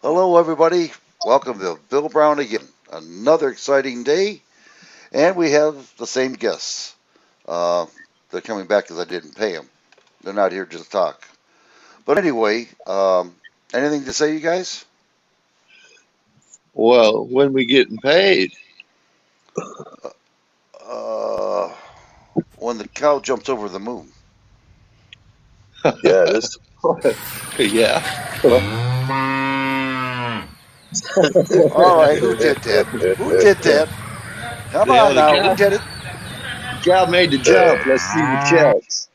Hello, everybody. Welcome to Bill Brown again. Another exciting day, and we have the same guests. Uh, they're coming back because I didn't pay them. They're not here just to talk. But anyway, anything to say, you guys? Well, when we getting paid? Uh, when the cow jumps over the moon. Yeah, this. Yeah. All right, who did that? Who did that? Come Yeah, on the now, who cow, did it? cow made the jump. Let's see the checks.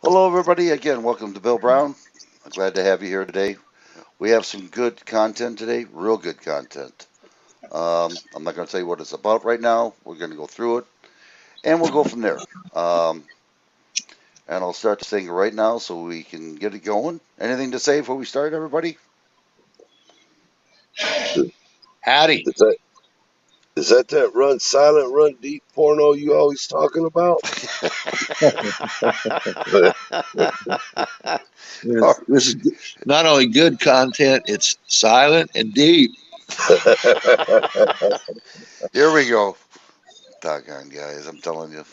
Hello, everybody. Again, welcome to Bill Brown. I'm glad to have you here today. We have some good content today, real good content. I'm not going to tell you what it's about right now. We're going to go through it, and we'll go from there. Um, and I'll start this thing right now so we can get it going. Anything to say before we start, everybody? Howdy. Is that that run silent, run deep porno you always talking about? This is not only good content, it's silent and deep. Here we go. Doggone guys, I'm telling you.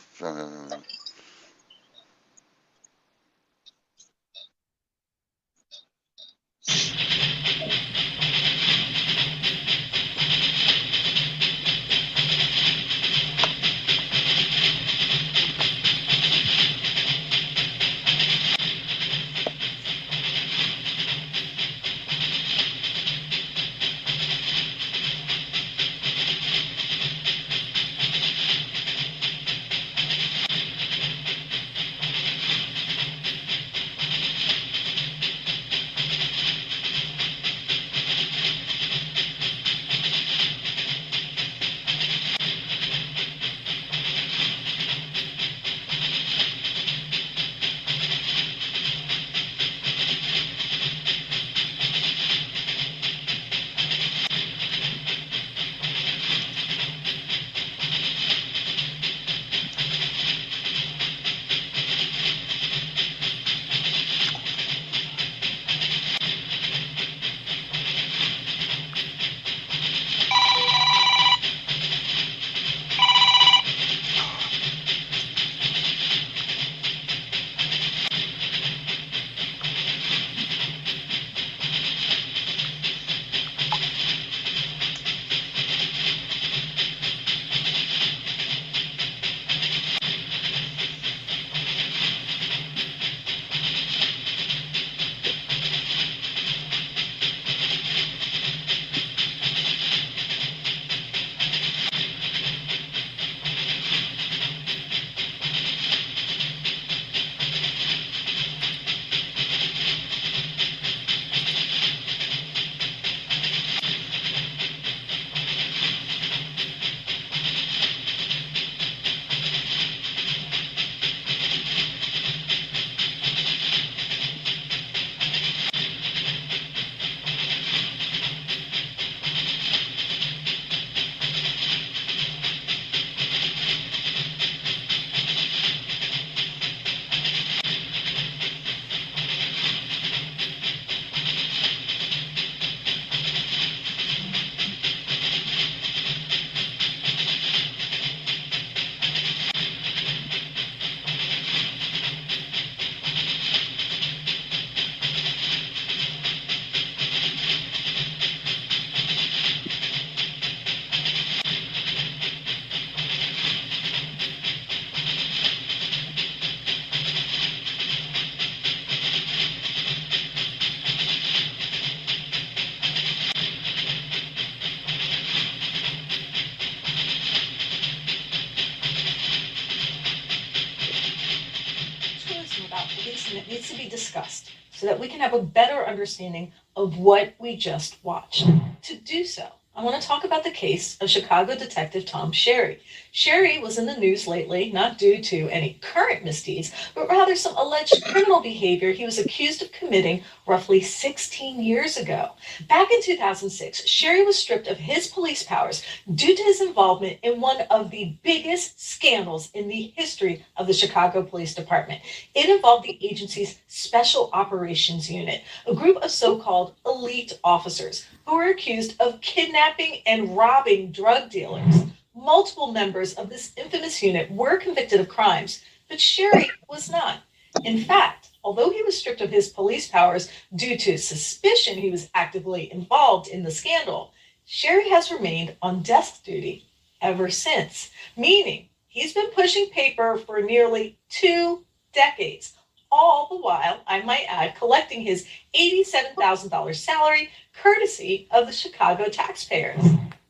information about police, and it needs to be discussed so that we can have a better understanding of what we just watched. To do so, I want to talk about the case of Chicago detective Tom Sherry. Sherry was in the news lately, not due to any current misdeeds, but rather some alleged criminal behavior he was accused of committing roughly 16 years ago. Back in 2006, Sherry was stripped of his police powers due to his involvement in one of the biggest scandals in the history of the Chicago Police Department. It involved the agency's Special Operations Unit, a group of so-called elite officers who were accused of kidnapping and robbing drug dealers. Multiple members of this infamous unit were convicted of crimes, but Sherry was not. In fact, although he was stripped of his police powers due to suspicion he was actively involved in the scandal, Sherry has remained on desk duty ever since, meaning he's been pushing paper for nearly 2 decades, all the while, I might add, collecting his $87,000 salary courtesy of the Chicago taxpayers.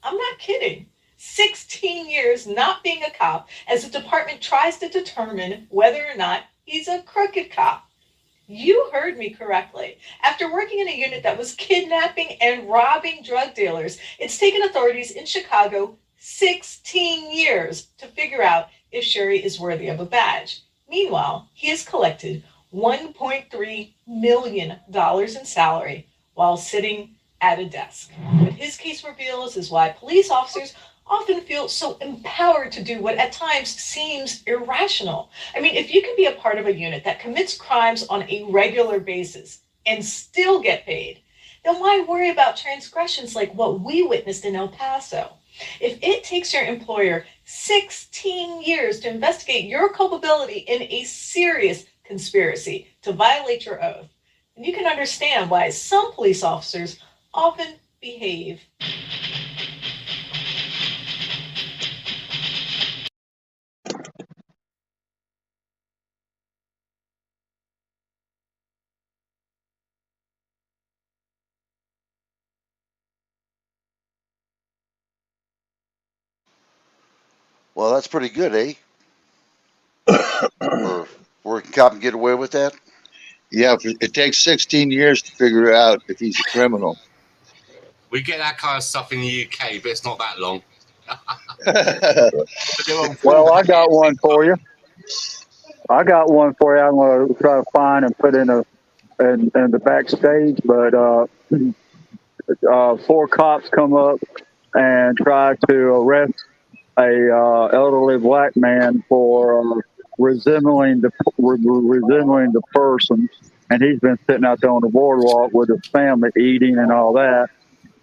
I'm not kidding. 16 years not being a cop as the department tries to determine whether or not he's a crooked cop. You heard me correctly. After working in a unit that was kidnapping and robbing drug dealers, it's taken authorities in Chicago 16 years to figure out if Sherry is worthy of a badge. Meanwhile, he has collected $1.3 million in salary while sitting at a desk. What his case reveals is why police officers often feel so empowered to do what at times seems irrational. I mean, if you can be a part of a unit that commits crimes on a regular basis and still get paid, then why worry about transgressions like what we witnessed in El Paso? If it takes your employer 16 years to investigate your culpability in a serious conspiracy to violate your oath, then you can understand why some police officers often behave. Well, that's pretty good, eh? Where a cop can get away with that? Yeah, it takes 16 years to figure out if he's a criminal. We get that kind of stuff in the UK, but it's not that long. Well, I got one for you. I'm going to try to find and put in the backstage, but 4 cops come up and try to arrest a elderly black man for resembling the person, and he's been sitting out there on the boardwalk with his family eating and all that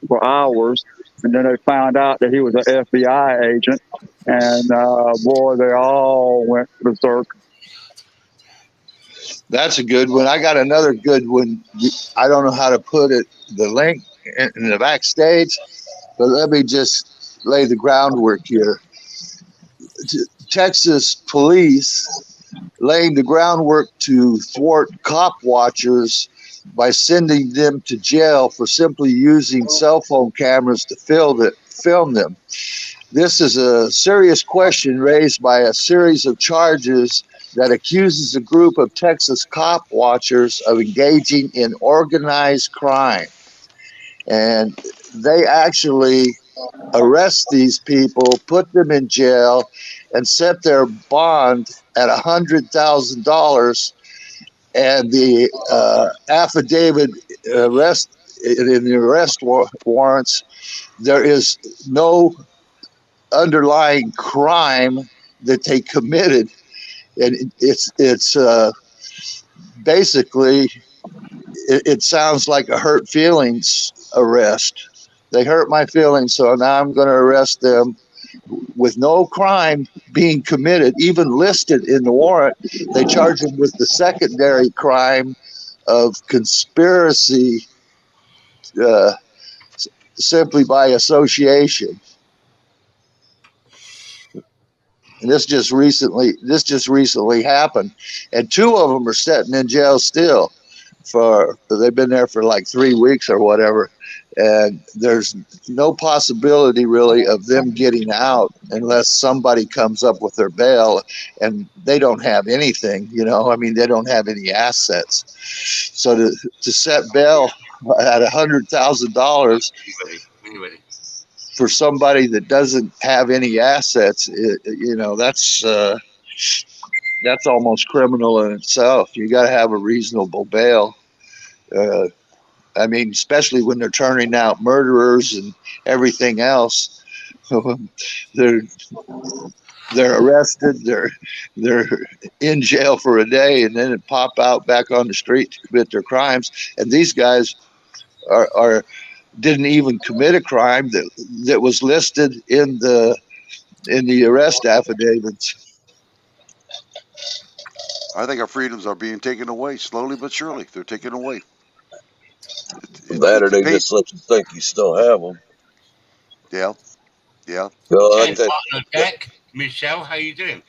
for hours. And then they found out that he was an FBI agent, and boy, they all went berserk. That's a good one. I got another good one. I don't know how to put it, the link in the backstage, but let me just lay the groundwork here. Texas police laying the groundwork to thwart cop watchers by sending them to jail for simply using cell phone cameras to film them. This is a serious question raised by a series of charges that accuses a group of Texas cop watchers of engaging in organized crime. And they actually arrest these people, put them in jail, and set their bond at $100,000. And the affidavit arrest in the arrest warrants, there is no underlying crime that they committed, and it's basically it sounds like a hurt feelings arrest. They hurt my feelings, so now I'm going to arrest them with no crime being committed, even listed in the warrant. They charge them with the secondary crime of conspiracy simply by association. And this just recently happened, and 2 of them are sitting in jail still. They've been there for like 3 weeks or whatever, and there's no possibility really of them getting out unless somebody comes up with their bail, and they don't have anything, I mean, they don't have any assets. So to set bail at $100,000 When you're ready. for somebody that doesn't have any assets, that's almost criminal in itself. You got to have a reasonable bail. uh, I mean, especially when they're turning out murderers and everything else. they're they're arrested. They're in jail for a day, and then pop out back on the street to commit their crimes. And these guys are didn't even commit a crime that was listed in the arrest affidavits. I think our freedoms are being taken away slowly but surely. They're taken away. That or It's a they pain. just let you think you still have them. Yeah, yeah. Like And that. partner Deck, Michelle, how you doing?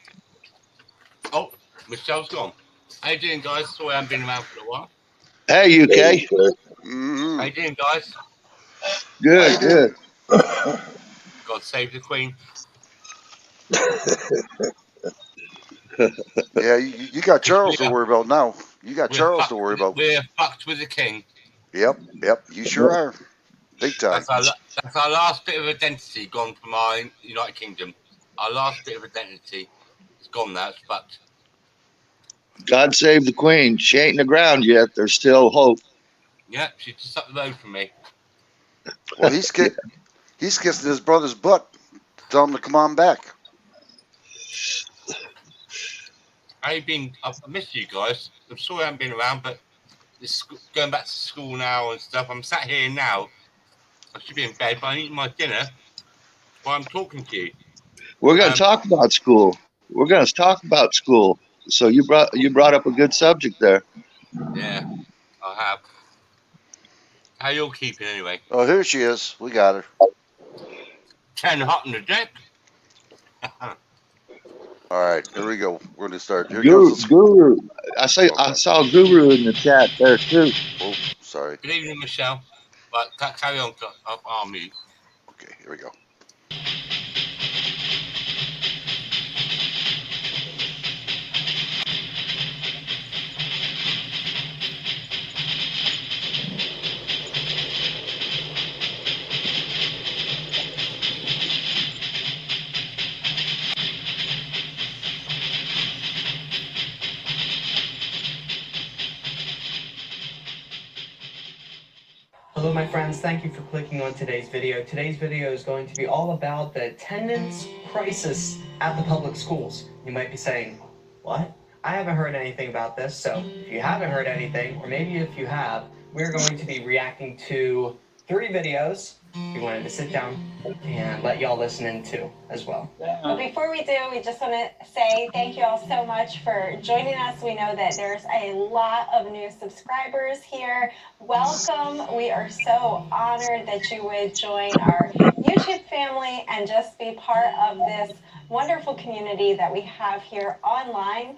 Oh, Michelle's gone. How you doing, guys? Sorry I haven't been around for a while. Hey, UK. Mm-hmm. How you doing, guys? How Good, you doing? good. God save the Queen. Yeah, you got Charles to worry about now. You got Charles to worry about. We're fucked with the King. Yep, yep. You sure are. Big time. That's our last bit of identity gone from our United Kingdom. Our last bit of identity is gone now. It's fucked. God save the Queen. She ain't in the ground yet. There's still hope. Yeah, she's just up the road from me. Well, he's kissing his brother's butt to tell him to come on back. I missed you guys. I'm sorry I haven't been around, but going back to school now and stuff. I'm sat here now. I should be in bed, but I'm eating my dinner while I'm talking to you. We're going to talk about school. We're going to talk about school. So you brought up a good subject there. Yeah, I have. How you all keeping anyway? Oh, here she is. We got her. 10 hot on the deck. All right, here we go. We're going to start. Here comes the Guru. I saw Guru in the chat there too. Oh, sorry. Good evening, Michelle. But carry on. I'll mute. Okay, here we go. Hello my friends, thank you for clicking on today's video. Today's video is going to be all about the attendance crisis at the public schools. You might be saying, what? I haven't heard anything about this, so if you haven't heard anything, or maybe if you have, we're going to be reacting to 3 videos we wanted to sit down and let y'all listen in to as well. But before we do, we just want to say thank you all so much for joining us. We know that there's a lot of new subscribers here. Welcome. We are so honored that you would join our YouTube family and just be part of this wonderful community that we have here online.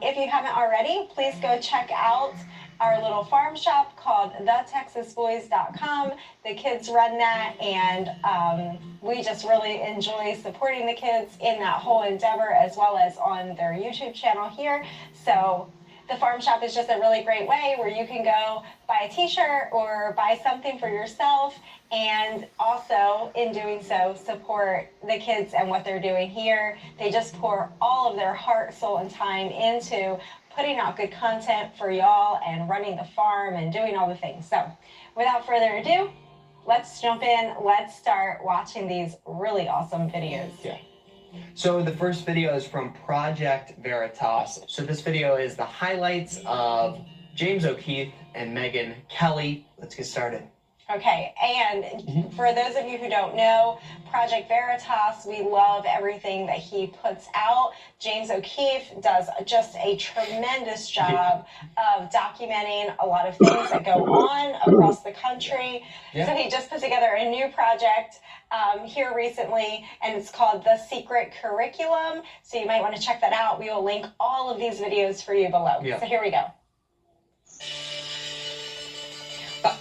If you haven't already, please go check out our little farm shop called thetexasboys.com. The kids run that, and we just really enjoy supporting the kids in that whole endeavor, as well as on their YouTube channel here. So the farm shop is just a really great way where you can go buy a t-shirt or buy something for yourself, and also in doing so support the kids and what they're doing here. They just pour all of their heart, soul, and time into putting out good content for y'all and running the farm and doing all the things. So without further ado, let's jump in. Let's start watching these really awesome videos. Yeah. So the first video is from Project Veritas. So this video is the highlights of James O'Keefe and Megyn Kelly. Let's get started. Okay, and for those of you who don't know, Project Veritas, we love everything that he puts out. James O'Keefe does just a tremendous job of documenting a lot of things that go on across the country. Yeah. So he just put together a new project here recently, and it's called The Secret Curriculum. So you might want to check that out. We will link all of these videos for you below. Yeah. So here we go.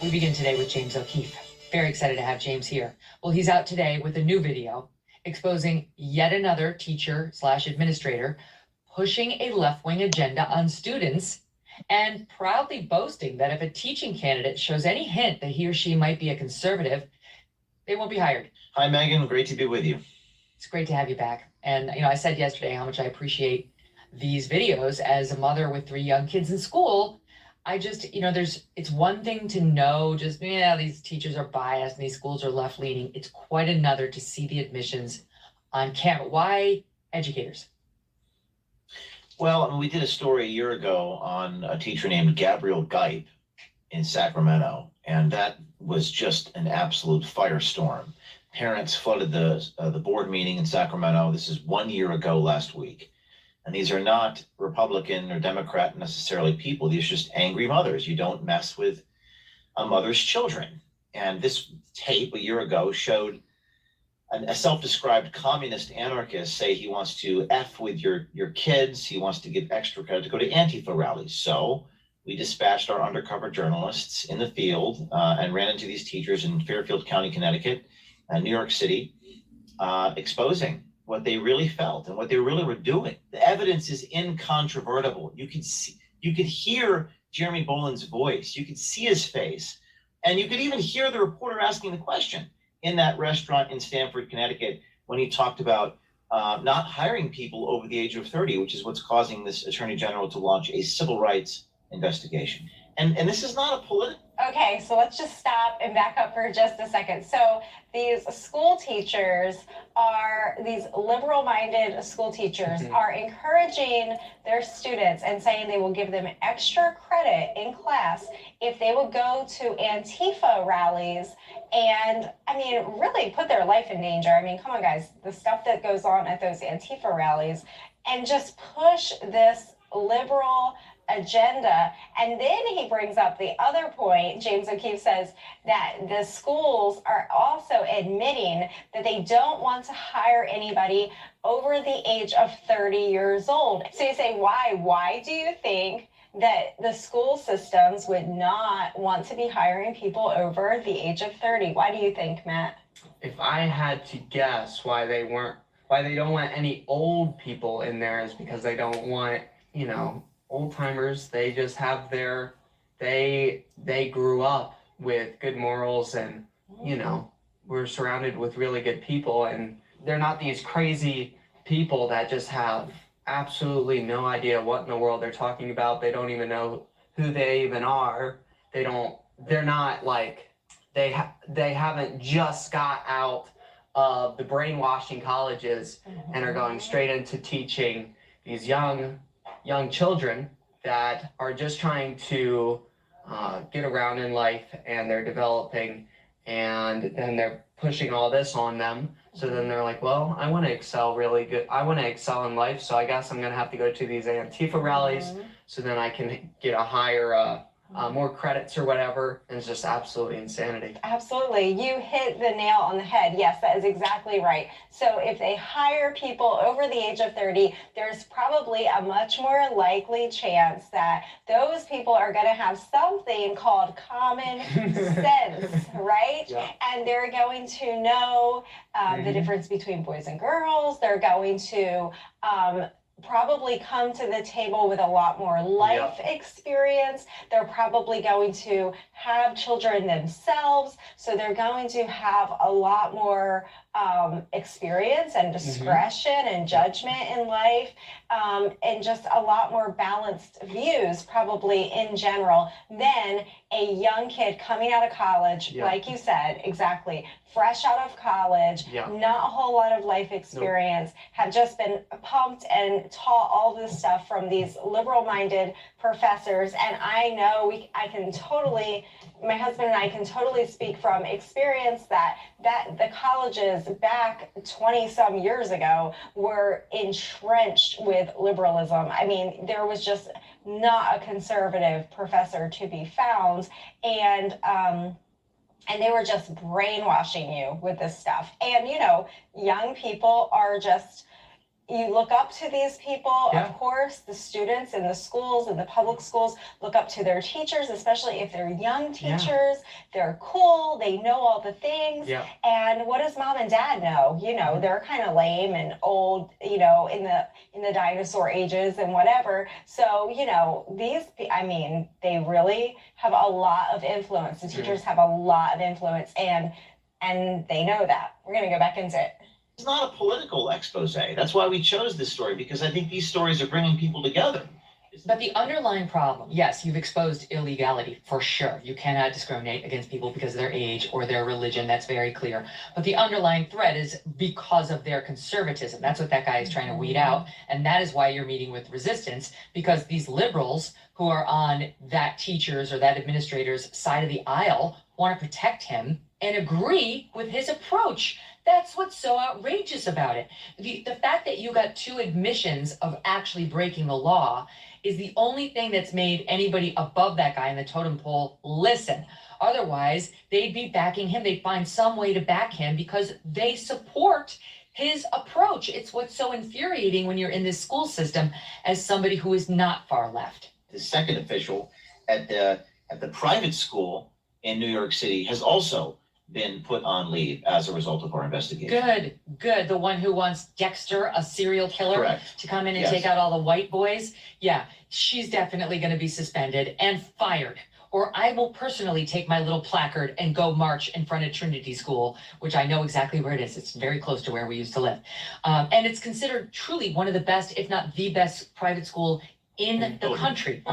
We begin today with James O'Keefe. Very excited to have James here. Well, he's out today with a new video exposing yet another teacher / administrator pushing a left-wing agenda on students and proudly boasting that if a teaching candidate shows any hint that he or she might be a conservative, they won't be hired. Hi, Megan. Great to be with you. It's great to have you back. And, I said yesterday how much I appreciate these videos as a mother with 3 young kids in school. I just, it's one thing to know just, these teachers are biased and these schools are left leaning. It's quite another to see the admissions on camera. Why educators? Well, we did a story a year ago on a teacher named Gabrielle Gipe in Sacramento, and that was just an absolute firestorm. Parents flooded the board meeting in Sacramento. This is 1 year ago last week. And these are not Republican or Democrat necessarily people. These are just angry mothers. You don't mess with a mother's children. And this tape a year ago showed a self-described communist anarchist say he wants to F with your kids. He wants to give extra credit to go to Antifa rallies. So we dispatched our undercover journalists in the field and ran into these teachers in Fairfield County, Connecticut, and New York City, exposing what they really felt and what they really were doing. The evidence is incontrovertible. You could hear Jeremy Boland's voice. You could see his face. And you could even hear the reporter asking the question in that restaurant in Stamford, Connecticut, when he talked about not hiring people over the age of 30, which is what's causing this attorney general to launch a civil rights investigation. And this is not a political. Okay, so let's just stop and back up for just a second. So these school teachers these liberal-minded school teachers are encouraging their students and saying they will give them extra credit in class if they would go to Antifa rallies and, really put their life in danger. Come on, guys, the stuff that goes on at those Antifa rallies, and just push this liberal agenda. And then he brings up the other point. James O'Keefe says that the schools are also admitting that they don't want to hire anybody over the age of 30 years old. So you say, why? Why do you think that the school systems would not want to be hiring people over the age of 30? Why do you think, Matt? If I had to guess why they don't want any old people in there is because they don't want, old timers. They just have they grew up with good morals and, we're surrounded with really good people, and they're not these crazy people that just have absolutely no idea what in the world they're talking about. They don't even know who they even are. They're not like, they haven't just got out of the brainwashing colleges and are going straight into teaching these young children that are just trying to get around in life, and they're developing, and then they're pushing all this on them. So then they're like, well, I want to excel really good. I want to excel in life, so I guess I'm going to have to go to these Antifa rallies so then I can get a higher, more credits or whatever. And it's just absolutely insanity. Absolutely. You hit the nail on the head. Yes, that is exactly right. So if they hire people over the age of 30, there's probably a much more likely chance that those people are going to have something called common sense, right? Yeah. And they're going to know the difference between boys and girls. They're going to probably come to the table with a lot more life experience. They're probably going to have children themselves, so they're going to have a lot more experience and discretion and judgment in life, and just a lot more balanced views probably in general than a young kid coming out of college, like you said, exactly, fresh out of college, not a whole lot of life experience, have just been pumped and taught all this stuff from these liberal-minded professors. And I know my husband and I can totally speak from experience that the colleges back 20 some years ago were entrenched with liberalism. There was just not a conservative professor to be found, and they were just brainwashing you with this stuff. And young people are just you look up to these people, Yeah. of course, the students in the schools and the public schools look up to their teachers, especially if they're young teachers. They're cool, they know all the things. Yeah. And what does mom and dad know? You know, they're kind of lame and old, you know, in the dinosaur ages and whatever. So, you know, I mean, they really have a lot of influence. The teachers have a lot of influence, and they know that. We're going to go back into it. It's not a political expose. That's why we chose this story, because I think these stories are bringing people together. But the underlying problem, yes, you've exposed illegality for sure. You cannot discriminate against people because of their age or their religion. That's very clear. But the underlying threat is because of their conservatism. That's what that guy is trying to weed out. And that is why you're meeting with resistance, because these liberals who are on that teacher's or that administrator's side of the aisle want to protect him and agree with his approach. That's what's so outrageous about it. The fact that you got 2 admissions of actually breaking the law is the only thing that's made anybody above that guy in the totem pole listen. Otherwise, they'd be backing him. They'd find some way to back him because they support his approach. It's what's so infuriating when you're in this school system as somebody who is not far left. The second official at the private school in New York City has also been put on leave as a result of our investigation. Good. The one who wants Dexter, a serial killer, Correct. to come in and take out all the white boys. Yeah, she's definitely going to be suspended and fired. Or I will personally take my little placard and go march in front of Trinity School, which I know exactly where it is. It's very close to where we used to live. And it's considered truly one of the best, if not the best, private school in the country.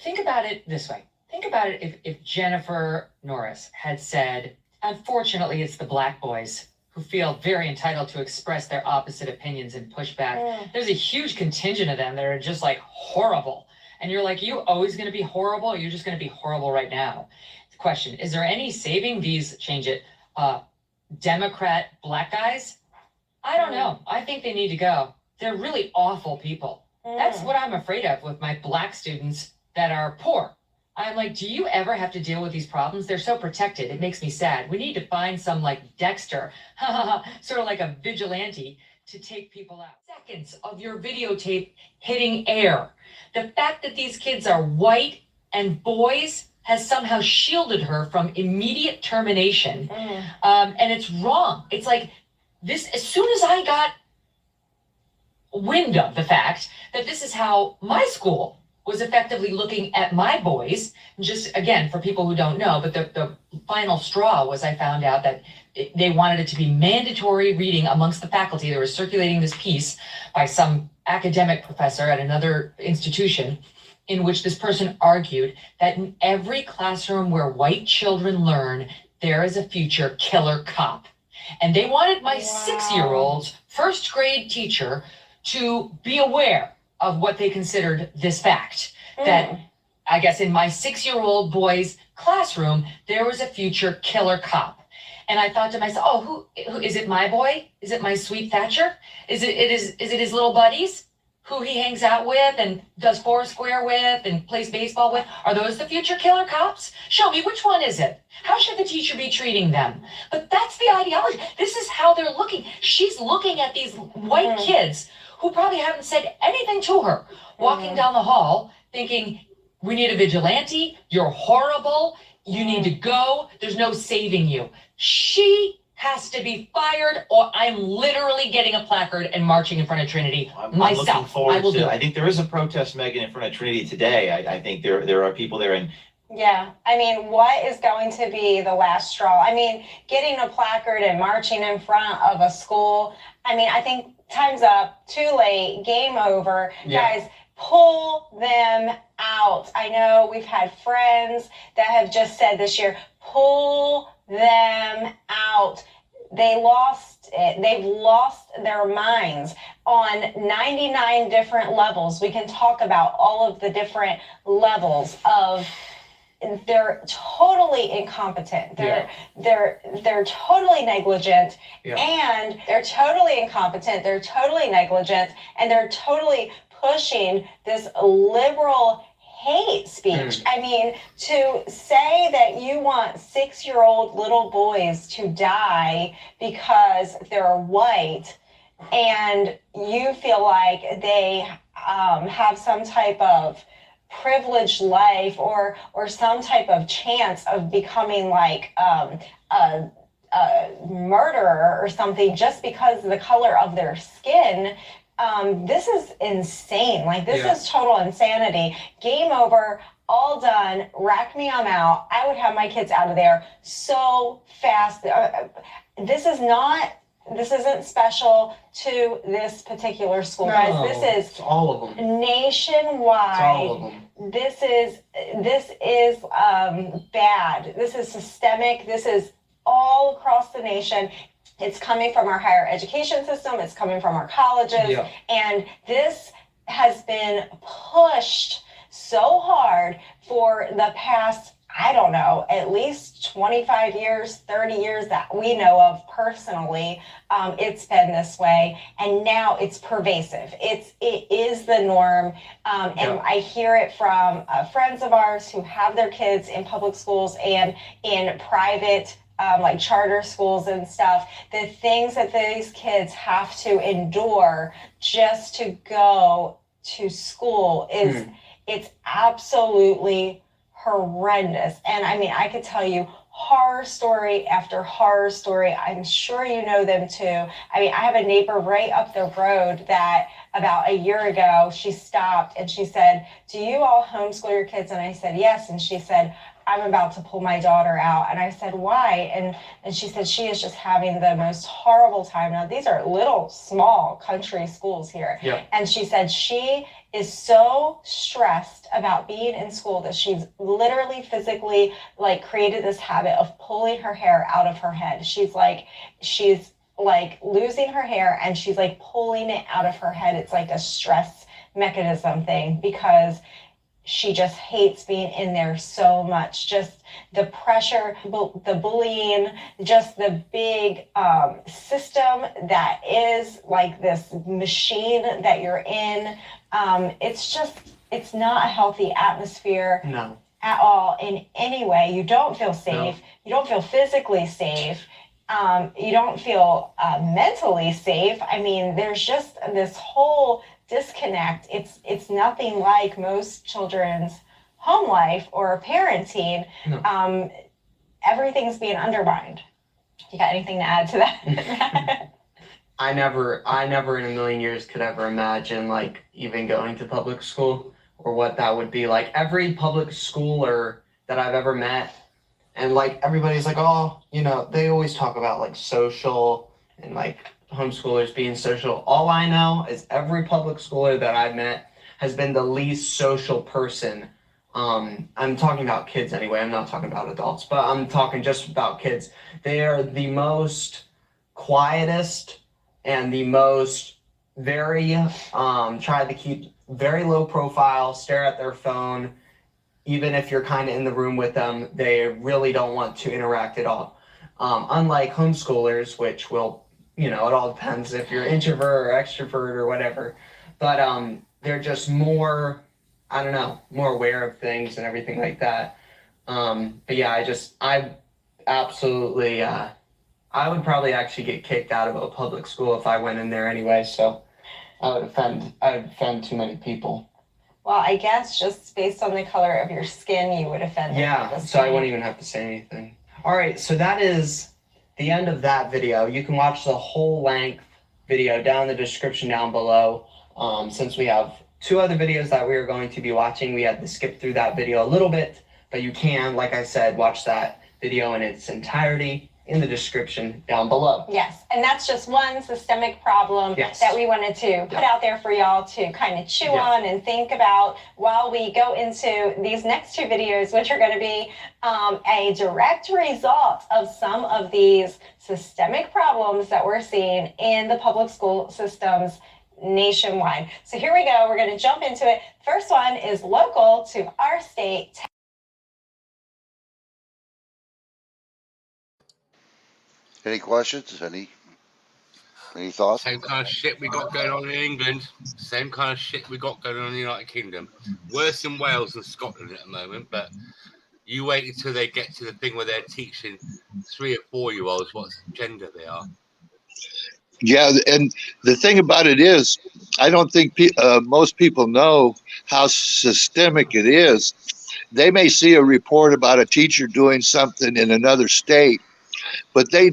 Think about it this way. Think about it if Jennifer Norris had said, unfortunately, it's the black boys who feel very entitled to express their opposite opinions and push back. There's a huge contingent of them that are just like horrible. And you're like, you always going to be horrible? Or you're just going to be horrible right now? The question, is there any saving these, change it, Democrat black guys? I don't know. I think they need to go. They're really awful people. That's what I'm afraid of with my black students that are poor. I'm like, do you ever have to deal with these problems? They're so protected. It makes me sad. We need to find some like Dexter, sort of like a vigilante to take people out. Seconds of your videotape hitting air. The fact that these kids are white and boys has somehow shielded her from immediate termination. And it's wrong. It's like this, as soon as I got wind of the fact that this is how my school was effectively looking at my boys, just again, for people who don't know, but the final straw was I found out that they wanted it to be mandatory reading amongst the faculty. They were circulating this piece by some academic professor at another institution in which this person argued that in every classroom where white children learn, there is a future killer cop. And they wanted my 6-year-old's first grade teacher to be aware of what they considered this fact, that I guess in my 6-year-old boy's classroom, there was a future killer cop. And I thought to myself, oh, who is it? My boy? Is it my sweet Thatcher? Is it his little buddies who he hangs out with and does Foursquare with and plays baseball with? Are those the future killer cops? Show me, which one is it? How should the teacher be treating them? But that's the ideology. This is how they're looking. She's looking at these white kids who probably haven't said anything to her, walking down the hall thinking, we need a vigilante, you're horrible, you need to go, there's no saving you. She has to be fired, or I'm literally getting a placard and marching in front of Trinity myself. I'm looking forward I will do it. I think there is a protest, Megan, in front of Trinity today. I think there are people there, and yeah, I mean, what is going to be the last straw? I mean, getting a placard and marching in front of a school, I mean, I think time's up, too late, game over. Guys, pull them out. I know we've had friends that have just said this year, pull them out. They lost it. They've lost their minds on 99 different levels. We can talk about all of the different levels of, they're totally incompetent. They're totally negligent, and they're totally incompetent. They're totally negligent, and they're totally pushing this liberal hate speech. I mean, to say that you want 6-year-old little boys to die because they're white, and you feel like they have some type of privileged life or some type of chance of becoming like a murderer or something just because of the color of their skin, this is insane. Like, this is total insanity. Game over, all done, rack me, I'm out. I would have my kids out of there so fast. This isn't special to this particular school, guys. This is all of them. Nationwide. It's all of them. This is bad. This is systemic. This is all across the nation. It's coming from our higher education system. It's coming from our colleges. And this has been pushed so hard for the past, I don't know, at least 25 years, 30 years that we know of personally. It's been this way, and now it's pervasive. It is the norm, and I hear it from friends of ours who have their kids in public schools and in private like charter schools and stuff. The things that these kids have to endure just to go to school is it's absolutely horrendous. And I mean, I could tell you horror story after horror story. I'm sure you know them too. I mean, I have a neighbor right up the road that about a year ago, she stopped and she said, "Do you all homeschool your kids?" And I said, "Yes." And she said, "I'm about to pull my daughter out." And I said, "Why?" And she said she is just having the most horrible time. Now, these are little, small country schools here. And she said she is so stressed about being in school that she's literally physically like created this habit of pulling her hair out of her head. She's like losing her hair and she's like pulling it out of her head. It's like a stress mechanism thing because she just hates being in there so much. Just the pressure, the bullying, just the big system that is like this machine that you're in. It's not a healthy atmosphere at all in any way. You don't feel safe. You don't feel physically safe. You don't feel mentally safe. I mean, there's just this whole disconnect. It's nothing like most children's home life or parenting. Everything's being undermined. You got anything to add to that? I never in a million years could ever imagine like even going to public school or what that would be like. Every public schooler that I've ever met, and like everybody's like, oh, you know, they always talk about like social and like homeschoolers being social. All I know is every public schooler that I've met has been the least social person. I'm talking about kids anyway. I'm not talking about adults, but I'm talking just about kids. They are the most quietest and the most very try to keep very low profile, stare at their phone. Even if you're kind of in the room with them, they really don't want to interact at all. Unlike homeschoolers, which will, you know, it all depends if you're introvert or extrovert or whatever. But they're just more, I don't know, more aware of things and everything like that. But yeah, I absolutely, I would probably actually get kicked out of a public school if I went in there anyway. So I would offend too many people. Well, I guess just based on the color of your skin, you would offend them. Yeah, so I wouldn't even have to say anything. All right, so that is the end of that video. You can watch the whole length video down in the description down below. Since we have two other videos that we are going to be watching, we had to skip through that video a little bit, but you can, like I said, watch that video in its entirety in the description down below. Yes, and that's just one systemic problem that we wanted to put out there for y'all to kind of chew on and think about while we go into these next two videos, which are going to be a direct result of some of these systemic problems that we're seeing in the public school systems nationwide. So here we go. We're going to jump into it. First one is local to our state. Any questions? Any thoughts? Same kind of shit we got going on in England. Same kind of shit we got going on in the United Kingdom. Worse in Wales and Scotland at the moment, but you wait until they get to the thing where they're teaching 3 or 4 year olds what gender they are. Yeah, and the thing about it is, I don't think most people know how systemic it is. They may see a report about a teacher doing something in another state, but they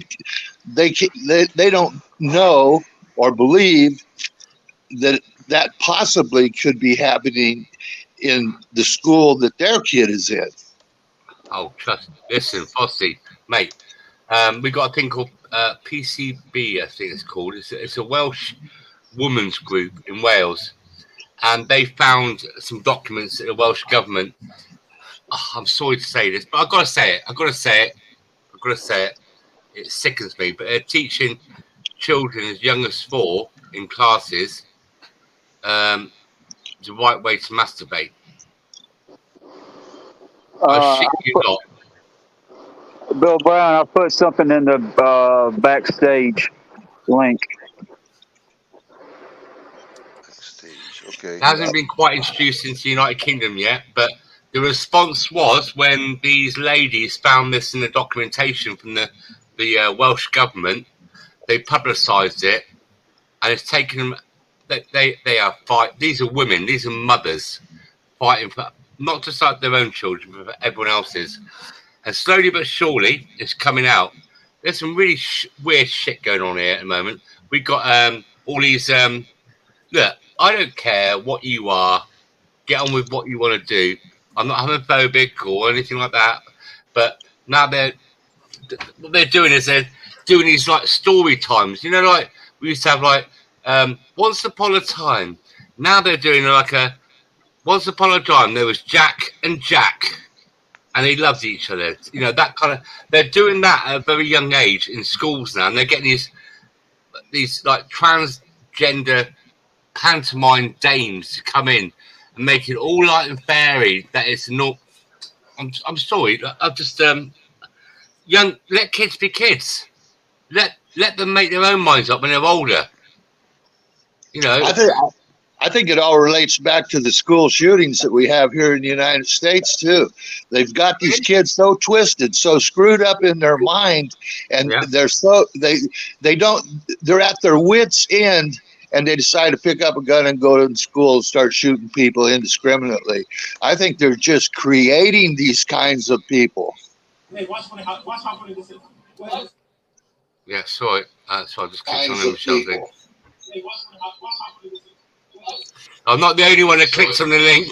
don't know or believe that that possibly could be happening in the school that their kid is in. Oh, listen, Fossey, mate. We got a thing called PCB, I think it's called. It's a Welsh women's group in Wales, and they found some documents that the Welsh government. Oh, I'm sorry to say this, but I've got to say it. It sickens me, but they're teaching children as young as 4 in classes the right way to masturbate. I shit you not. Bill Brown, I put something in the backstage link. Backstage. Okay. It hasn't been quite introduced into the United Kingdom yet, but the response was when these ladies found this in the documentation from the Welsh government, they publicised it, and it's taken them. They are fight. These are women. These are mothers fighting for not just like their own children, but for everyone else's. And slowly but surely, it's coming out. There's some really weird shit going on here at the moment. We've got all these. Look, I don't care what you are. Get on with what you want to do. I'm not homophobic or anything like that. But now what they're doing is they're doing these like story times. You know, like we used to have like once upon a time. Now they're doing like a once upon a time there was Jack and Jack, and they loved each other. You know, that kind of. They're doing that at a very young age in schools now, and they're getting these like transgender pantomime dames to come in and make it all light and fairy. That it's not. I'm sorry. I just let kids be kids. Let them make their own minds up when they're older. You know. I think it all relates back to the school shootings that we have here in the United States too. They've got these kids so twisted, so screwed up in their mind, and they're at their wits' end, and they decide to pick up a gun and go to school and start shooting people indiscriminately. I think they're just creating these kinds of people. Hey, watch how funny this is. Yeah, sorry. So I just clicked on the Michelle thing. Hey, watch how funny this is. I'm not the only one that clicks on the link.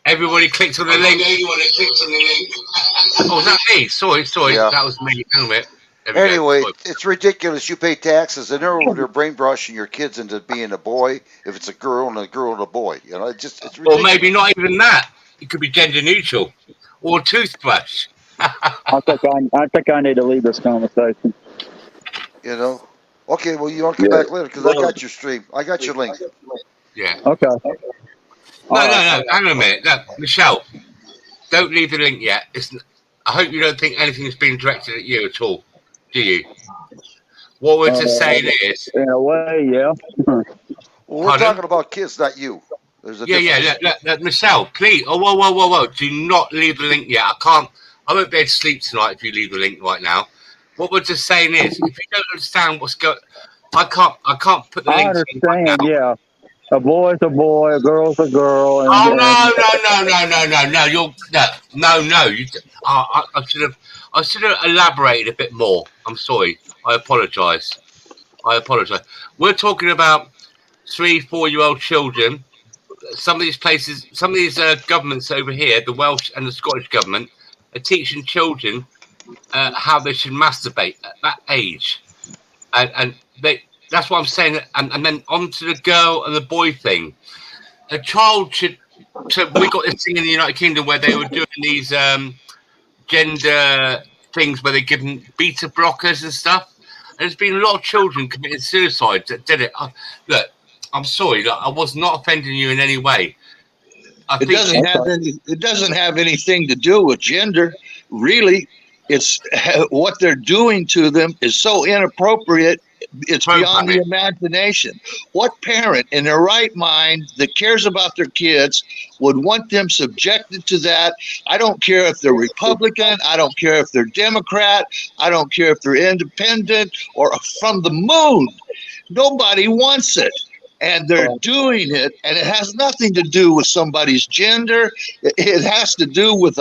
Everybody clicked on the link. Oh, was that me? Sorry. Yeah. That was me. Anyway, it's ridiculous. You pay taxes, and they're brainwashing your kids into being a boy if it's a girl and a boy. You know, it's ridiculous. Or maybe not even that. It could be gender neutral, or a toothbrush. I think I need to leave this conversation. You know. Okay, well, you want to come back later because I got your stream. I got your link. Yeah. Okay. No. Hang on a minute. No, Michelle, don't leave the link yet. I hope you don't think anything's been directed at you at all, do you? What we're just saying is... In a way, yeah. Well, we're talking about kids, not you. There's a difference. Michelle, please. Oh, whoa. Do not leave the link yet. I won't be able to sleep tonight if you leave the link right now. What we're just saying is, if you don't understand what's going, I can't put the link. I understand. Yeah, a boy's a boy, a girl's a girl. No. I should have elaborated a bit more. I'm sorry. I apologise. We're talking about 3-4-year-old children. Some of these places, some of these governments over here, the Welsh and the Scottish government, are teaching children how they should masturbate at that age, and that's what I'm saying. And then on to the girl and the boy thing. A child should. So we got this thing in the United Kingdom where they were doing these gender things where they give them beta blockers and stuff. And there's been a lot of children committing suicide that did it. Look, I'm sorry. I was not offending you in any way. It doesn't have anything to do with gender, really. It's what they're doing to them is so inappropriate It's beyond the imagination. What parent in their right mind that cares about their kids would want them subjected to that? I don't care if they're Republican. I don't care if they're Democrat. I don't care if they're independent or from the moon. Nobody wants it. And they're doing it, and it has nothing to do with somebody's gender. It has to do with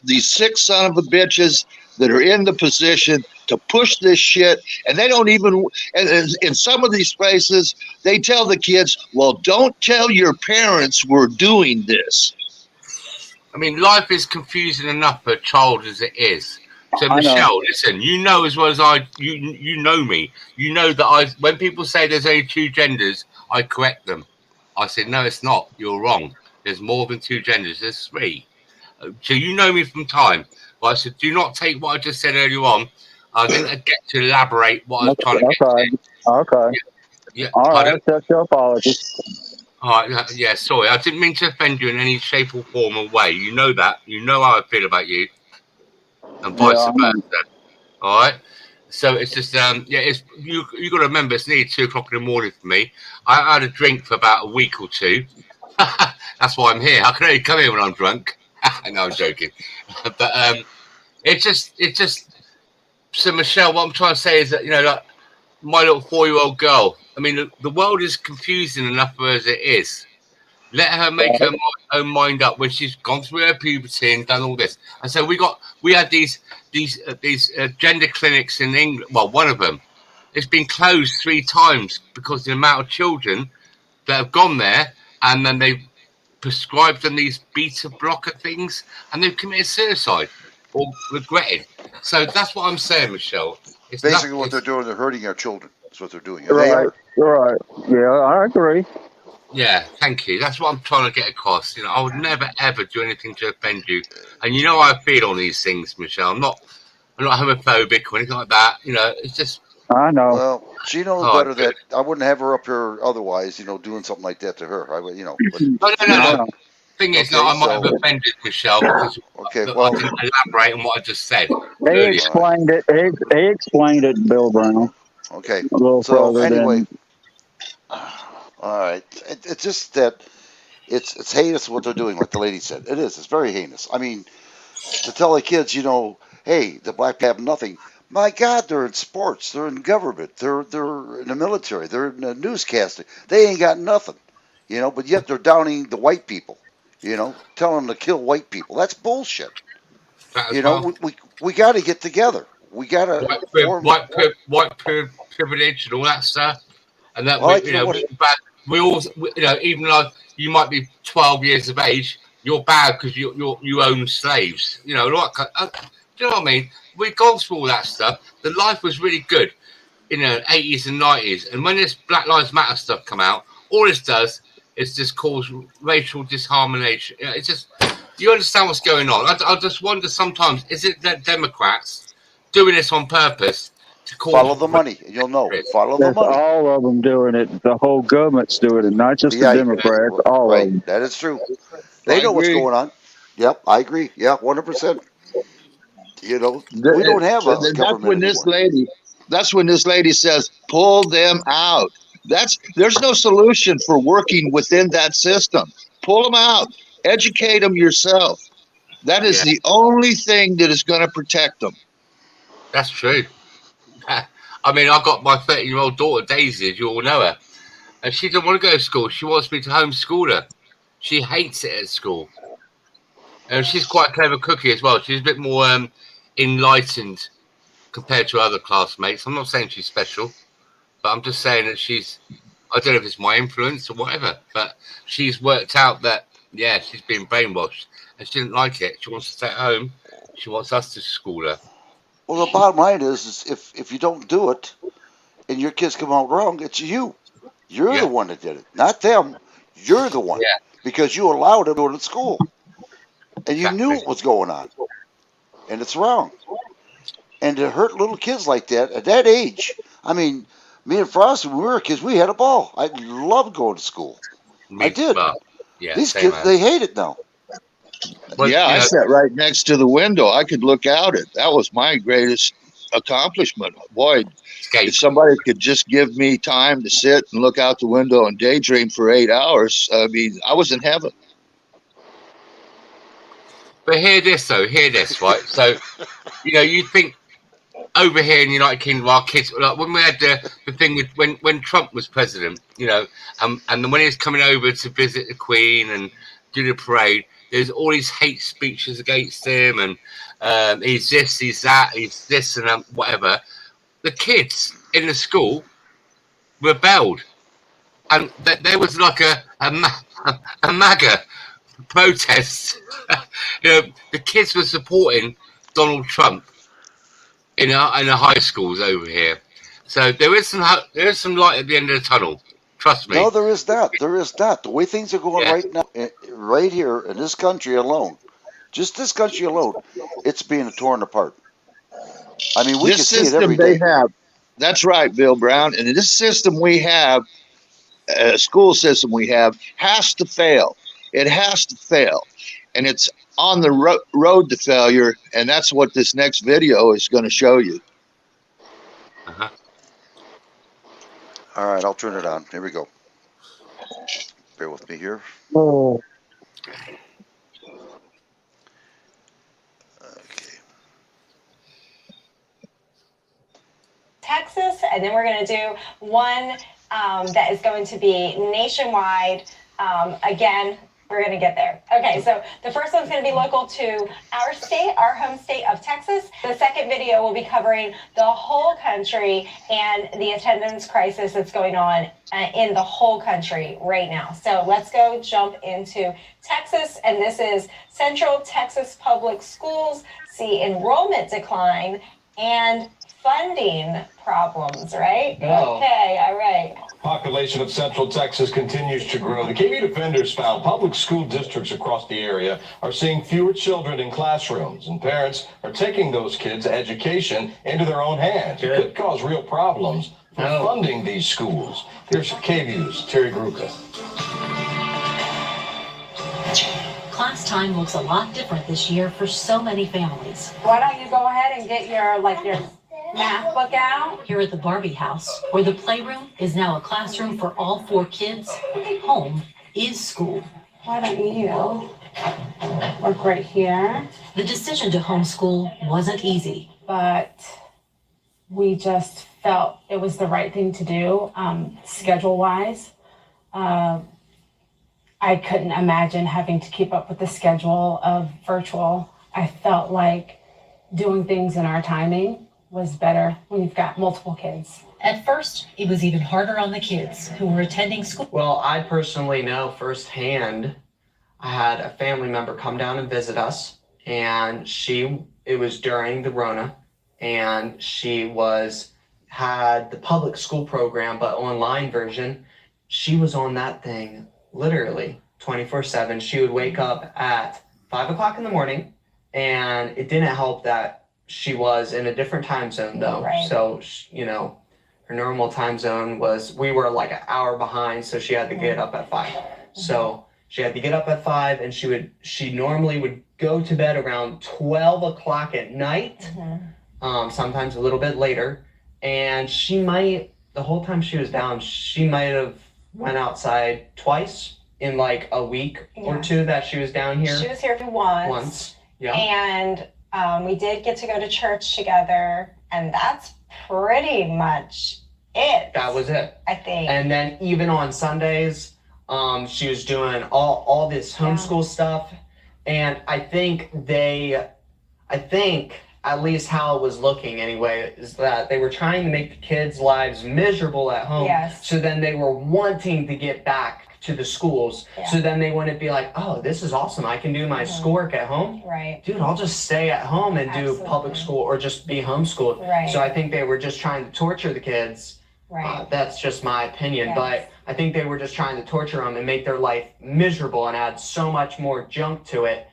these sick son of a bitches that are in the position to push this shit, and they don't even. And in some of these places, they tell the kids, "Well, don't tell your parents we're doing this." I mean, life is confusing enough for a child as it is. So, Michelle, listen, you know as well as you know me. You know that when people say there's only two genders, I correct them. I say, no, it's not. You're wrong. There's more than two genders. There's three. So you know me from time. But I said, do not take what I just said earlier on. I didn't get to elaborate what I was trying to get to. Okay. Yeah. All Pardon? right. That's your apology. All right. Yeah. Sorry. I didn't mean to offend you in any shape or form or way. You know that. You know how I feel about you. And vice versa. All right. So it's just it's you got to remember it's nearly 2 o'clock in the morning for me. I had a drink for about a week or two. That's why I'm here. I can only come here when I'm drunk. No, I'm joking. But it's just so Michelle, what I'm trying to say is that like my little 4-year-old girl. I mean, the world is confusing enough for her as it is. Let her make her own mind up when she's gone through her puberty and done all this. And so we had these gender clinics in England. Well, one of them, it's been closed 3 times because of the amount of children that have gone there, and then they've prescribed them these beta blocker things, and they've committed suicide or regretted. So that's what I'm saying, Michelle. It's basically what they're doing. They're hurting our children. That's what they're doing. Right. Right. Yeah, I agree. Yeah, thank you. That's what I'm trying to get across. I would never ever do anything to offend you, and you know how I feel on these things, Michelle. I'm not homophobic or anything like that. It's just. I know. Well, she knows better that I wouldn't have her up here otherwise. doing something like that to her. I would, But, no. Thing is, I might have offended Michelle because I didn't elaborate on what I just said. He explained it. He explained it, Bill Brown. Okay. A little So further anyway. than. All right. It's just that it's heinous what they're doing, like the lady said. It is. It's very heinous. I mean, to tell the kids, hey, the black people have nothing. My God, they're in sports. They're in government. They're in the military. They're in the newscasting. They ain't got nothing, But yet they're downing the white people, telling them to kill white people. That's bullshit. We got to get together. We got to white privilege and all that stuff. And that we all, even though you might be 12 years of age, you're bad because you own slaves. Do you know what I mean? We've gone through all that stuff. The life was really good in the 80s and 90s. And when this Black Lives Matter stuff come out, all this does is just cause racial disharmony. It's just, you understand what's going on. I just wonder sometimes, is it that Democrats doing this on purpose? Follow the money, and you'll know. Follow the money. All of them doing it. The whole government's doing it, not just the Democrats. All of them. That is true. They know what's going on. Yep, I agree. Yeah, 100%. We don't have a government anymore. That's when this lady says, pull them out. There's no solution for working within that system. Pull them out. Educate them yourself. That is the only thing that is going to protect them. That's true. I mean, I've got my 13-year-old daughter, Daisy, as you all know her. And she doesn't want to go to school. She wants me to homeschool her. She hates it at school. And she's quite a clever cookie as well. She's a bit more enlightened compared to other classmates. I'm not saying she's special, but I'm just saying that I don't know if it's my influence or whatever, but she's worked out that, she's been brainwashed and she didn't like it. She wants to stay at home. She wants us to school her. Well, the bottom line is if you don't do it and your kids come out wrong, it's you. You're the one that did it, not them. You're the one because you allowed them to go to school. And you knew what was going on. And it's wrong. And to hurt little kids like that at that age, I mean, me and Frosty, when we were kids, we had a ball. I loved going to school. I did. These kids, they hate it now. But, I sat right next to the window. I could look out it. That was my greatest accomplishment. Boy, Escape. if somebody could just give me time to sit and look out the window and daydream for 8 hours, I mean, I was in heaven. But hear this, right? So, you think over here in the United Kingdom, our kids, like when we had the thing with when Trump was president, and then when he was coming over to visit the Queen and do the parade, there's all these hate speeches against him, and he's this, he's that, he's this, and whatever. The kids in the school rebelled, and there was like a MAGA protest. The kids were supporting Donald Trump in the high schools over here. So there is some light at the end of the tunnel. Trust me. No, there is not. There is not. The way things are going right now, right here in this country alone, just this country alone, it's being torn apart. I mean, we can see it every day. That's right, Bill Brown. And this system we have, school system we have, has to fail. It has to fail. And it's on the road to failure. And that's what this next video is going to show you. Uh-huh. All right, I'll turn it on. Here we go. Bear with me here. Oh. Okay. Texas, and then we're going to do one that is going to be nationwide. Again, we're going to get there. Okay, so the first one's going to be local to our state, our home state of Texas. The second video will be covering the whole country and the attendance crisis that's going on in the whole country right now. So let's go jump into Texas, and this is Central Texas Public Schools see enrollment decline and funding problems, right? No. Okay, all right. Population of Central Texas continues to grow. The KV Defenders found public school districts across the area are seeing fewer children in classrooms, and parents are taking those kids' education into their own hands. It could cause real problems for funding these schools. Here's KVU's Terry Gruca. Class time looks a lot different this year for so many families. Why don't you go ahead and get your math book out? Here at the Barbie house, where the playroom is now a classroom for all 4 kids, home is school. Why don't you work right here? The decision to homeschool wasn't easy. But we just felt it was the right thing to do, schedule-wise. I couldn't imagine having to keep up with the schedule of virtual. I felt like doing things in our timing was better when you've got multiple kids. At first, it was even harder on the kids who were attending school. Well, I personally know firsthand, I had a family member come down and visit us, and it was during the Rona, and she had the public school program, but online version. She was on that thing literally 24/7. She would wake up at 5 o'clock in the morning, and it didn't help that she was in a different time zone though. Right. So, her normal time zone we were like an hour behind, so she had to get up at 5. So she had to get up at 5, and she normally would go to bed around 12 o'clock at night, sometimes a little bit later. And the whole time she was down, she might have went outside twice in like a week or two that she was down here. She was here once. Yeah. And we did get to go to church together, and that's pretty much it. That was it, I think. And then even on Sundays, she was doing all this homeschool stuff. And I think at least how it was looking anyway, is that they were trying to make the kids' lives miserable at home. Yes. So then they were wanting to get back to the schools. Yeah. So then they wouldn't be like, oh, this is awesome. I can do my schoolwork at home. Right. Dude, I'll just stay at home and Absolutely. do public school or just be homeschooled. Right. So I think they were just trying to torture the kids. Right. That's just my opinion. Yes. But I think they were just trying to torture them and make their life miserable and add so much more junk to it.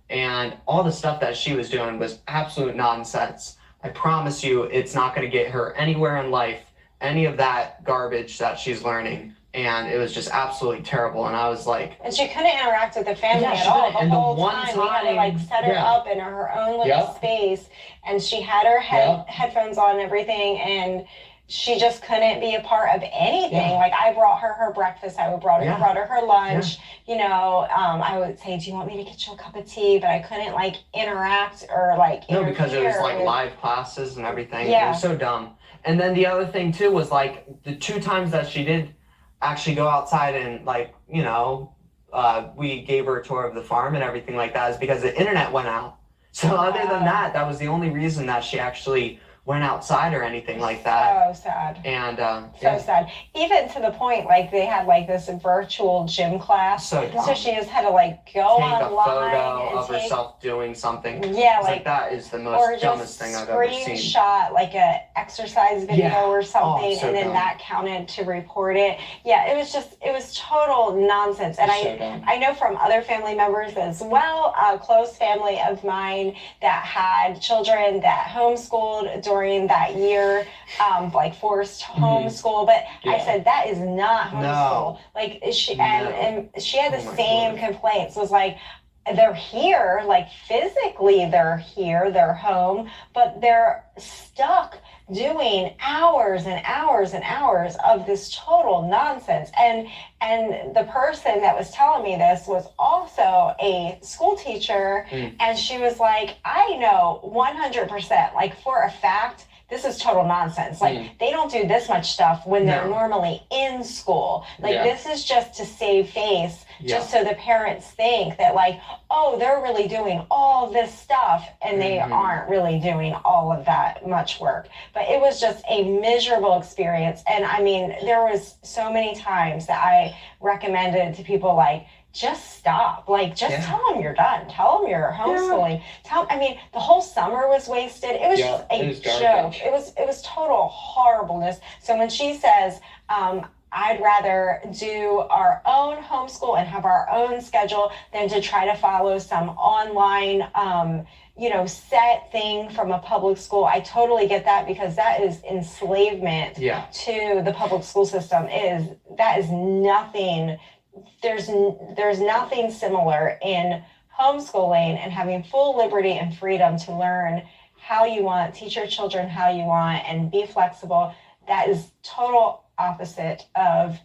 And all the stuff that she was doing was absolute nonsense. I promise you it's not going to get her anywhere in life, any of that garbage that she's learning. and it was just absolutely terrible. And I was like, and she couldn't interact with the family Yeah, at she all. couldn't. The And the whole one time we had to like time- set her yeah. up in her own little Yep. space, and she had her headphones on and everything, and she just couldn't be a part of anything. Yeah. Like I brought her breakfast, I brought Yeah. her lunch. You know, I would say, "Do you want me to get you a cup of tea?" But I couldn't like interact or like No, because it was interfere like with- live classes and everything. Yeah. It was so dumb. And then the other thing too was like the 2 times that she did actually go outside and like, you know, we gave her a tour of the farm and everything like that is because the internet went out. So other than that, that was the only reason that she actually went outside or anything like that. So sad. And So sad. Even to the point, like they had like this virtual gym class. So dumb. So she just had to like go Take a online photo and of take, herself doing something. Yeah, It's like that is the or most just dumbest thing I've ever seen. screenshot like a exercise video Yeah. or something, Oh, so and then dumb. that counted to report it. Yeah, it was total nonsense. And So dumb. I know from other family members as well, a close family of mine that had children that homeschooled during that year, like forced homeschool. But I Yeah. said that is not homeschool. No. Like she No. and she had the Oh my same Lord. complaints. Was like, they're here, like physically they're here, they're home, but they're stuck doing hours and hours and hours of this total nonsense. And the person that was telling me this was also a school teacher, and she was like, I know 100%, like for a fact, this is total nonsense. Like they don't do this much stuff when they're No. normally in school. Like Yeah. this is just to save face, just Yeah. so the parents think that like, oh, they're really doing all this stuff, and they aren't really doing all of that much work. But it was just a miserable experience. And I mean, there was so many times that I recommended to people like, just stop. Like, just tell them you're done. Tell them you're homeschooling. I mean, the whole summer was wasted. It was just it a was joke. garbage. It was total horribleness. So when she says, I'd rather do our own homeschool and have our own schedule than to try to follow some online, set thing from a public school. I totally get that, because that is enslavement to the public school system. That is nothing. There's nothing similar in homeschooling and having full liberty and freedom to learn how you want, teach your children how you want, and be flexible. That is total opposite of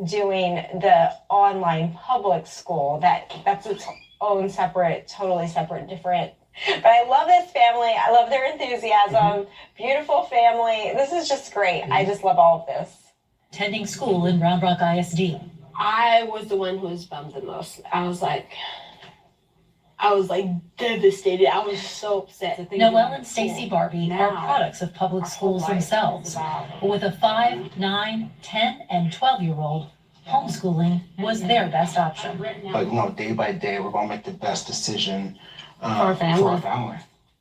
doing the online public school. That's its own separate, totally separate, different. But I love this family. I love their enthusiasm. Beautiful family. This is just great. I just love all of this. Attending school in Round Rock ISD. I was the one who was bummed the most. I was like devastated. I was so upset. Noelle and Stacy Barbie are products of public schools themselves. But with a 5, 9, 10, and 12-year-old, homeschooling was their best option. But day by day, we're going to make the best decision For our family. family.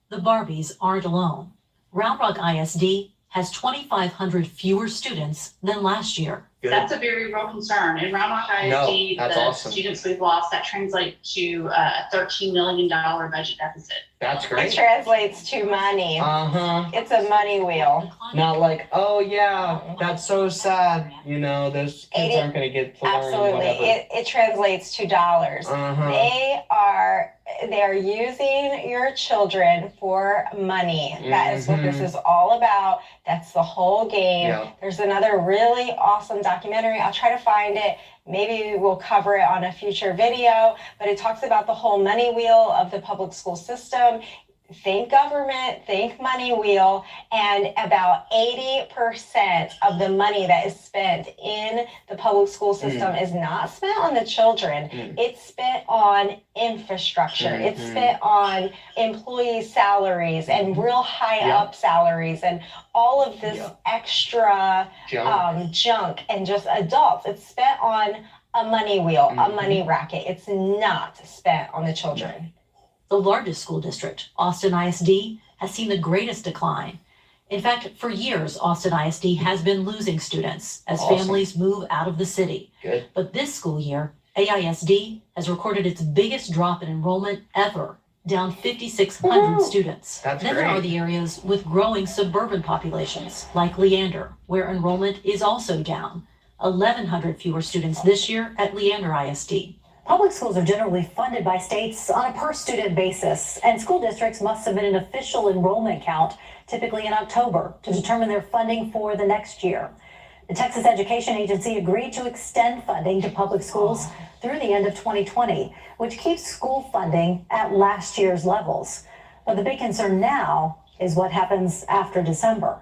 The Barbies aren't alone. Round Rock ISD has 2,500 fewer students than last year. That's a very real concern. In Round Rock ISD, that's the awesome. students we've lost, that translates to a $13 million budget deficit. That's It great. translates to money. It's a money wheel. Not like, oh yeah, that's so sad. Those kids aren't going to get to learn Absolutely. whatever. It translates to dollars. They are using your children for money. That is what this is all about. That's the whole game. Yeah. There's another really awesome documentary. I'll try to find it. Maybe we'll cover it on a future video, but it talks about the whole money wheel of the public school system. Think government, think money wheel, and about 80% of the money that is spent in the public school system is not spent on the children. It's spent on infrastructure. It's spent on employee salaries and real high up salaries and all of this extra junk and just adults. It's spent on a money wheel, a money racket. It's not spent on the children. The largest school district, Austin ISD, has seen the greatest decline. In fact, for years, Austin ISD has been losing students as families move out of the city. Good. But this school year, AISD has recorded its biggest drop in enrollment ever, down 5,600 students. That's Then there great. are the areas with growing suburban populations, like Leander, where enrollment is also down. 1,100 fewer students this year at Leander ISD. Public schools are generally funded by states on a per-student basis, and school districts must submit an official enrollment count, typically in October, to determine their funding for the next year. The Texas Education Agency agreed to extend funding to public schools through the end of 2020, which keeps school funding at last year's levels. But the big concern now is what happens after December.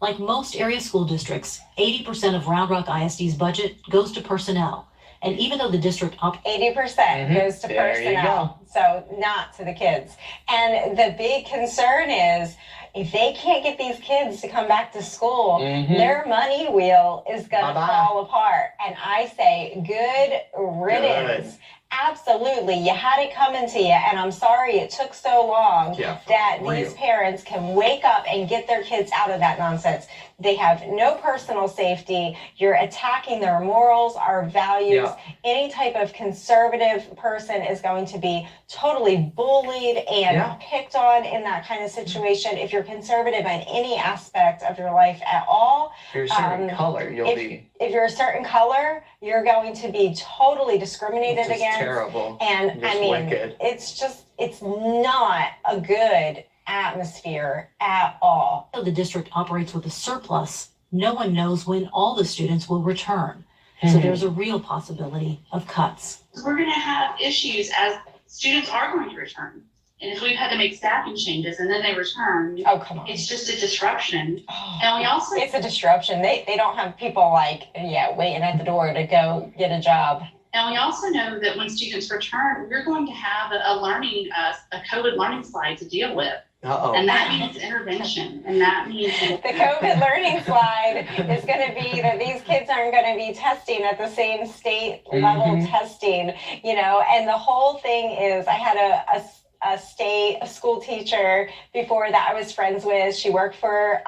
Like most area school districts, 80% of Round Rock ISD's budget goes to personnel. And even though the district 80% goes to personnel, so not to the kids. And the big concern is if they can't get these kids to come back to school, their money wheel is going to fall apart. And I say, good riddance. Absolutely. You had it coming to you. And I'm sorry it took so long that these parents can wake up and get their kids out of that nonsense. They have no personal safety. You're attacking their morals, our values. Any type of conservative person is going to be totally bullied and picked on in that kind of situation. If you're conservative in any aspect of your life at all, If you're a certain color, you'll be. If you're a certain color, you're going to be totally discriminated against. Terrible. And I mean, wicked. it's not a good atmosphere at all. Though the district operates with a surplus, no one knows when all the students will return. So there's a real possibility of cuts. We're going to have issues as students are going to return. And if we've had to make staffing changes and then they return, oh, come on. It's just a disruption. And we also... It's a disruption. They don't have people waiting at the door to go get a job. And we also know that when students return, we're going to have a COVID learning slide to deal with. And that means intervention. And that means the COVID learning slide is going to be that these kids aren't going to be testing at the same state level testing, and the whole thing is I had a school teacher before that I was friends with. She worked for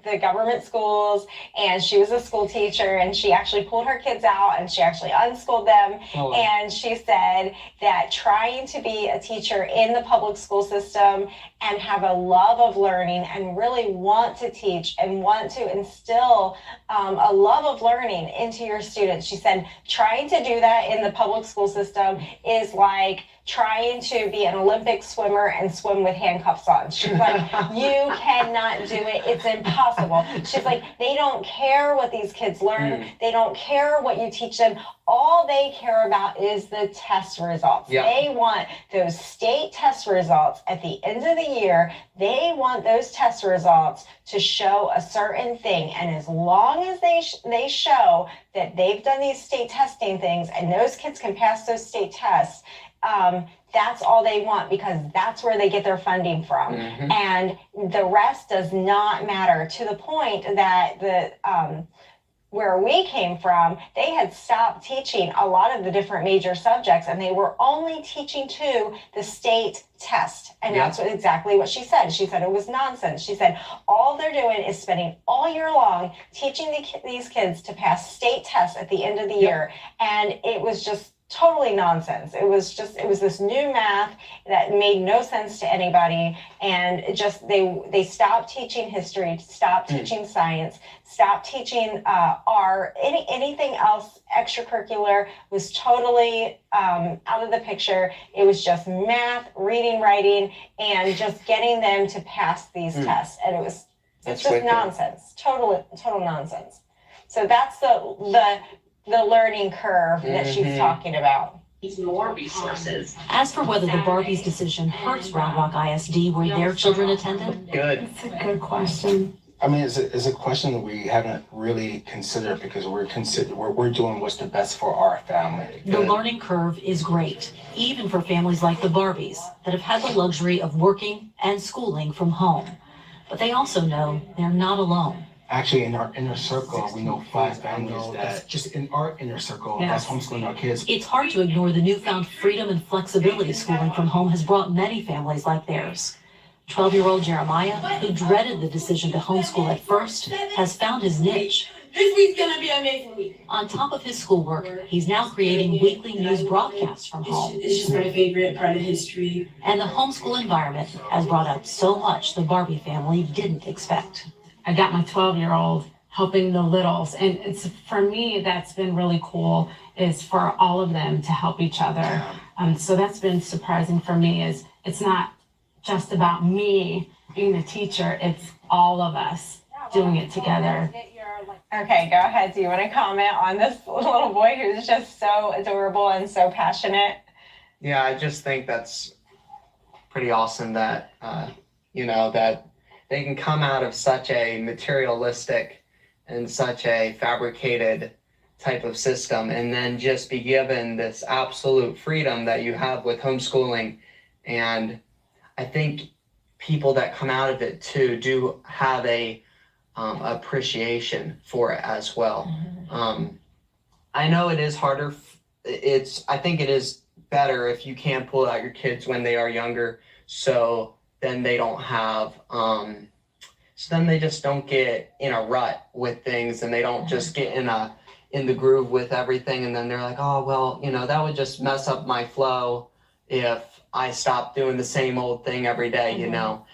the government schools, and she was a school teacher, and she actually pulled her kids out and she actually unschooled them. And she said that trying to be a teacher in the public school system and have a love of learning and really want to teach and want to instill a love of learning into your students. She said trying to do that in the public school system is like trying to be an Olympic swimmer and swim with handcuffs on. She's like, you cannot do it. It's impossible. She's like, they don't care what these kids learn. They don't care what you teach them. All they care about is the test results. They want those state test results at the end of the year. They want those test results to show a certain thing. And as long as they show that they've done these state testing things and those kids can pass those state tests, that's all they want, because that's where they get their funding from. And the rest does not matter, to the point that where we came from, they had stopped teaching a lot of the different major subjects, and they were only teaching to the state test. And that's exactly what she said. She said it was nonsense. She said all they're doing is spending all year long teaching these kids to pass state tests at the end of the year. And it was just totally nonsense. It was this new math that made no sense to anybody, and they stopped teaching history, stopped teaching science, stopped teaching anything else extracurricular was totally out of the picture. It was just math, reading, writing, and just getting them to pass these tests, and it's just wicked. Nonsense, total nonsense. So that's the learning curve that she's talking about. More resources. As for whether the Barbies' decision hurts Round Rock ISD where their children attended, It's a good question. I mean, it's a question that we haven't really considered, because we're doing what's the best for our family. The learning curve is great, even for families like the Barbies that have had the luxury of working and schooling from home. But they also know they're not alone. Actually, in our inner circle, we know 5 families that's just in our inner circle that's homeschooling our kids. It's hard to ignore the newfound freedom and flexibility schooling from home has brought many families like theirs. 12-year-old Jeremiah, who dreaded the decision to homeschool at first, has found his niche. This week's gonna be amazing week. On top of his schoolwork, he's now creating weekly news broadcasts from home. It's just my favorite part of history. And the homeschool environment has brought out so much the Barbie family didn't expect. I got my 12-year-old helping the littles. And it's, for me, that's been really cool, is for all of them to help each other. So that's been surprising for me, is it's not just about me being the teacher, it's all of us doing it together. Okay, go ahead. Do you want to comment on this little boy who's just so adorable and so passionate? Yeah, I just think that's pretty awesome that, that they can come out of such a materialistic and such a fabricated type of system and then just be given this absolute freedom that you have with homeschooling. And I think people that come out of it too do have a appreciation for it as well. I know it is harder. I think it is better if you can pull out your kids when they are younger, so then they don't have, so then they just don't get in a rut with things, and they don't just get in the groove with everything, and then they're like, oh, well, that would just mess up my flow if I stop doing the same old thing every day.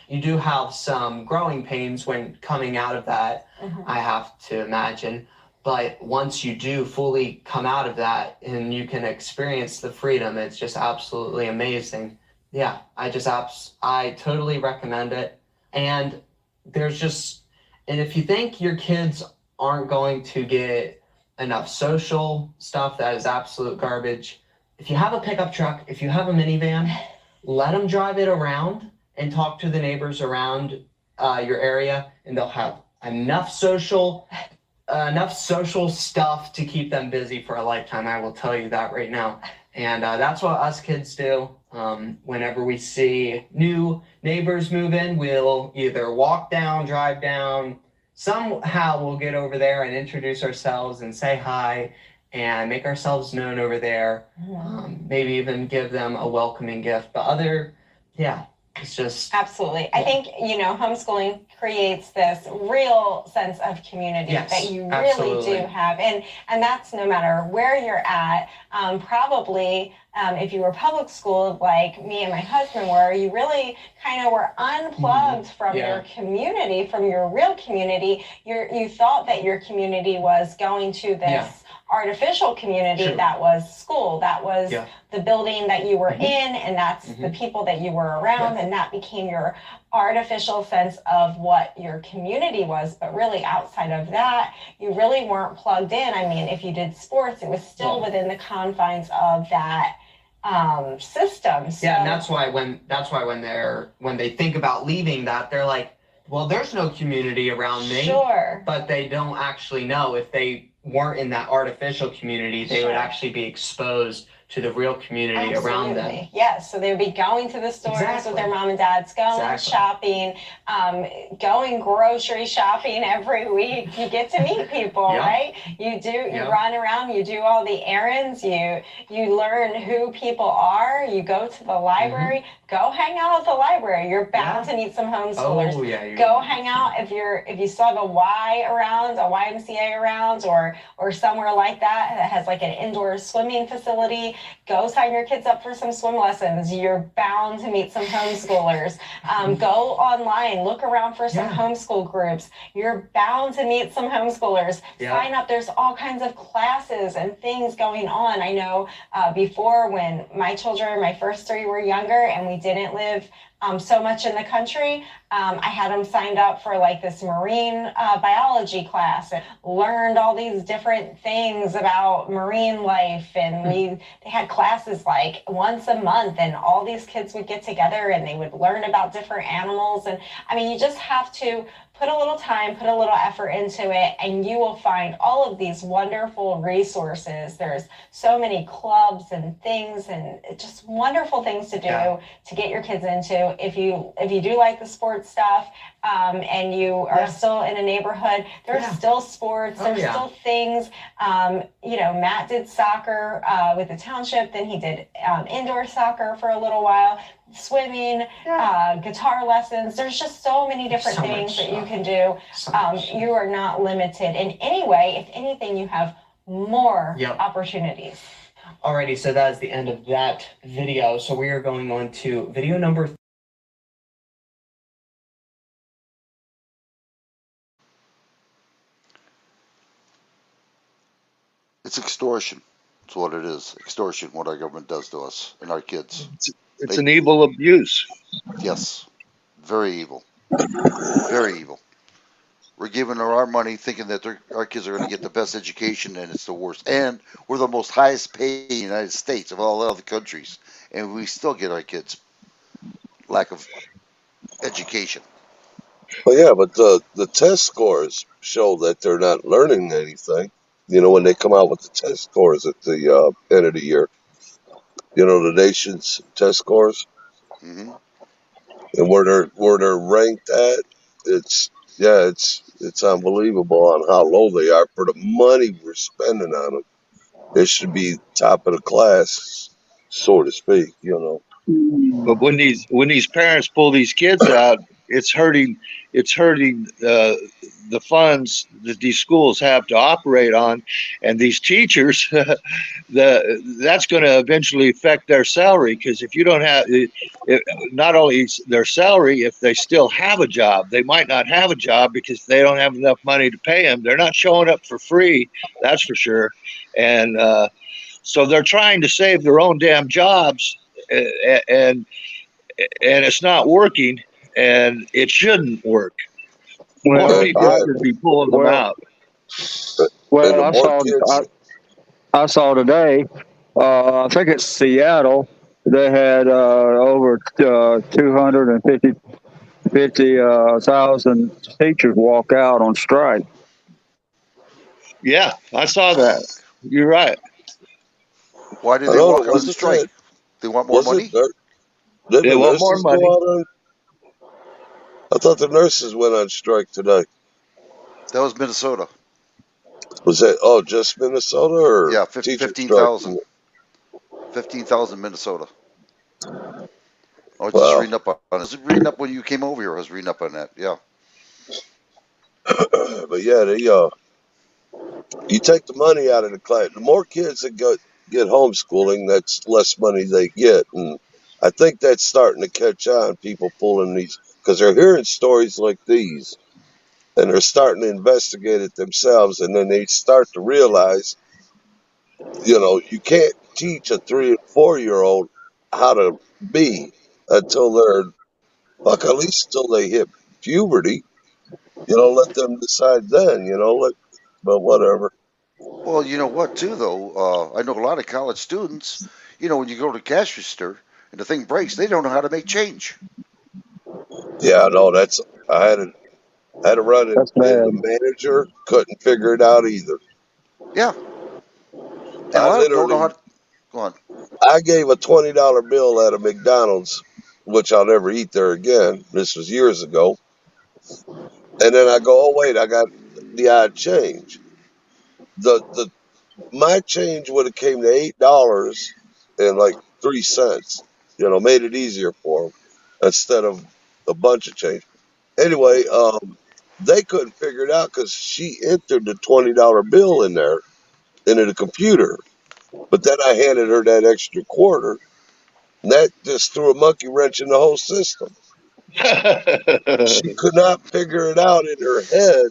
You do have some growing pains when coming out of that, I have to imagine. But once you do fully come out of that and you can experience the freedom, it's just absolutely amazing. Yeah, I totally recommend it. And and if you think your kids aren't going to get enough social stuff, that is absolute garbage. If you have a pickup truck, if you have a minivan, let them drive it around and talk to the neighbors around your area, and they'll have enough social stuff to keep them busy for a lifetime. I will tell you that right now. And that's what us kids do. Whenever we see new neighbors move in, we'll either walk down, drive down, somehow we'll get over there and introduce ourselves and say hi and make ourselves known over there. Maybe even give them a welcoming gift. But it's just... Absolutely. I think, homeschooling creates this real sense of community that you really do have. And that's no matter where you're at. Probably if you were public school, like me and my husband were, you really kind of were unplugged from your community, from your real community. You thought that your community was going to this artificial community that was school, that was the building that you were in, and that's the people that you were around, and that became your artificial sense of what your community was. But really outside of that, you really weren't plugged in. I mean, if you did sports, it was still within the confines of that system. So, and that's why when they think about leaving that, they're like, well, there's no community around me. Sure. But they don't actually know if they weren't in that artificial community, they would actually be exposed to the real community around them. Yes, so they would be going to the stores with their mom and dads, going shopping, going grocery shopping every week. You get to meet people, right? You run around, you do all the errands, you learn who people are, you go to the library, go hang out at the library. You're bound to meet some homeschoolers. Oh, yeah, go hang out if you still have a Y around, a YMCA around, or somewhere like that has like an indoor swimming facility. Go sign your kids up for some swim lessons. You're bound to meet some homeschoolers. Go online, look around for some homeschool groups. You're bound to meet some homeschoolers. Sign up. There's all kinds of classes and things going on. I know before, when my first three were younger and we didn't live so much in the country, I had them signed up for like this marine biology class and learned all these different things about marine life. And they had classes like once a month, and all these kids would get together and they would learn about different animals. And I mean, you just have to put a little time, put a little effort into it, and you will find all of these wonderful resources. There's so many clubs and things, and just wonderful things to do to get your kids into. If you do like the sports stuff, and you are still in a neighborhood, there's still sports, there's still things. Matt did soccer with the township, then he did indoor soccer for a little while, swimming, guitar lessons. There's just so many different things that you can do. You are not limited in any way. If anything, you have more opportunities. Alrighty, so that is the end of that video. So we are going on to video number 3. It's extortion. That's what it is. Extortion, what our government does to us and our kids. It's They, an evil abuse. yes, very evil. Very evil. We're giving her our money thinking that our kids are going to get the best education, and it's the worst. And we're the most highest paid in the United States of all the other countries, and we still get our kids lack of education. Well, yeah, but the test scores show that they're not learning anything. You know, when they come out with the test scores at the end of the year, you know, the nation's test scores Hmm. and where they're ranked at, it's yeah, it's unbelievable on how low they are for the money we're spending on them. It should be top of the class, so to speak. You know. But when these parents pull these kids out, it's hurting the funds that these schools have to operate on, and these teachers, that's going to eventually affect their salary, because if you don't have not only their salary, if they still have a job, they might not have a job because they don't have enough money to pay them. They're not showing up for free, that's for sure, and so they're trying to save their own damn jobs, and it's not working, and it shouldn't work. More Well, people I should be pulling them well out. And well the I more saw kids, I saw today. I think it's Seattle. They had over 250,000 teachers walk out on strike. Yeah, I saw that. You're right. Why do I they don't know, walk out on strike? They want more was it money? did They the want more nurses go money. out on? I thought the nurses went on strike today. That was Minnesota. Was that just Minnesota or Yeah, teacher strike? 15,000. 15,000 Minnesota. I was just Wow. reading up on it. I was reading up when you came over here. I was reading up on that. Yeah. But yeah, you take the money out of the class. The more kids that get homeschooling, that's less money they get, and I think that's starting to catch on. People pulling these because they're hearing stories like these, and they're starting to investigate it themselves, and then they start to realize, you know, you can't teach a 3 and 4 year old how to be until they're at least until they hit puberty. You know, let them decide then. You know, but whatever. Well, you know what, too, though? I know a lot of college students, when you go to the cash register and the thing breaks, they don't know how to make change. Yeah, no, that's I had to run it, That's and the bad. manager couldn't figure it out either. Yeah. And a I lot of them don't know how literally to. Go on. I gave a $20 bill at a McDonald's, which I'll never eat there again. This was years ago, and then I go, oh wait, I got the odd change. The my change would have came to $8 and like 3 cents. You know, made it easier for them instead of a bunch of change. Anyway, they couldn't figure it out because she entered the $20 bill in there into the computer. But then I handed her that extra quarter, and that just threw a monkey wrench in the whole system. She could not figure it out in her head.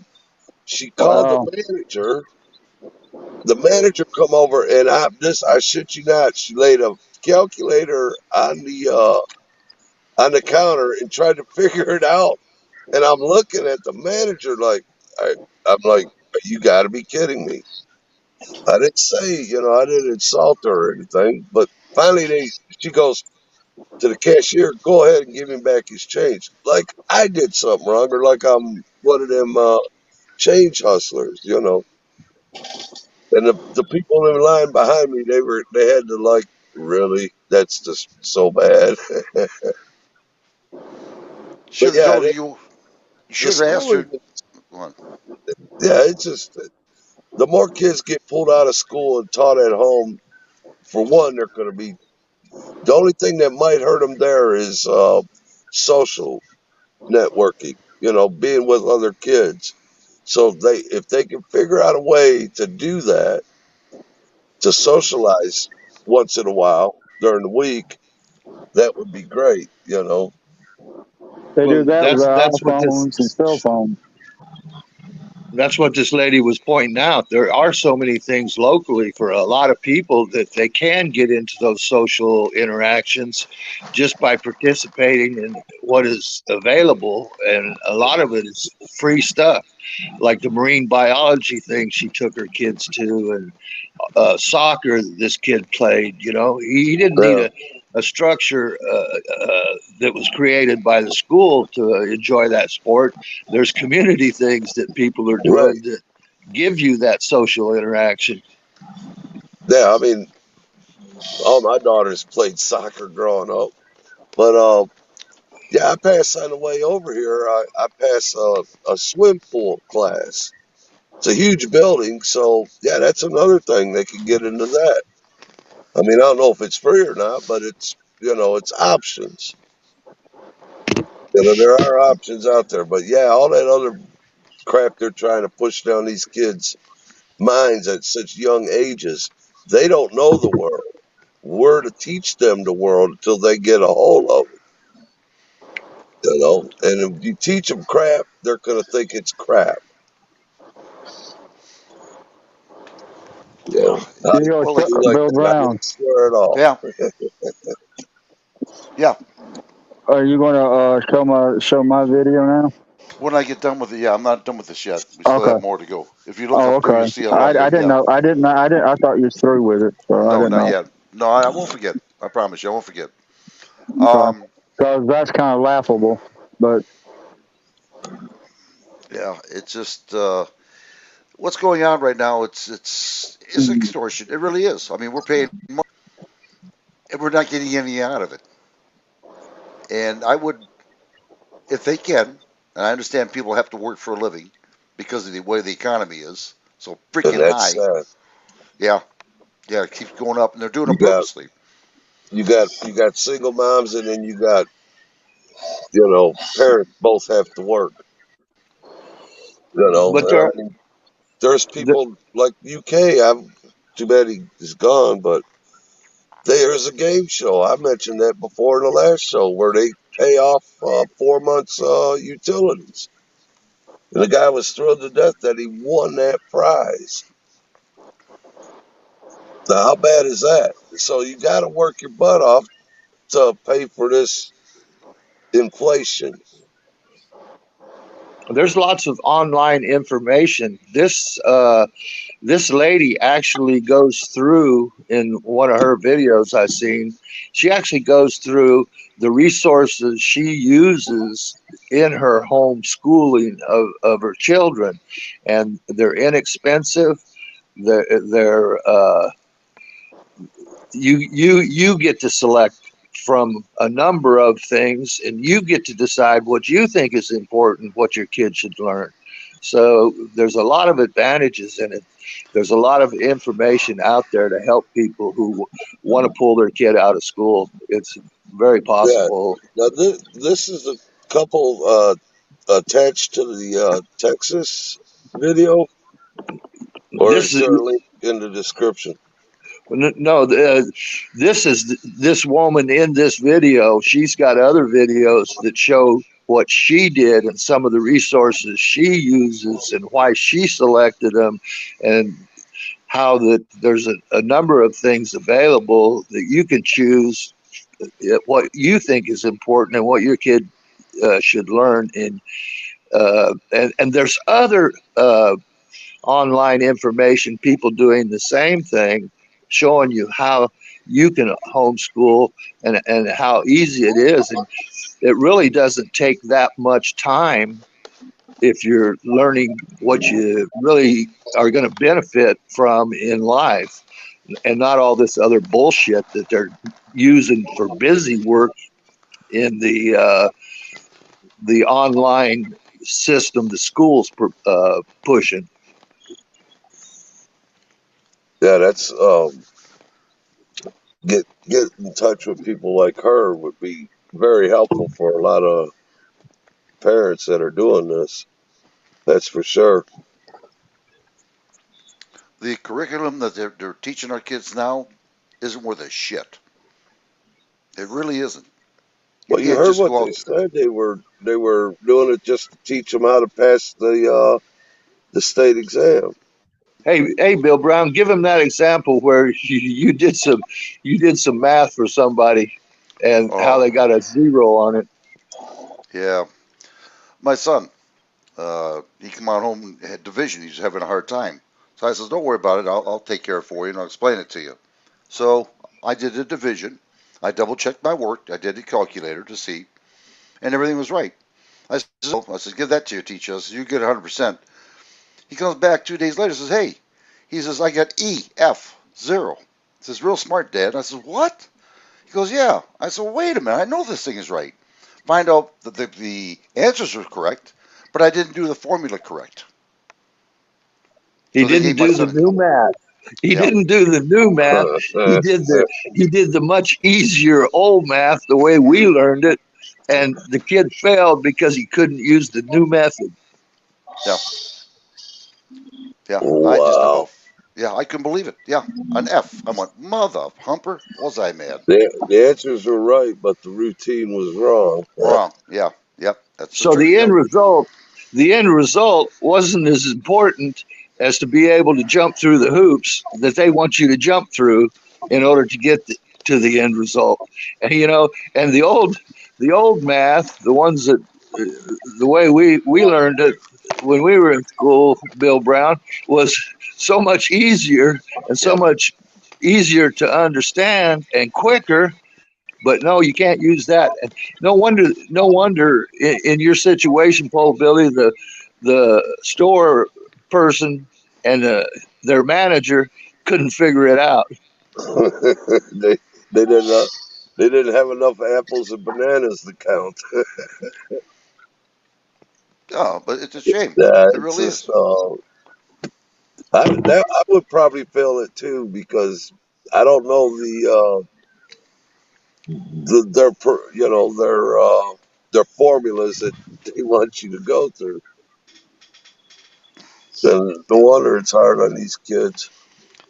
She called the Wow. manager. The manager come over, and I shit you not, she laid a calculator on the counter and tried to figure it out. And I'm looking at the manager like I'm like, you got to be kidding me. I didn't say, I didn't insult her or anything. But finally, she goes to the cashier, go ahead and give him back his change. Like I did something wrong, or like I'm one of them change hustlers. And the people in line behind me, they had to like, really, that's just so bad. But Should have yeah, told you. You the should have asked her. schooling, Go on. yeah, it's just the more kids get pulled out of school and taught at home. For one, they're going to be the only thing that might hurt them there is social networking. Being with other kids. So if they can figure out a way to do that, to socialize once in a while during the week, that would be great. They Well, do that with their that's what this. iPhones and cell phones. That's what this lady was pointing out. There are so many things locally for a lot of people that they can get into those social interactions just by participating in what is available. And a lot of it is free stuff, like the marine biology thing she took her kids to, and soccer this kid played. He didn't need Yeah, a structure that was created by the school to enjoy that sport. There's community things that people are right. doing that give you that social interaction. Yeah, I mean, all my daughters played soccer growing up, but yeah, I passed on the way over here. I passed a swim pool class. It's a huge building, so yeah, that's another thing they can get into that. I mean, I don't know if it's free or not, but it's options. There are options out there, but yeah, all that other crap they're trying to push down these kids' minds at such young ages, they don't know the world. We're to teach them the world until they get a hold of it. And if you teach them crap, they're going to think it's crap. Yeah. How Well, like, do you like Bill that? I Brown, didn't swear at all. yeah, yeah. are you going to show my video now? When I get done with it, yeah, I'm not done with this yet. We still have Okay. more to go. If you look Oh, up there, you'll okay. see a I, lot I of, didn't yeah. know. I thought you was through with it, so I No, didn't not know. yet. No, I won't forget. I promise you, I won't forget. Okay. Because that's kind of laughable, but Yeah, it's just what's going on right now. It's extortion. It really is. I mean, we're paying money and we're not getting any out of it. And I would, if they can, and I understand people have to work for a living because of the way the economy is so And freaking that's high. sad. Yeah, yeah, it keeps going up, and they're doing You it got purposely. you got single moms, and then you got parents both have to work. But And I mean, there's the, people like UK. Too bad he's gone, but there's a game show. I mentioned that before in the last show where they pay off 4 months utilities, and the guy was thrilled to death that he won that prize. Now, how bad is that? So you got to work your butt off to pay for this inflation. there's lots of online information. This lady actually goes through in one of her videos I've seen. She actually goes through the resources she uses in her homeschooling of her children, and they're inexpensive. They're you get to select from a number of things, and you get to decide what you think is important, what your kid should learn. So there's a lot of advantages in it. There's a lot of information out there to help people who want to pull their kid out of school. It's very Yeah. possible. Now this is a couple attached to the Texas video, or This is is there a link in the description? no, this woman in this video. She's got other videos that show what she did and some of the resources she uses and why she selected them, and how that there's a number of things available that you can choose what you think is important and what your kid should learn. And there's other online information, people doing the same thing, showing you how you can homeschool and how easy it is. And it really doesn't take that much time if you're learning what you really are going to benefit from in life, and not all this other bullshit that they're using for busy work in the online system the schools pushing. Yeah, that's get in touch with people like her would be very helpful for a lot of parents that are doing this. That's for sure. The curriculum that they're teaching our kids now isn't worth a shit. It really isn't. You Well, you can't heard just what go they out. said. They were doing it just to teach them how to pass the state exam. Hey, Bill Brown, give him that example where you did some math for somebody, and how Oh, they got a 0 on it. yeah. My son, he come out home and had division. He's having a hard time. So I says, don't worry about it. I'll take care of it for you and I'll explain it to you. So I did the division. I double checked my work. I did the calculator to see, and everything was right. I said, give that to your teacher. I said, you get 100%. He comes back 2 days later and says, hey, he says, I got EF 0. He says, real smart, Dad. I said, what? He goes, yeah. I said, well, wait a minute. I know this thing is right. Find out that the answers are correct, but I didn't do the formula correct. He So they didn't gave my do the son, new math. He yeah, didn't do the new math. He did the much easier old math the way we learned it, and the kid failed because he couldn't use the new method. yeah, yeah. I just Wow. about, yeah, I couldn't believe it. Yeah, an F. I went, mother humper, was I mad? The answers were right, but the routine was wrong. Wrong. Yeah, yep, that's the So truth. Yep. the end result wasn't as important as to be able to jump through the hoops that they want you to jump through in order to get to the end result. And and the old math, the ones that the way we learned it when we were in school, Bill Brown, was so much easier and so Yep. much easier to understand and quicker. But no, you can't use that. And no wonder in your situation, Paul Billy, the store person and their manager couldn't figure it out. they they didn't they didn't have enough apples and bananas to count. Oh, but it's a shame. It That's really just is. I would probably feel it too because I don't know their formulas that they want you to go through. And no wonder it's hard on these kids.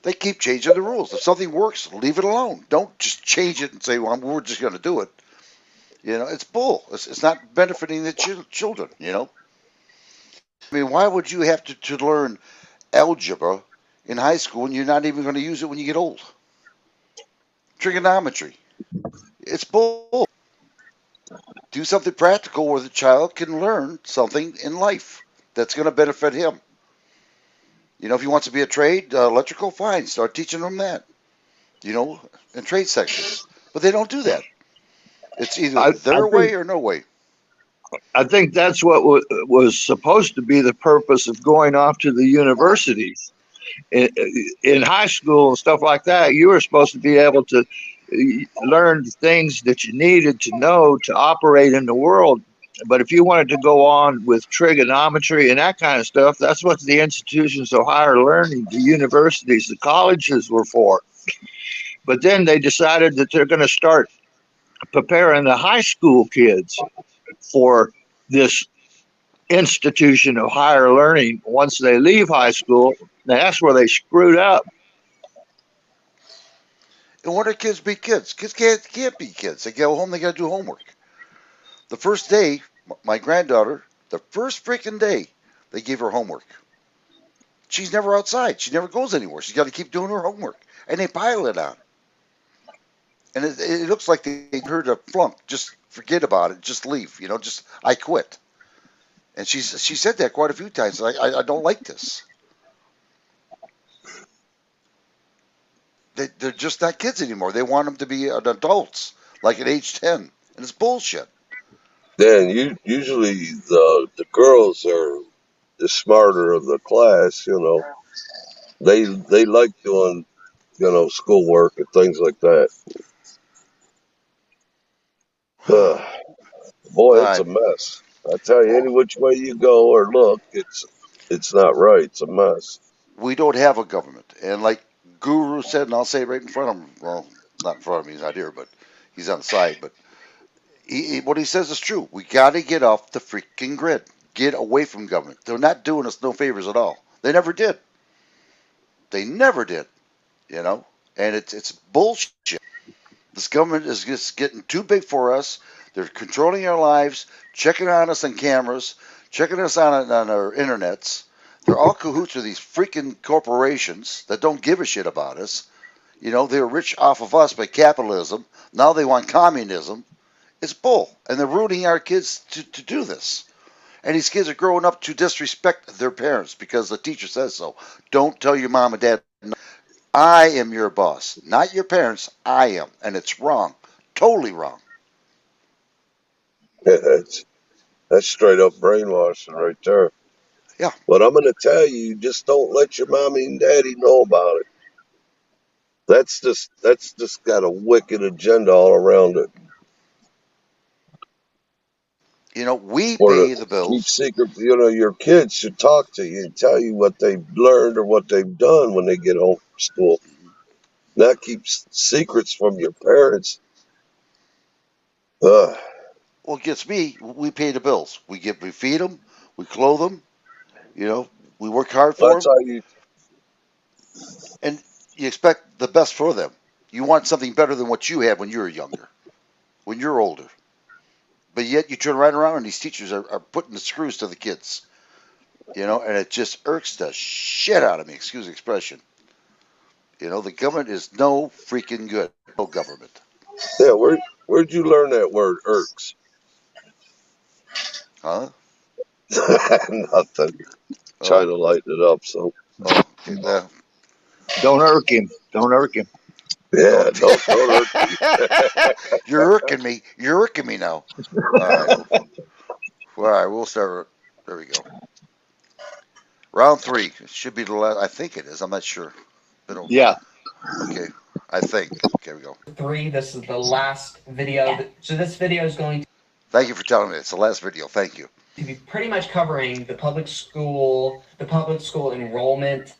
They keep changing the rules. If something works, leave it alone. Don't just change it and say, well, we're just going to do it. It's bull. It's not benefiting the children, I mean, why would you have to learn algebra in high school and you're not even going to use it when you get old? Trigonometry. It's bull. Do something practical where the child can learn something in life that's going to benefit him. If he wants to be a trade, electrical, fine. Start teaching him that, in trade sections. But they don't do that. It's either I, I their think way or no way. I think that's what was supposed to be the purpose of going off to the universities. In high school and stuff like that, you were supposed to be able to learn things that you needed to know to operate in the world. But if you wanted to go on with trigonometry and that kind of stuff, that's what the institutions of higher learning, the universities, the colleges were for. But then they decided that they're going to start preparing the high school kids for this institution of higher learning once they leave high school. Now, that's where they screwed up. And what do kids be kids? Kids can't be kids. They go home, they got to do homework. The first day, my granddaughter, the first freaking day, they gave her homework. She's never outside. She never goes anywhere. She's got to keep doing her homework. And they pile it on. And it looks like they heard a flunk. Just forget about it. Just leave. Just I quit. And she said that quite a few times. I don't like this. They're just not kids anymore. They want them to be adults, like at age 10. And it's bullshit. Then usually the girls are the smarter of the class. They like doing schoolwork and things like that. All Boy, it's a right. mess. I tell you, any which way you go or look, it's not right. It's a mess. We don't have a government. And like Guru said, and I'll say it right in front of him, well, not in front of me, he's not here, but he's on the side. But what he says is true. We got to get off the freaking grid. Get away from government. They're not doing us no favors at all. They never did. They never did, And it's bullshit. This government is just getting too big for us. They're controlling our lives, checking on us on cameras, checking us on our internets. They're all cahoots with these freaking corporations that don't give a shit about us. You know, they're rich off of us by capitalism. Now they want communism. It's bull. And they're ruining our kids to do this. And these kids are growing up to disrespect their parents because the teacher says so. Don't tell your mom and dad. I am your boss, not your parents. I am. And it's wrong. Totally wrong. Yeah, that's straight up brainwashing right there. Yeah. But I'm going to tell you, just don't let your mommy and daddy know about it. That's just got a wicked agenda all around it. You know, we Or pay to the keep bills. secret, your kids should talk to you and tell you what they've learned or what they've done when they get home from school. Not keep secrets from your parents. Ugh. Well, it gets me. We pay the bills. We feed them. We clothe them. You know, we work hard for That's them. how you. And you expect the best for them. You want something better than what you had when you were younger, when you're older. But yet you turn right around and these teachers are putting the screws to the kids. You know, and it just irks the shit out of me, excuse the expression. You know, the government is no freaking good. No government. Yeah, where'd you learn that word, irks? Huh? Nothing. Oh. Trying to lighten it up. So. Oh, okay. Well. Don't irk him. Don't irk him. Yeah, don't irk me. You're irking me. You're irking me now. All right. All right. We'll start. There we go. Round 3. It should be the last. I think it is. I'm not sure. Yeah. Okay. I think. Okay, we go. 3. This is the last video. Yeah. So this video is going Thank you for telling me. It's the last video. Thank you. to be pretty much covering the public school enrollment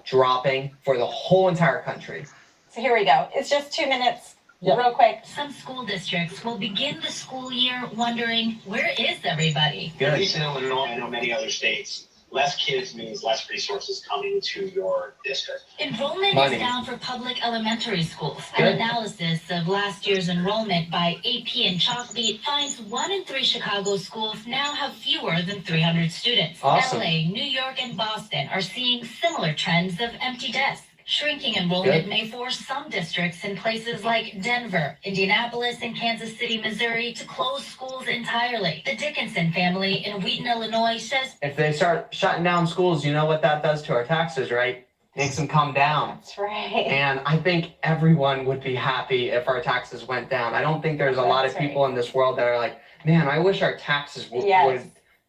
dropping for the whole entire country. So here we go. It's just 2 minutes. Yeah. Real quick. Some school districts will begin the school year wondering, where is everybody? Good. At least in Illinois, I know many other states, less kids means less resources coming to your district. Enrollment is down for public elementary schools. Good. An analysis of last year's enrollment by AP and Chalkbeat finds 1 in 3 Chicago schools now have fewer than 300 students. Awesome. LA, New York, and Boston are seeing similar trends of empty desks. Shrinking enrollment may force some districts in places like Denver, Indianapolis, and Kansas City, Missouri to close schools entirely. The Dickinson family in Wheaton, Illinois says if they start shutting down schools, you know what that does to our taxes, right? Makes them come down. That's right. And I think everyone would be happy if our taxes went down. I don't think there's a lot of people in this world that are like, man, I wish our taxes would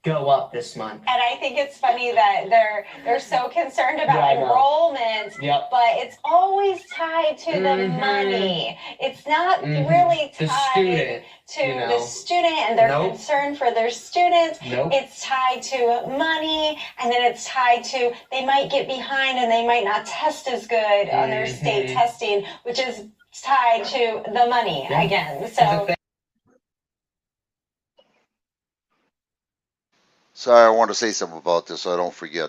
go up this month. And I think it's funny that they're so concerned about enrollment, but it's always tied to the money. It's not really tied to the student and their concern for their students. It's tied to money, and then it's tied to they might get behind and they might not test as good on their state testing, which is tied to the money again. So. Sorry, I want to say something about this so I don't forget.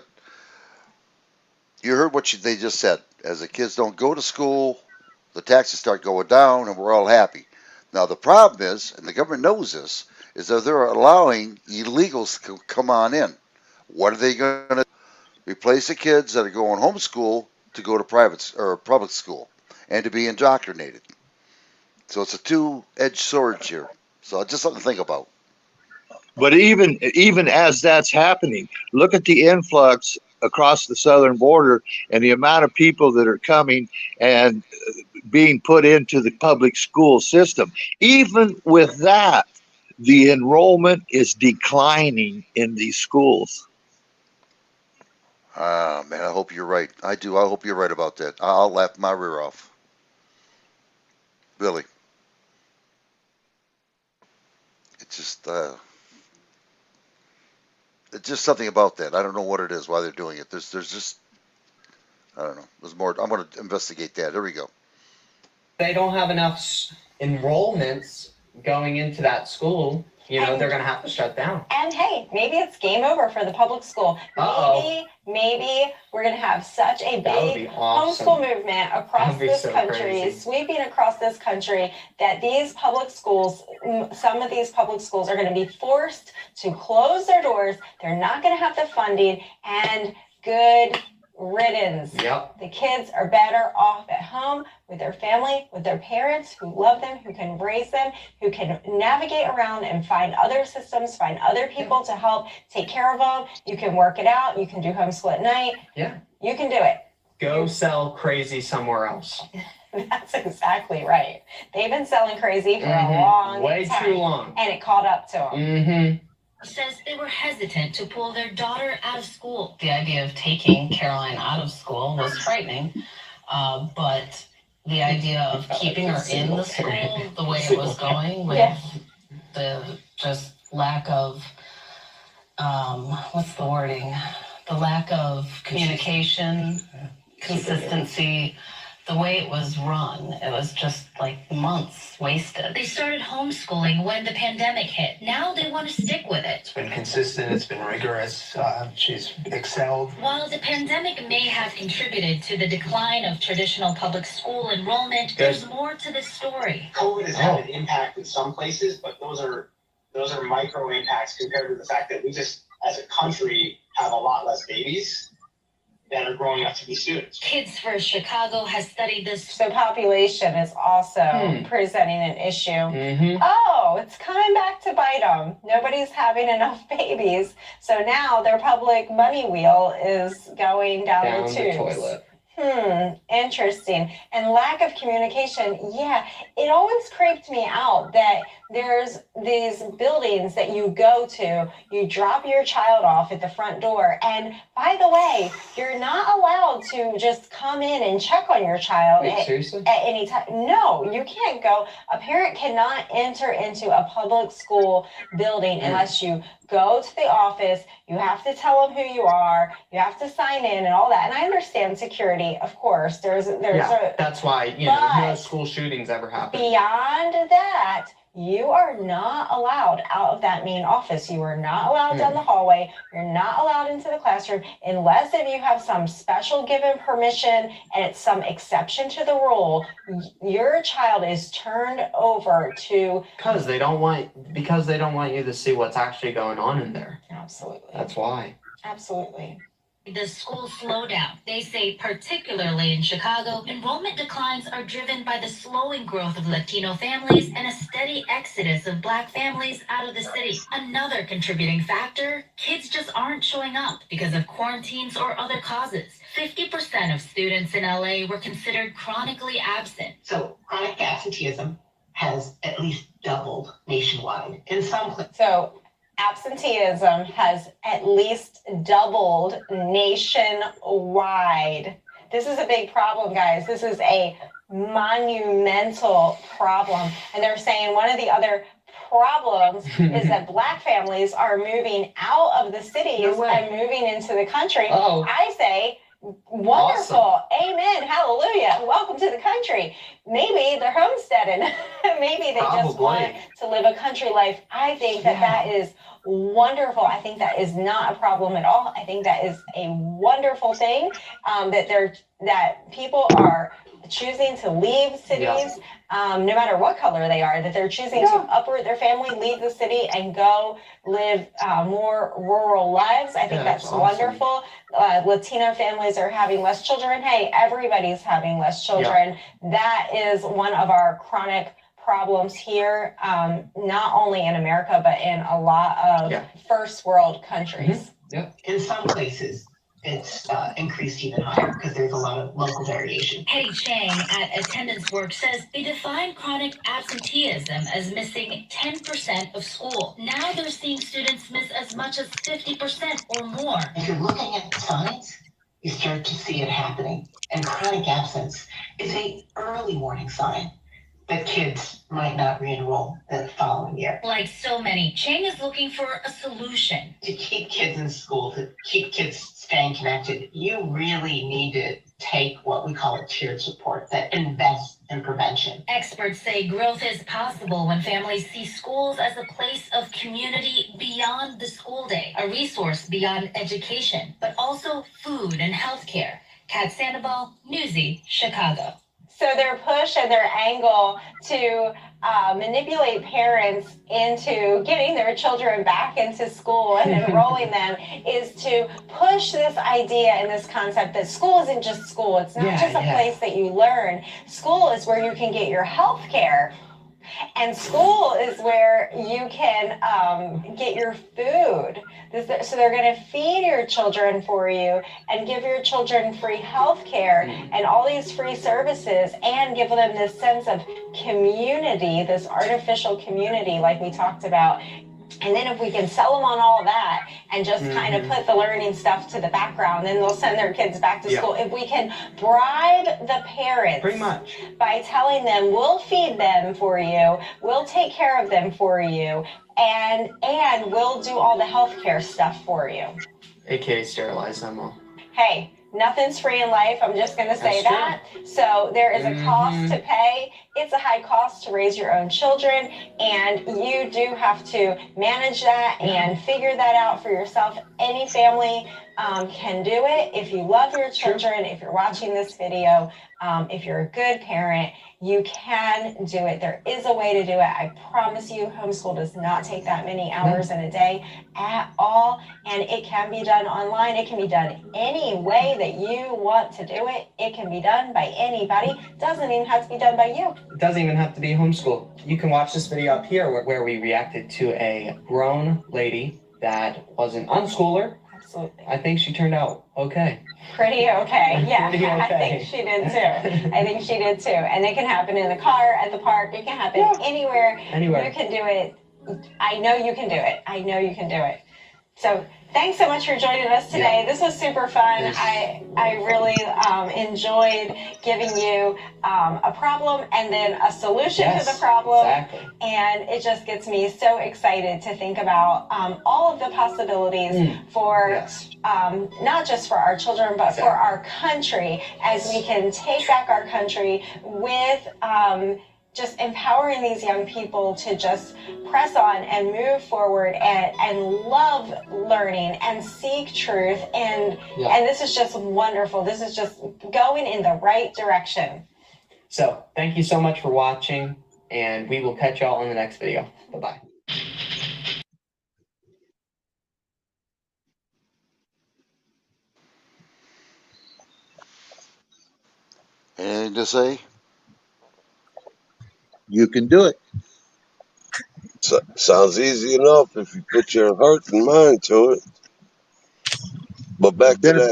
You heard what they just said. As the kids don't go to school, the taxes start going down, and we're all happy. Now, the problem is, and the government knows this, is that they're allowing illegals to come on in. What are they going to do? Replace the kids that are going homeschool to go to private or public school and to be indoctrinated. So it's a two-edged sword here. So just something to think about. But even as that's happening, look at the influx across the southern border and the amount of people that are coming and being put into the public school system. Even with that, the enrollment is declining in these schools. Ah, man, I hope you're right. I do. I hope you're right about that. I'll laugh my rear off. Billy. It's just something about that. I don't know what it is, why they're doing it. There's just, I don't know. There's more. I'm going to investigate that. There we go. They don't have enough enrollments going into that school. You know, they're going to have to shut down. And hey, maybe it's game over for the public school. Maybe maybe we're going to have such a big awesome. homeschool movement across this so country, crazy. sweeping across this country, that these public schools, some of these public schools are going to be forced to close their doors. They're not going to have the funding, and good riddance. Yep. The kids are better off at home with their family, with their parents who love them, who can raise them, who can navigate around and find other systems, find other people to help take care of them. You can work it out. You can do homeschool at night. Yeah. You can do it. Go sell crazy somewhere else. That's exactly right. They've been selling crazy for a long time. Way too long. And it caught up to them. Says they were hesitant to pull their daughter out of school. The idea of taking Caroline out of school was frightening, but the idea of keeping her in the school the way it was going with the just lack of, what's the wording? The lack of communication, consistency, the way it was run, it was just like months wasted. They started homeschooling when the pandemic hit. Now they want to stick with it. It's been consistent, it's been rigorous, she's excelled. While the pandemic may have contributed to the decline of traditional public school enrollment, there's more to this story. COVID has had an impact in some places, but those are micro impacts compared to the fact that we just, as a country, have a lot less babies that are growing up to be students. Kids First Chicago has studied this. So population is also presenting an issue. Oh, it's coming back to bite them. Nobody's having enough babies. So now their public money wheel is going down the tubes. Toilet. Interesting. And lack of communication. Yeah, it always creeped me out that there's these buildings that you go to, you drop your child off at the front door, and by the way, you're not allowed to just come in and check on your child at any time. No, you can't go. A parent cannot enter into a public school building unless you go to the office. You have to tell them who you are. You have to sign in and all that. And I understand security, of course. That's why no school shootings ever happen. Beyond that, you are not allowed out of that main office. You are not allowed down the hallway. You're not allowed into the classroom unless if you have some special given permission and it's some exception to the rule. Your child is turned over to because they don't want you to see what's actually going on in there. Absolutely. That's why. Absolutely. The school slowdown. They say particularly in Chicago, enrollment declines are driven by the slowing growth of Latino families and a steady exodus of Black families out of the city. Another contributing factor, kids just aren't showing up because of quarantines or other causes. 50% of students in LA were considered chronically absent. So chronic absenteeism has at least doubled nationwide. In some places. So absenteeism has at least doubled nationwide. This is a big problem, guys. This is a monumental problem. And they're saying one of the other problems is that Black families are moving out of the cities and moving into the country. I say, wonderful. Awesome. Amen. Hallelujah. Welcome to the country. Maybe they're homesteading. Maybe they just want to live a country life. I think that is wonderful. I think that is not a problem at all. I think that is a wonderful thing that people are choosing to leave cities, no matter what color they are, that they're choosing to uproot their family, leave the city, and go live more rural lives. I think that's wonderful. Latino families are having less children. Hey, everybody's having less children. That is one of our chronic problems here, not only in America, but in a lot of first world countries. In some places, it's increased even higher because there's a lot of local variation. Hetty Chang at Attendance Work says they define chronic absenteeism as missing 10% of school. Now they're seeing students miss as much as 50% or more. If you're looking at the signs, you start to see it happening. And chronic absence is an early warning sign that kids might not re-enroll the following year. Like so many, Chang is looking for a solution. To keep kids in school, to keep kids staying connected, you really need take what we call a tiered support that invests in prevention. Experts say growth is possible when families see schools as a place of community beyond the school day, a resource beyond education, but also food and healthcare. Kat Sandoval, Newsy, Chicago. So their push and their angle to manipulate parents into getting their children back into school and enrolling them is to push this idea and this concept that school isn't just school. It's not just a place that you learn. School is where you can get your health care. And school is where you can get your food. So they're going to feed your children for you and give your children free health care and all these free services and give them this sense of community, this artificial community like we talked about. And then if we can sell them on all of that and just kind of put the learning stuff to the background, then they'll send their kids back to school. If we can bribe the parents pretty much by telling them, we'll feed them for you, we'll take care of them for you, and we'll do all the healthcare stuff for you. AKA sterilize them all. Hey, nothing's free in life. I'm just going to say that. So there is a cost to pay. It's a high cost to raise your own children, and you do have to manage that and figure that out for yourself. Any family can do it. If you love your children, if you're watching this video, if you're a good parent, you can do it. There is a way to do it. I promise you, homeschool does not take that many hours in a day at all, and it can be done online. It can be done any way that you want to do it. It can be done by anybody. It doesn't even have to be done by you. It doesn't even have to be homeschool. You can watch this video up here where we reacted to a grown lady that was an unschooler. Absolutely. I think she turned out okay. Pretty okay, yeah. Pretty okay. I think she did too. I think she did too. And it can happen in the car, at the park. It can happen anywhere. Anywhere. You can do it. I know you can do it. I know you can do it. So thanks so much for joining us today. This was super fun. I really enjoyed giving you a problem and then a solution to the problem. Exactly. And it just gets me so excited to think about all of the possibilities for not just for our children, but for our country, as we can take back our country with just empowering these young people to just press on and move forward and love learning and seek truth. And this is just wonderful. This is just going in the right direction. So thank you so much for watching, and we will catch y'all in the next video. Bye-bye. Anything to say? You can do it. So, sounds easy enough if you put your heart and mind to it. But back to that,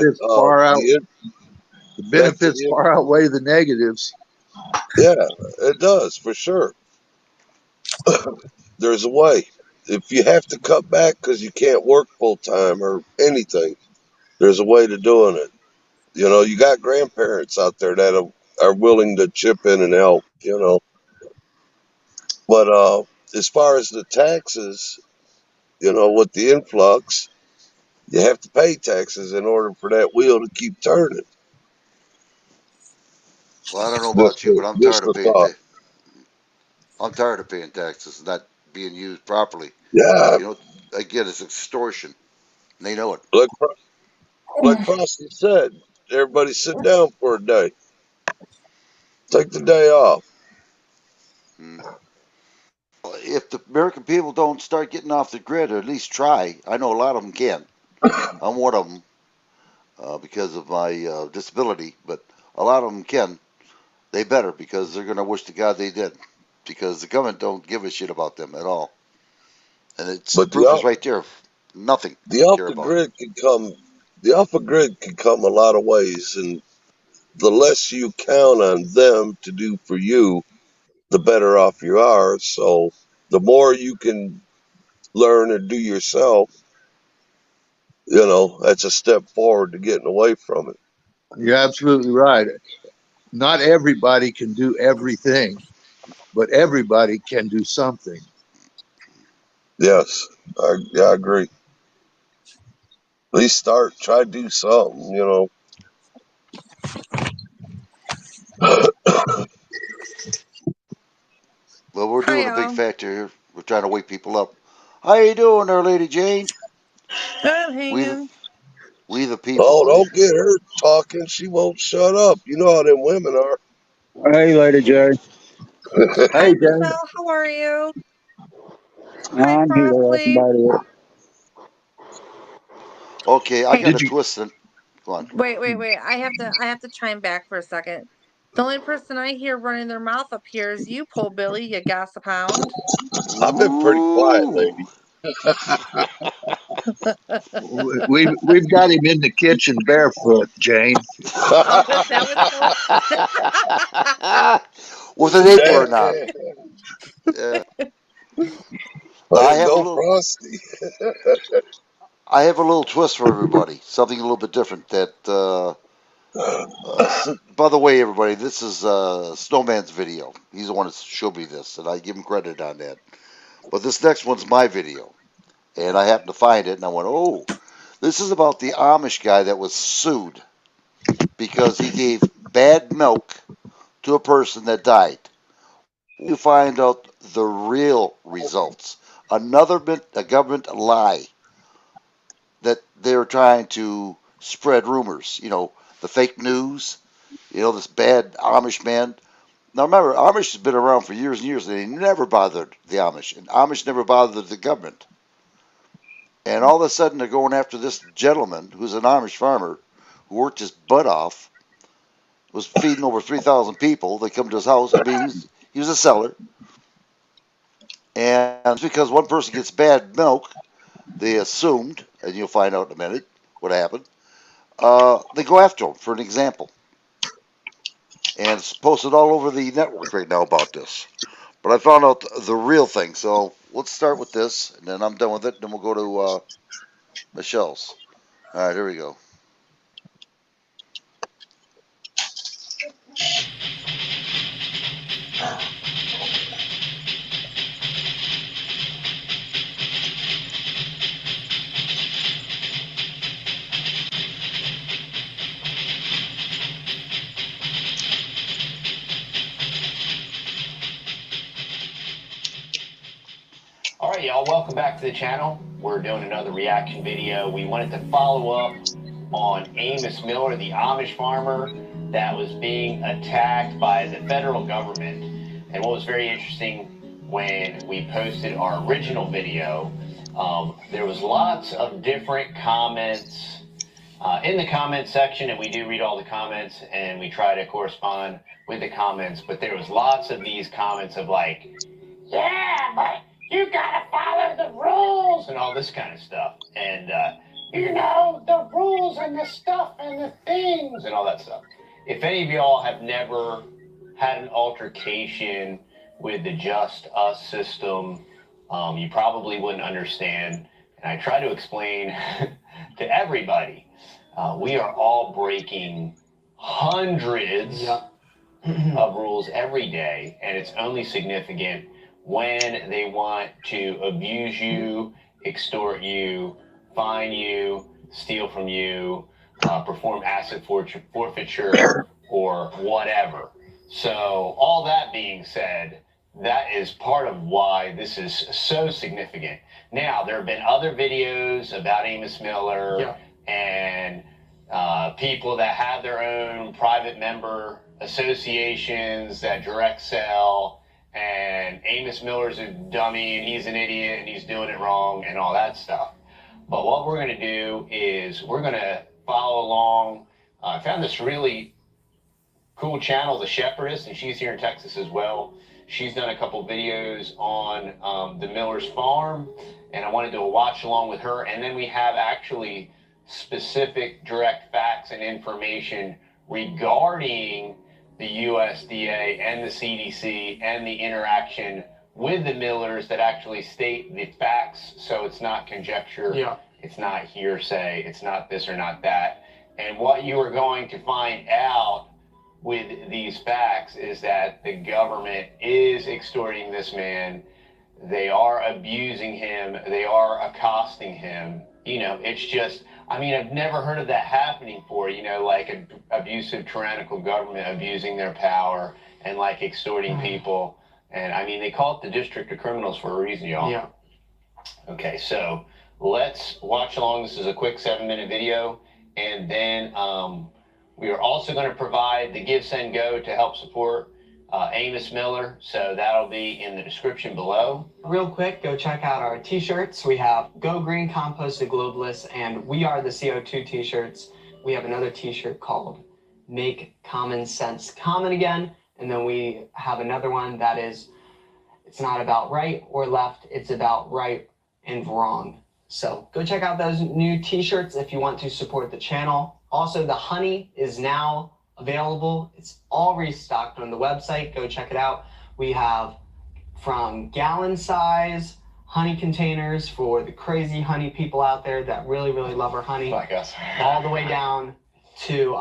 the benefits far outweigh the negatives. Yeah, it does for sure. There's a way. If you have to cut back because you can't work full time or anything, there's a way to doing it. You know, you got grandparents out there that are willing to chip in and help. You know, but as far as the taxes, you know, with the influx, you have to pay taxes in order for that wheel to keep turning. Well, I don't know about you, but I'm tired of paying taxes. I'm tired of paying taxes and not being used properly. Yeah. You know, again, it's extortion. And they know it. Like Frosty said, everybody sit down for a day. Take the day off. If the American people don't start getting off the grid, or at least try, I know a lot of them can. I'm one of them because of my disability, but a lot of them can. They better, because they're going to wish to God they did, because the government don't give a shit about them at all. And it's the proof is right there. Nothing. The off-the-grid can come. The off-the-grid can come a lot of ways, and the less you count on them to do for you, the better off you are. So the more you can learn and do yourself, you know, that's a step forward to getting away from it. You're absolutely right. Not everybody can do everything, but everybody can do something. Yes, I agree. At least try to do something, you know. Well, we're Hi, doing a big y'all. factor here. We're trying to wake people up. How you doing there, Lady Jane? I'm We the, hanging. we the Oh, people. don't get her talking. She won't shut up. You know how them women are. Hey, Lady J. Hey, Hi, Jane. Michelle. How are you? Hi, I'm here. That's Frosty. about it. Okay, I Hey, got a Did you? twist. Go on. wait. I have to chime back for a second. The only person I hear running their mouth up here is you, Pole Billy, you gossip hound. I've been pretty quiet Ooh. lately. We've got him in the kitchen barefoot, Jane. Oh, is that what's going? With an apron on. Damn. Yeah. Way I to have a go, little. Frosty. I have a little twist for everybody. Something a little bit different. By the way, everybody, this is Snowman's video. He's the one that showed me this, and I give him credit on that. But this next one's my video, and I happened to find it, and I went, "Oh, this is about the Amish guy that was sued because he gave bad milk to a person that died." You find out the real results. A government lie that they're trying to spread rumors. The fake news. This bad Amish man. Now remember, Amish has been around for years and years, and they never bothered the Amish, and Amish never bothered the government. And all of a sudden, they're going after this gentleman who's an Amish farmer who worked his butt off, was feeding over 3,000 people. They come to his house. I mean, he was a seller. And it's because one person gets bad milk, they assumed, and you'll find out in a minute what happened, they go after him for an example. And it's posted all over the network right now about this. But I found out the real thing. So let's start with this, and then I'm done with it. Then we'll go to Michelle's. All right, here we go. All right, y'all, welcome back to the channel. We're doing another reaction video. We wanted to follow up on Amos Miller, the Amish farmer that was being attacked by the federal government. And what was very interesting, when we posted our original video, there was lots of different comments in the comment section, and we do read all the comments and we try to correspond with the comments, but there was lots of these comments of like, yeah, but you gotta follow the rules and all this kind of stuff. And, the rules and the stuff and the things and all that stuff. If any of y'all have never had an altercation with the Just Us system, you probably wouldn't understand. And I try to explain to everybody, we are all breaking hundreds of rules every day, and it's only significant when they want to abuse you, extort you, fine you, steal from you, perform asset forfeiture, or whatever. So, all that being said, that is part of why this is so significant. Now, there have been other videos about Amos Miller and people that have their own private member associations that direct sell, and Amos Miller's a dummy and he's an idiot and he's doing it wrong and all that stuff. But what we're going to do is we're going to follow along. I found this really cool channel, The Shepherdess, and she's here in Texas as well. She's done a couple videos on the Miller's farm, and I wanted to watch along with her. And then we have actually specific direct facts and information regarding the USDA and the CDC and the interaction with the Millers that actually state the facts, so it's not conjecture, it's not hearsay, it's not this or not that. And what you are going to find out with these facts is that the government is extorting this man. They are abusing him. They are accosting him. It's just, I've never heard of that happening before, like an abusive, tyrannical government abusing their power and like extorting people. And they call it the District of Criminals for a reason, y'all. Yeah. Okay, so let's watch along. This is a quick 7-minute video. And then we are also going to provide the Give, Send, Go to help support Amos Miller. So that'll be in the description below. Real quick, go check out our t-shirts. We have Go Green, Compost the Globalists, and We Are the CO2 t-shirts. We have another t-shirt called Make Common Sense Common Again. And then we have another one that is, it's not about right or left, it's about right and wrong. So go check out those new t-shirts if you want to support the channel. Also, the honey is now available. It's all restocked on the website. Go check it out. We have from gallon size honey containers for the crazy honey people out there that really, really love our honey. Like us. All the way down to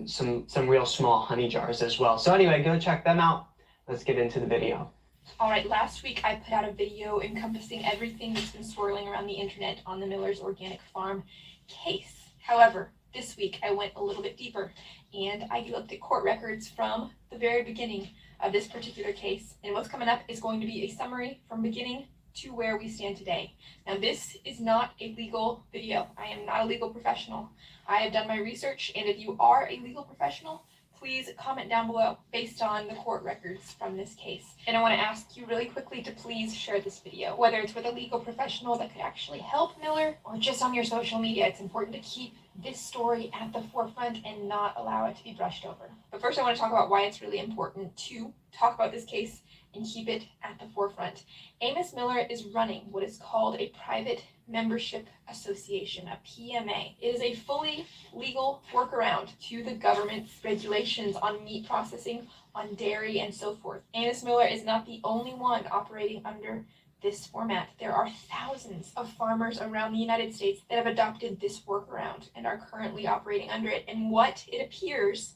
some real small honey jars as well. So anyway, go check them out. Let's get into the video. All right, last week I put out a video encompassing everything that's been swirling around the internet on the Miller's Organic Farm case. However, this week I went a little bit deeper and I looked at court records from the very beginning of this particular case. And what's coming up is going to be a summary from beginning to where we stand today. Now, this is not a legal video. I am not a legal professional. I have done my research, and if you are a legal professional, please comment down below based on the court records from this case. And I want to ask you really quickly to please share this video, whether it's with a legal professional that could actually help Miller or just on your social media. It's important to keep this story at the forefront and not allow it to be brushed over. But first I want to talk about why it's really important to talk about this case and keep it at the forefront. Amos Miller is running what is called a private membership association, a PMA. It is a fully legal workaround to the government's regulations on meat processing, on dairy, and so forth. Amos Miller is not the only one operating under this format. There are thousands of farmers around the United States that have adopted this workaround and are currently operating under it. And what it appears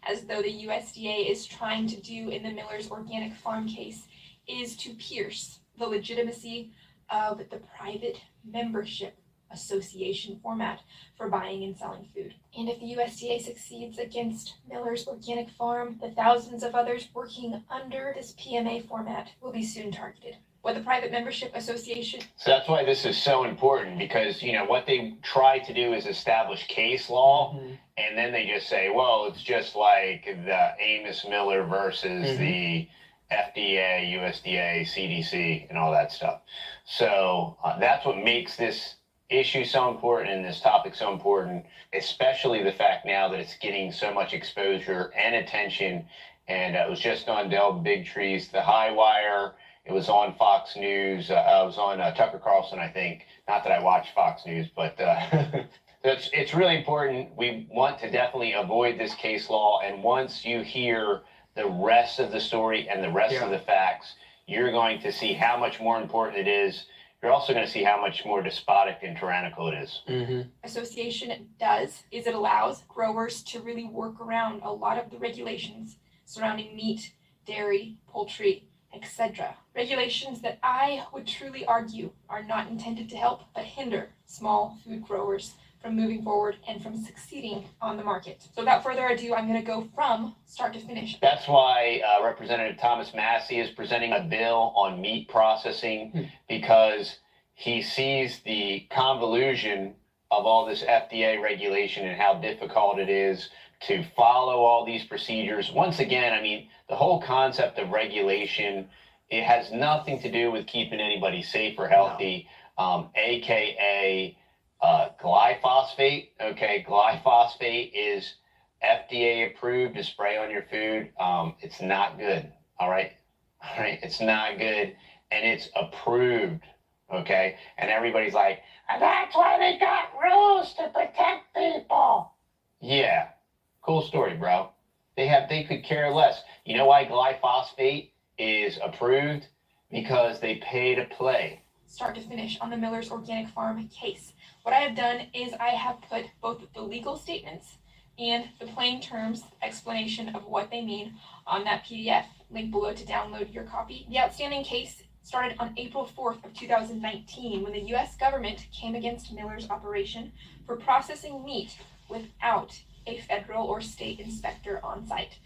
as though the USDA is trying to do in the Miller's Organic Farm case is to pierce the legitimacy of the private membership association format for buying and selling food. And if the USDA succeeds against Miller's Organic Farm, the thousands of others working under this PMA format will be soon targeted. What the private membership association... So that's why this is so important, because, what they try to do is establish case law, and then they just say, well, it's just like the Amos Miller versus the FDA, USDA, CDC, and all that stuff. So that's what makes this issue so important and this topic so important, especially the fact now that it's getting so much exposure and attention. And it was just on Del Bigtree's The High Wire. It was on Fox News. I was on Tucker Carlson, I think. Not that I watch Fox News, but it's really important. We want to definitely avoid this case law. And once you hear the rest of the story and the rest of the facts, you're going to see how much more important it is. You're also going to see how much more despotic and tyrannical it is. Association does is it allows growers to really work around a lot of the regulations surrounding meat, dairy, poultry, etc. Regulations that I would truly argue are not intended to help but hinder small food growers from moving forward and from succeeding on the market. So without further ado, I'm going to go from start to finish. That's why Representative Thomas Massey is presenting a bill on meat processing, because he sees the convolution of all this FDA regulation and how difficult it is to follow all these procedures. Once again, the whole concept of regulation, it has nothing to do with keeping anybody safe or healthy, aka glyphosate. Okay, glyphosate is FDA approved to spray on your food. It's not good. All right, it's not good, and it's approved. Okay, and everybody's like, and that's why they got rules to protect people. Yeah, cool story, bro. They could care less. You know why glyphosate is approved? Because they pay to play. Start to finish on the Miller's Organic Farm case. What I have done is I have put both the legal statements and the plain terms explanation of what they mean on that PDF. Link below to download your copy. The outstanding case started on April 4th of 2019 when the U.S. government came against Miller's operation for processing meat without a federal or state inspector on site.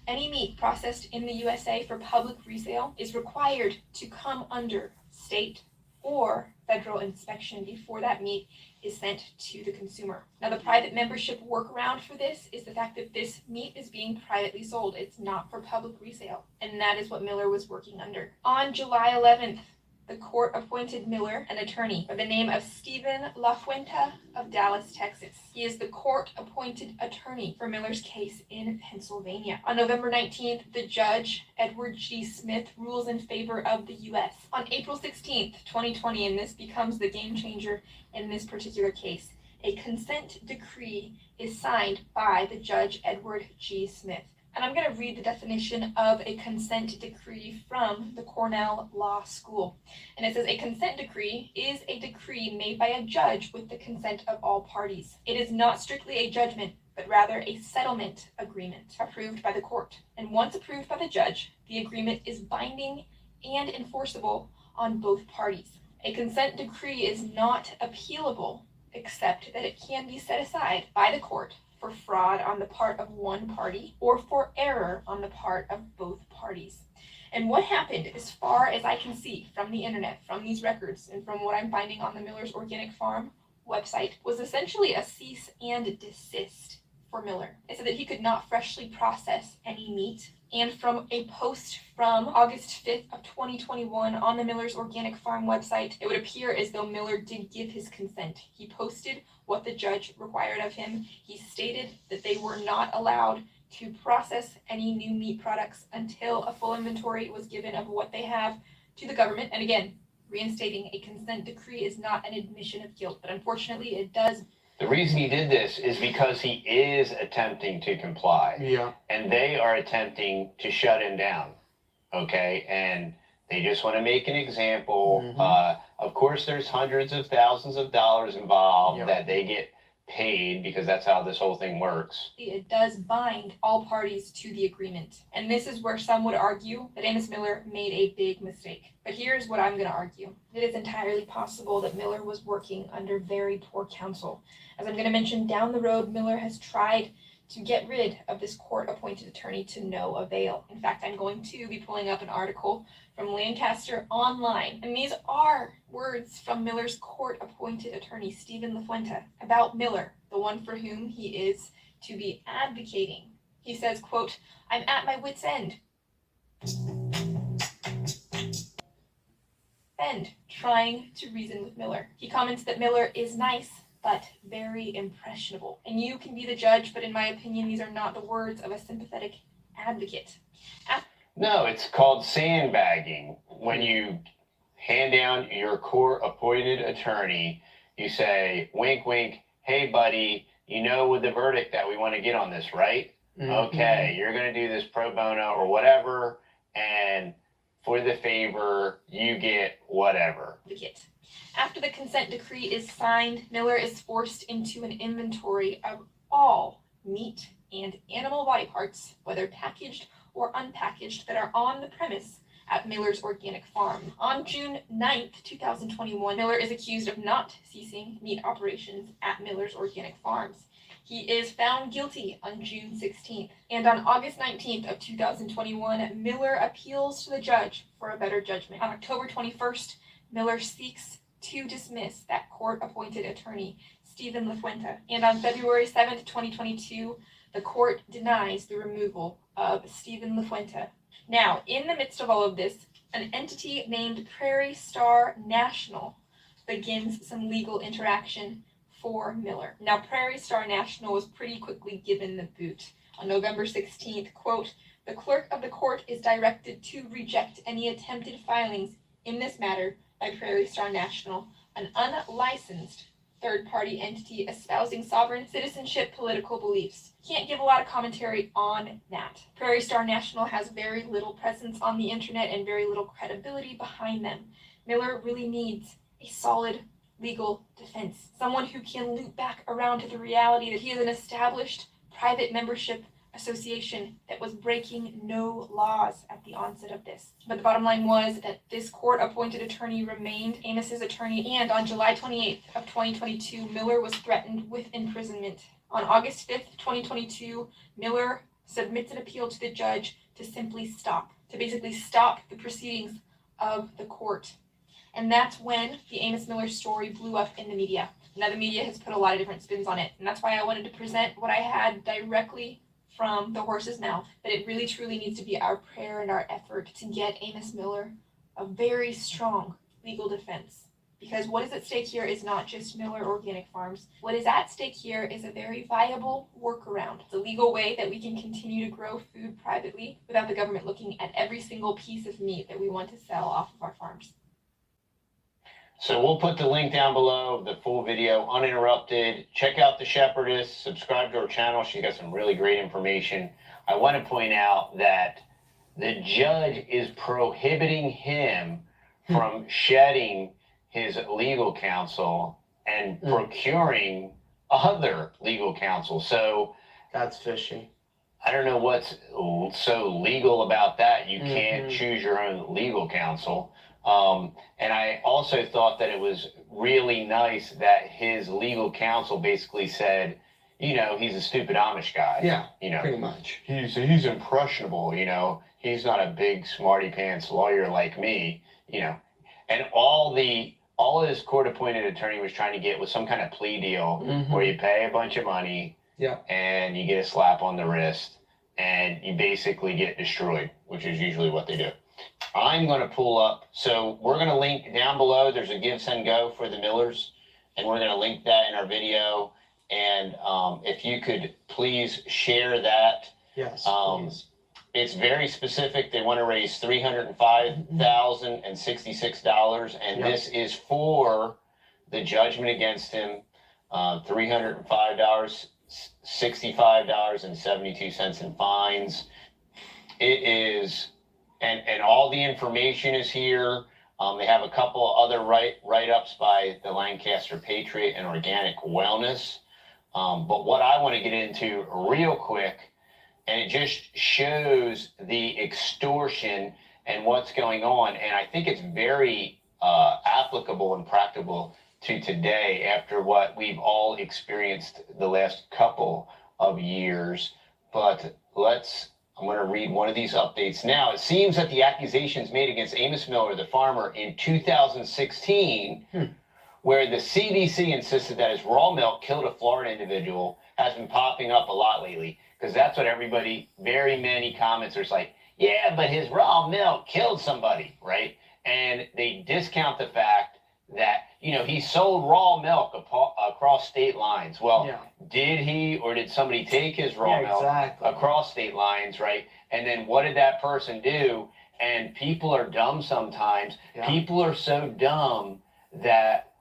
Any meat processed in the U.S.A. for public resale is required to come under state or federal inspection before that meat is sent to the consumer. Now, the private membership workaround for this is the fact that this meat is being privately sold. It's not for public resale, and that is what Miller was working under. On July 11th, the court appointed Miller an attorney by the name of Stephen LaFuente of Dallas, Texas. He is the court-appointed attorney for Miller's case in Pennsylvania. On November 19th, the judge, Edward G. Smith, rules in favor of the U.S. On April 16th, 2020, and this becomes the game changer in this particular case, a consent decree is signed by the judge, Edward G. Smith. And I'm going to read the definition of a consent decree from the Cornell Law School. And it says, a consent decree is a decree made by a judge with the consent of all parties. It is not strictly a judgment, but rather a settlement agreement approved by the court. And once approved by the judge, the agreement is binding and enforceable on both parties. A consent decree is not appealable, except that it can be set aside by the court for fraud on the part of one party or for error on the part of both parties. And what happened, as far as I can see from the internet, from these records, and from what I'm finding on the Miller's Organic Farm website, was essentially a cease and desist for Miller. It said that he could not freshly process any meat. And from a post from August 5th of 2021 on the Miller's Organic Farm website, it would appear as though Miller did give his consent. He posted what the judge required of him. He stated that they were not allowed to process any new meat products until a full inventory was given of what they have to the government. And again, reinstating a consent decree is not an admission of guilt, but unfortunately it does. The reason he did this is because he is attempting to comply. Yeah. And they are attempting to shut him down. Okay. And they just want to make an example. Of course, there's hundreds of thousands of dollars involved that they get paid because that's how this whole thing works. It does bind all parties to the agreement. And this is where some would argue that Amos Miller made a big mistake. But here's what I'm going to argue. It is entirely possible that Miller was working under very poor counsel. As I'm going to mention down the road, Miller has tried to get rid of this court-appointed attorney to no avail. In fact, I'm going to be pulling up an article from Lancaster Online. And these are words from Miller's court-appointed attorney, Stephen LaFuente, about Miller, the one for whom he is to be advocating. He says, quote, "I'm at my wit's end. Trying to reason with Miller. He comments that Miller is nice, but very impressionable. And you can be the judge, but in my opinion, these are not the words of a sympathetic advocate." No, it's called sandbagging. When you hand down your court-appointed attorney, you say, wink, wink, hey, buddy, you know with the verdict that we want to get on this, right? Okay, you're going to do this pro bono or whatever, and for the favor, you get whatever. After the consent decree is signed, Miller is forced into an inventory of all meat and animal body parts, whether packaged or unpackaged, that are on the premise at Miller's Organic Farm. On June 9th, 2021, Miller is accused of not ceasing meat operations at Miller's Organic Farms. He is found guilty on June 16th. And on August 19th of 2021, Miller appeals to the judge for a better judgment. On October 21st, Miller seeks to dismiss that court-appointed attorney, Stephen LaFuente. And on February 7th, 2022, the court denies the removal of Stephen LaFuente. Now, in the midst of all of this, an entity named Prairie Star National begins some legal interaction for Miller. Now, Prairie Star National was pretty quickly given the boot. On November 16th, quote, "The clerk of the court is directed to reject any attempted filings in this matter by Prairie Star National, an unlicensed third-party entity espousing sovereign citizenship political beliefs." Can't give a lot of commentary on that. Prairie Star National has very little presence on the internet and very little credibility behind them. Miller really needs a solid legal defense, someone who can loop back around to the reality that he is an established private membership association that was breaking no laws at the onset of this. But the bottom line was that this court-appointed attorney remained Amos's attorney, and on July 28th of 2022, Miller was threatened with imprisonment. On August 5th, 2022, Miller submits an appeal to the judge to basically stop the proceedings of the court. And that's when the Amos Miller story blew up in the media. Now the media has put a lot of different spins on it, and that's why I wanted to present what I had directly from the horse's mouth, that it really truly needs to be our prayer and our effort to get Amos Miller a very strong legal defense. Because what is at stake here is not just Miller Organic Farms. What is at stake here is a very viable workaround. It's a legal way that we can continue to grow food privately without the government looking at every single piece of meat that we want to sell off of our farms. So we'll put the link down below, the full video, uninterrupted. Check out the Shepherdess, subscribe to her channel. She's got some really great information. I want to point out that the judge is prohibiting him from shedding his legal counsel and procuring other legal counsel. So that's fishy. I don't know what's so legal about that. You can't choose your own legal counsel. And I also thought that it was really nice that his legal counsel basically said, you know, he's a stupid Amish guy. Yeah, you know, pretty much. He's impressionable, you know. He's not a big smarty pants lawyer like me, you know. And all his court-appointed attorney was trying to get was some kind of plea deal where you pay a bunch of money and you get a slap on the wrist and you basically get destroyed, which is usually what they do. I'm going to pull up. So we're going to link down below. There's a Give, Send, Go for the Millers, and we're going to link that in our video. And if you could please share that. Yes, please. It's very specific. They want to raise $305,066, and this is for the judgment against him. $305.65.72 in fines. It is, and all the information is here. They have a couple other write-ups by the Lancaster Patriot and Organic Wellness. But what I want to get into real quick, and it just shows the extortion and what's going on. And I think it's very applicable and practical to today after what we've all experienced the last couple of years. But I'm going to read one of these updates now. It seems that the accusations made against Amos Miller, the farmer, in 2016, where the CDC insisted that his raw milk killed a Florida individual, has been popping up a lot lately. Because that's what very many commenters like, yeah, but his raw milk killed somebody, right? And they discount the fact that, you know, he sold raw milk across state lines. Well, did he or did somebody take his raw milk across state lines, right? And then what did that person do? And people are dumb sometimes. People are so dumb that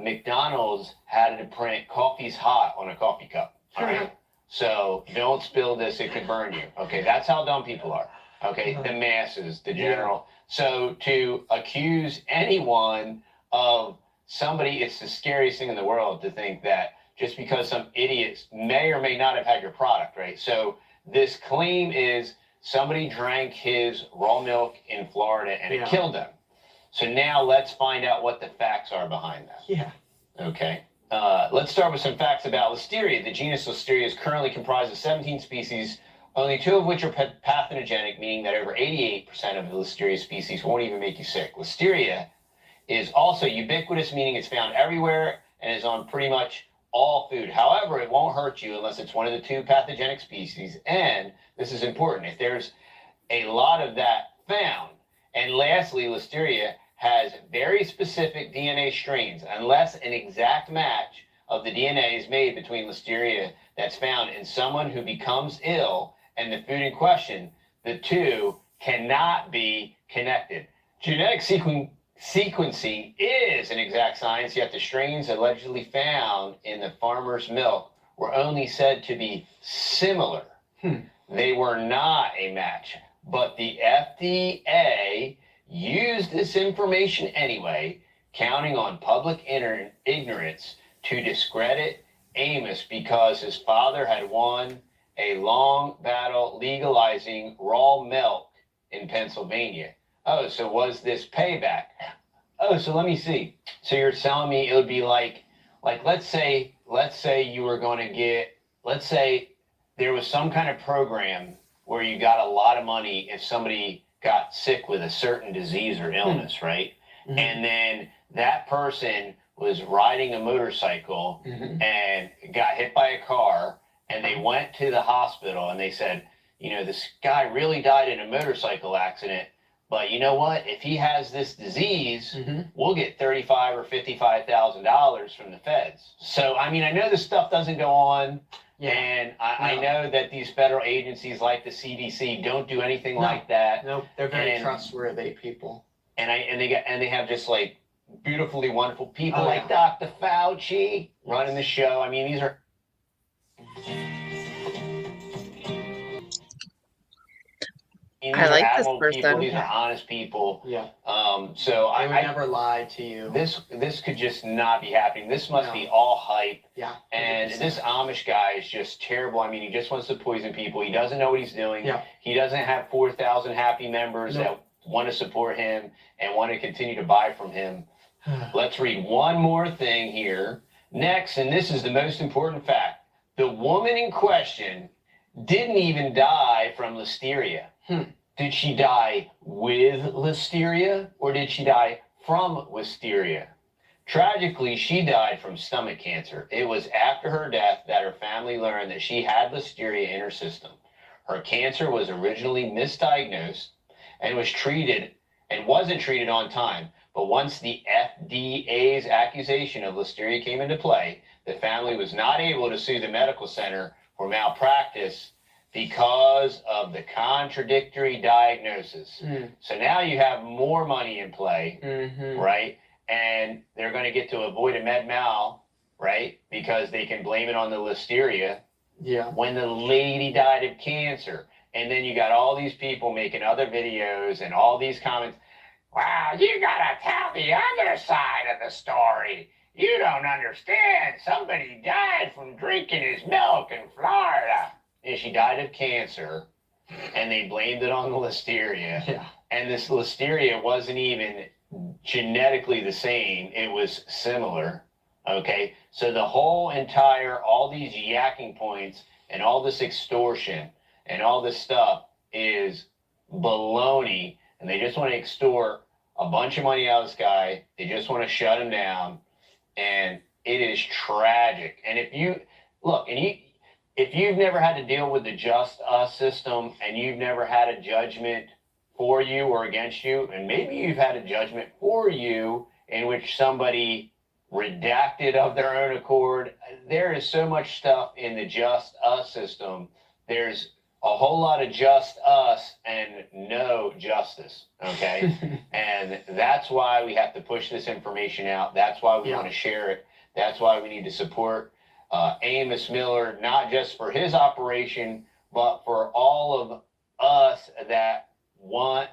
McDonald's had to print "coffee's hot" on a coffee cup. All right. So don't spill this, it could burn you. Okay, that's how dumb people are. Okay, the masses, the general. So to accuse anyone of somebody, it's the scariest thing in the world to think that just because some idiots may or may not have had your product, right? So this claim is somebody drank his raw milk in Florida and it killed them. So now let's find out what the facts are behind that. Yeah. Okay. Let's start with some facts about Listeria. The genus Listeria is currently comprised of 17 species, only 2 of which are pathogenic, meaning that over 88% of the Listeria species won't even make you sick. Listeria is also ubiquitous, meaning it's found everywhere and is on pretty much all food. However, it won't hurt you unless it's one of the 2 pathogenic species. And this is important, if there's a lot of that found. And lastly, Listeria has very specific DNA strains. Unless an exact match of the DNA is made between Listeria that's found in someone who becomes ill and the food in question, the 2 cannot be connected. Genetic sequencing is an exact science, yet the strains allegedly found in the farmer's milk were only said to be similar. They were not a match, but the FDA used this information anyway, counting on public ignorance to discredit Amos because his father had won a long battle legalizing raw milk in Pennsylvania. Oh, so was this payback? Oh, so let me see. So you're telling me it would be like let's say you were going to get, let's say there was some kind of program where you got a lot of money if somebody got sick with a certain disease or illness, right? Mm-hmm. And then that person was riding a motorcycle and got hit by a car, and they went to the hospital and they said, you know, this guy really died in a motorcycle accident, but you know what? If he has this disease, we'll get $35,000 or $55,000 from the feds. So, I mean, I know this stuff doesn't go on, and I know that these federal agencies like the CDC don't do anything like that. No, they're very trustworthy people. And they have just like beautifully wonderful people like Dr. Fauci running the show. I mean, these are. I like this admirable person. people. These are honest people. Yeah. So I I would never lie to you. This could just not be happening. This must be all hype. Yeah. 100%. And this Amish guy is just terrible. I mean, he just wants to poison people. He doesn't know what he's doing. Yeah. He doesn't have 4,000 happy members that want to support him and want to continue to buy from him. Let's read one more thing here. Next, and this is the most important fact. The woman in question didn't even die from listeria. Did she die with listeria, or did she die from listeria? Tragically, she died from stomach cancer. It was after her death that her family learned that she had listeria in her system. Her cancer was originally misdiagnosed and wasn't treated on time. But once the FDA's accusation of listeria came into play, the family was not able to sue the medical center for malpractice because of the contradictory diagnosis. So now you have more money in play, right? And they're going to get to avoid a med mal, right? Because they can blame it on the listeria. Yeah. When the lady died of cancer. And then you got all these people making other videos and all these comments. Wow, you got to tell the other side of the story. You don't understand. Somebody died from drinking his milk in Florida. And she died of cancer, and they blamed it on the listeria. Yeah. And this listeria wasn't even genetically the same. It was similar. Okay. So the whole entire, all these yakking points and all this extortion and all this stuff is baloney. And they just want to extort a bunch of money out of this guy. They just want to shut him down. And it is tragic. And if you've never had to deal with the just us system, and you've never had a judgment for you or against you, and maybe you've had a judgment for you in which somebody redacted of their own accord, there is so much stuff in the just us system. There's a whole lot of just us and no justice, okay? And that's why we have to push this information out. That's why we want to share it. That's why we need to support Amos Miller, not just for his operation, but for all of us that want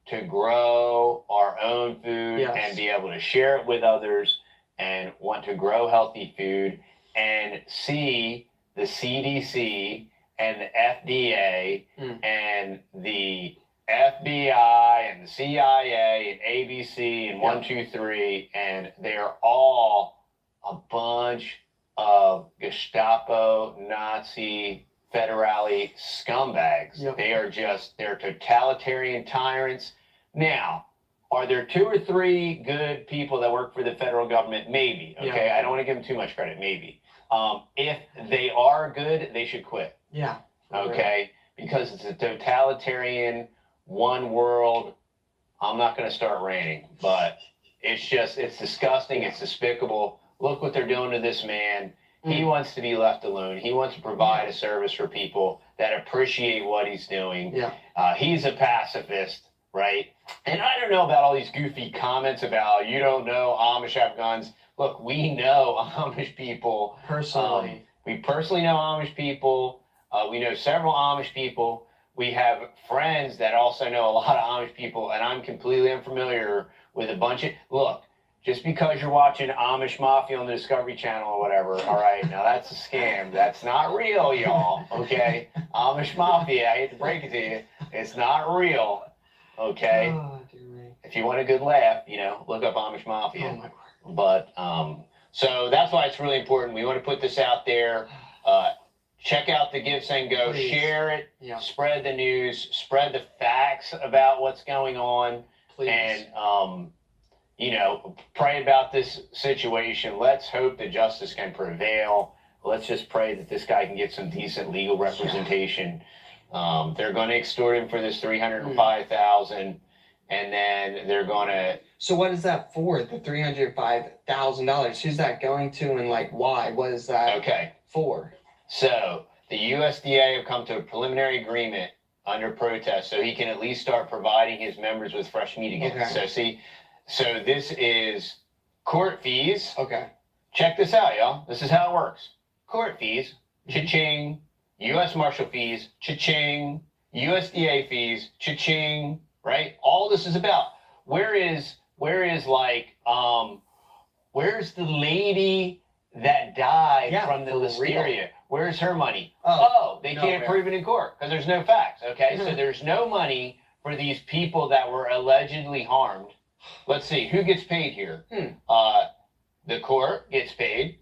to grow our own food and be able to share it with others and want to grow healthy food and see the CDC and the FDA and the FBI and the CIA and ABC and 123, and they're all a bunch of Gestapo, Nazi, federale scumbags. They're totalitarian tyrants. Now, are there 2 or 3 good people that work for the federal government? Maybe. Okay, I don't want to give them too much credit. Maybe. If they are good, they should quit. Yeah. Okay, because it's a totalitarian, one world. I'm not going to start ranting, but it's disgusting. It's despicable. Look what they're doing to this man. He wants to be left alone. He wants to provide a service for people that appreciate what he's doing. Yeah. He's a pacifist, right? And I don't know about all these goofy comments about you don't know Amish have guns. Look, we know Amish people. Personally. We personally know Amish people. We know several Amish people. We have friends that also know a lot of Amish people, and I'm completely unfamiliar with a bunch of... Look, Just because you're watching Amish Mafia on the Discovery Channel or whatever, all right, now that's a scam. That's not real, y'all, okay? Amish Mafia, I hate to break it to you, it's not real, okay? Oh, dear me. If you want a good laugh, you know, look up Amish Mafia. Oh, my word. But, so that's why it's really important. We want to put this out there. Check out the Give, Send, Go. Please. Share it. Yeah. Spread the news. Spread the facts about what's going on. Please. And, you know, pray about this situation. Let's hope that justice can prevail. Let's just pray that this guy can get some decent legal representation. They're going to extort him for this $305,000, and then they're going to. So what is that for? The $305,000? Who's that going to, and like why? What is that for? So the USDA have come to a preliminary agreement under protest, so he can at least start providing his members with fresh meat again. Okay. So this is court fees. Okay. Check this out, y'all. This is how it works. Court fees, cha-ching. U.S. Marshal fees, cha-ching. USDA fees, cha-ching. Right? All this is about. Where's the lady that died from the listeria? Where's her money? They can't prove it in court because there's no facts. Okay, so there's no money for these people that were allegedly harmed. Let's see, who gets paid here? The court gets paid.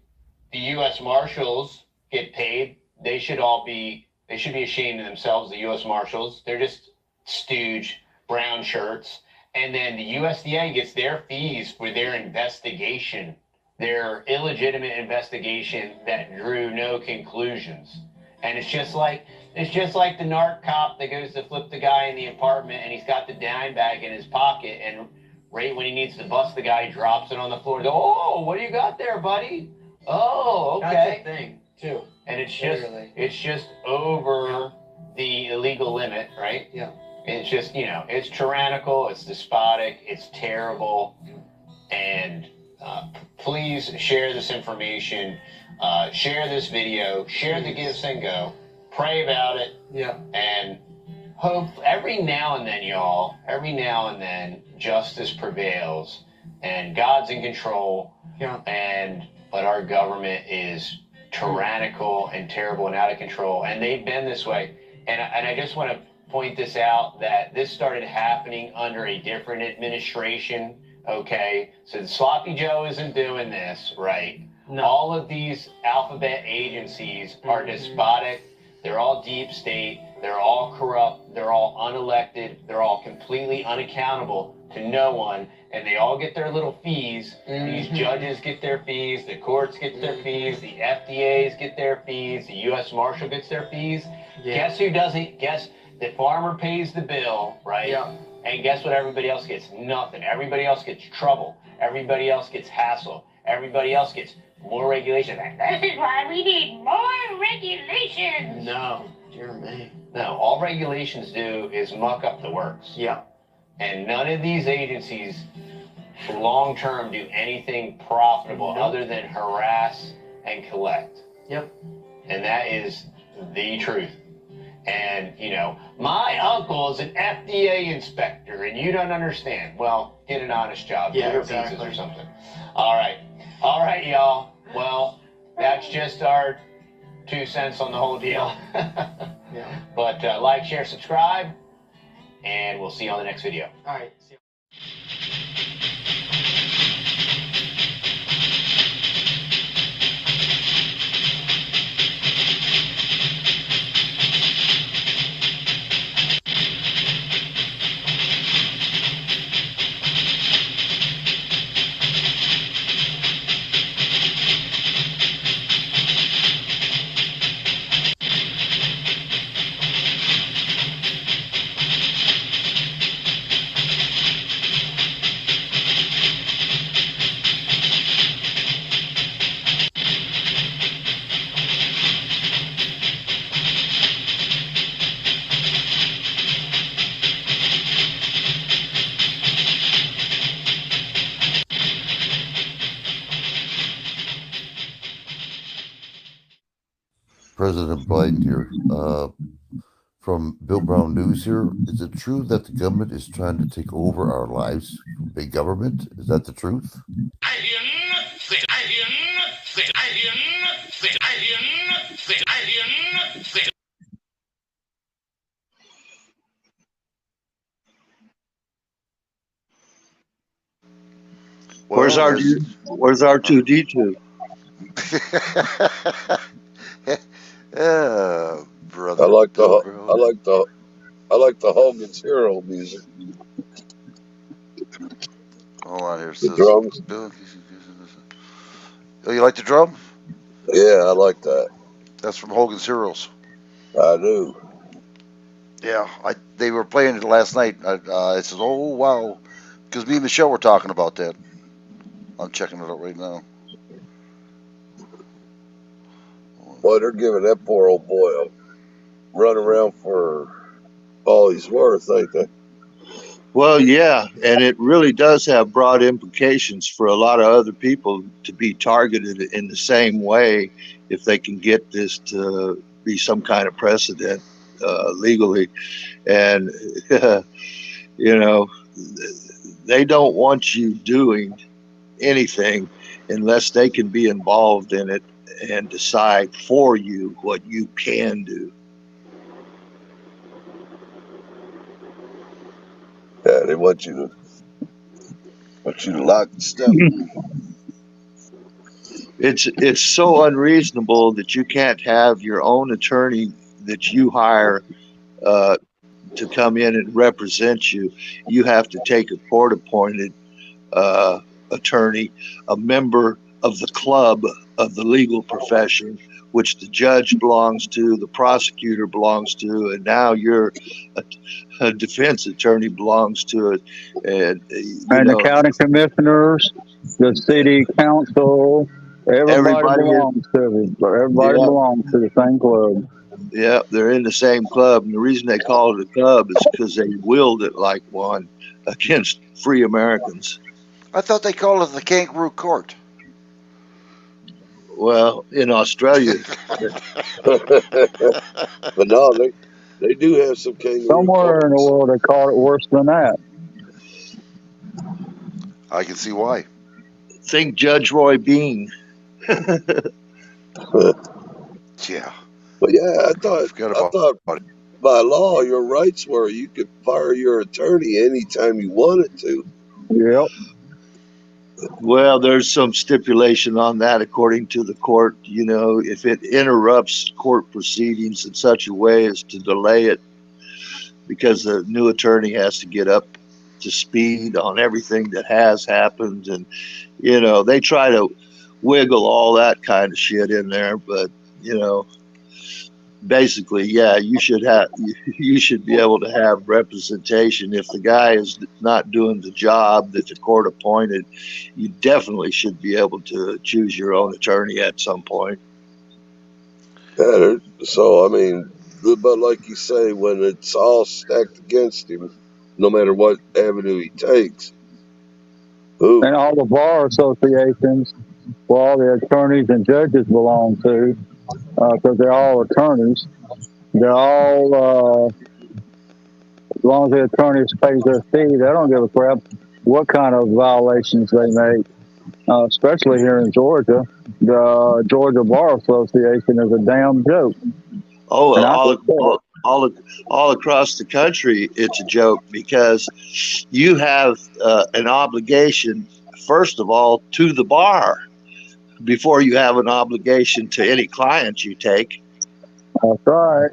The U.S. Marshals get paid. They should be ashamed of themselves, the U.S. Marshals. They're just stooge, brown shirts. And then the USDA gets their fees for their investigation, their illegitimate investigation that drew no conclusions. And it's just like the narc cop that goes to flip the guy in the apartment, and he's got the dime bag in his pocket, and right when he needs to bust the guy, he drops it on the floor. Oh, what do you got there, buddy? Oh, okay. That's a thing too. And it's just over the illegal limit, right? Yeah. It's just, you know, it's tyrannical, it's despotic, it's terrible, and please share this information, share this video, share the Give, Send, Go, pray about it, and hope every now and then, y'all, justice prevails, and God's in control, but our government is tyrannical and terrible and out of control, and they've been this way, and I just want to point this out that this started happening under a different administration. Okay, so the Sloppy Joe isn't doing this, right? No. All of these alphabet agencies are despotic. They're all deep state. They're all corrupt. They're all unelected. They're all completely unaccountable to no one. And they all get their little fees. These judges get their fees. The courts get their fees. The FDAs get their fees. The U.S. Marshal gets their fees. Guess who doesn't? Guess the farmer pays the bill, right? Yeah. And guess what everybody else gets? Nothing. Everybody else gets trouble. Everybody else gets hassle. Everybody else gets more regulation. This is why we need more regulations. No. Dear me. No, all regulations do is muck up the works. Yeah. And none of these agencies long term do anything profitable other than harass and collect. Yep. And that is the truth. And, you know, my uncle is an FDA inspector, and you don't understand. Well, get an honest job. Deliver pizzas or something. All right, y'all. Well, that's just our 2 cents on the whole deal. But like, share, subscribe, and we'll see you on the next video. All right. See you. President Biden here. from Bill Brown News here. Is it true that the government is trying to take over our lives? Big government? Is that the truth? I hear nothing. I hear nothing. I hear nothing. I hear nothing. I hear nothing. Where's Well, Where's R2D2? Brother I like Bill the Brown. I like the Hogan's Hero music. Hold on here. It The says drums. Bill. Oh, you like the drum? Yeah, I like that. That's from Hogan's Heroes. I do. Yeah, they were playing it last night. I said, "Oh wow," because me and Michelle were talking about that. I'm checking it out right now. Boy, they're giving that poor old boy a run around for all he's worth, ain't they? Well, yeah, and it really does have broad implications for a lot of other people to be targeted in the same way if they can get this to be some kind of precedent legally. And, you know, they don't want you doing anything unless they can be involved in it and decide for you what you can do. Yeah, they want you to lock and step. It's so unreasonable that you can't have your own attorney that you hire to come in and represent you. You have to take a court-appointed attorney, a member of the club of the legal profession, which the judge belongs to, the prosecutor belongs to, and now a defense attorney belongs to it. And And the county commissioners, the city council, everybody everybody, belongs to it. Everybody yeah, belongs to the same club. yeah, they're in the same club. And the reason they call it a club is because they willed it like one against free Americans. I thought they called it the Kangaroo Court. Well, in Australia. But no, they do have some kangaroo Somewhere in the courts. world, they call it worse than that. I can see why. Think Judge Roy Bean. Yeah. But yeah, I thought by law your rights were you could fire your attorney anytime you wanted to. Yep. Well, there's some stipulation on that according to the court. You know, if it interrupts court proceedings in such a way as to delay it because the new attorney has to get up to speed on everything that has happened. And, you know, they try to wiggle all that kind of shit in there. But, you know, basically, yeah, you should be able to have representation. If the guy is not doing the job that the court appointed, you definitely should be able to choose your own attorney at some point. Yeah, so I mean, but like you say, when it's all stacked against him, no matter what avenue he takes. Ooh. And all the bar associations, where all the attorneys and judges belong to, because they're all attorneys. They're all, as long as the attorneys pay their fee, they don't give a crap what kind of violations they make. Especially here in Georgia, the Georgia Bar Association is a damn joke. Oh, all across the country, it's a joke because you have an obligation, first of all, to the bar before you have an obligation to any client you take. That's right.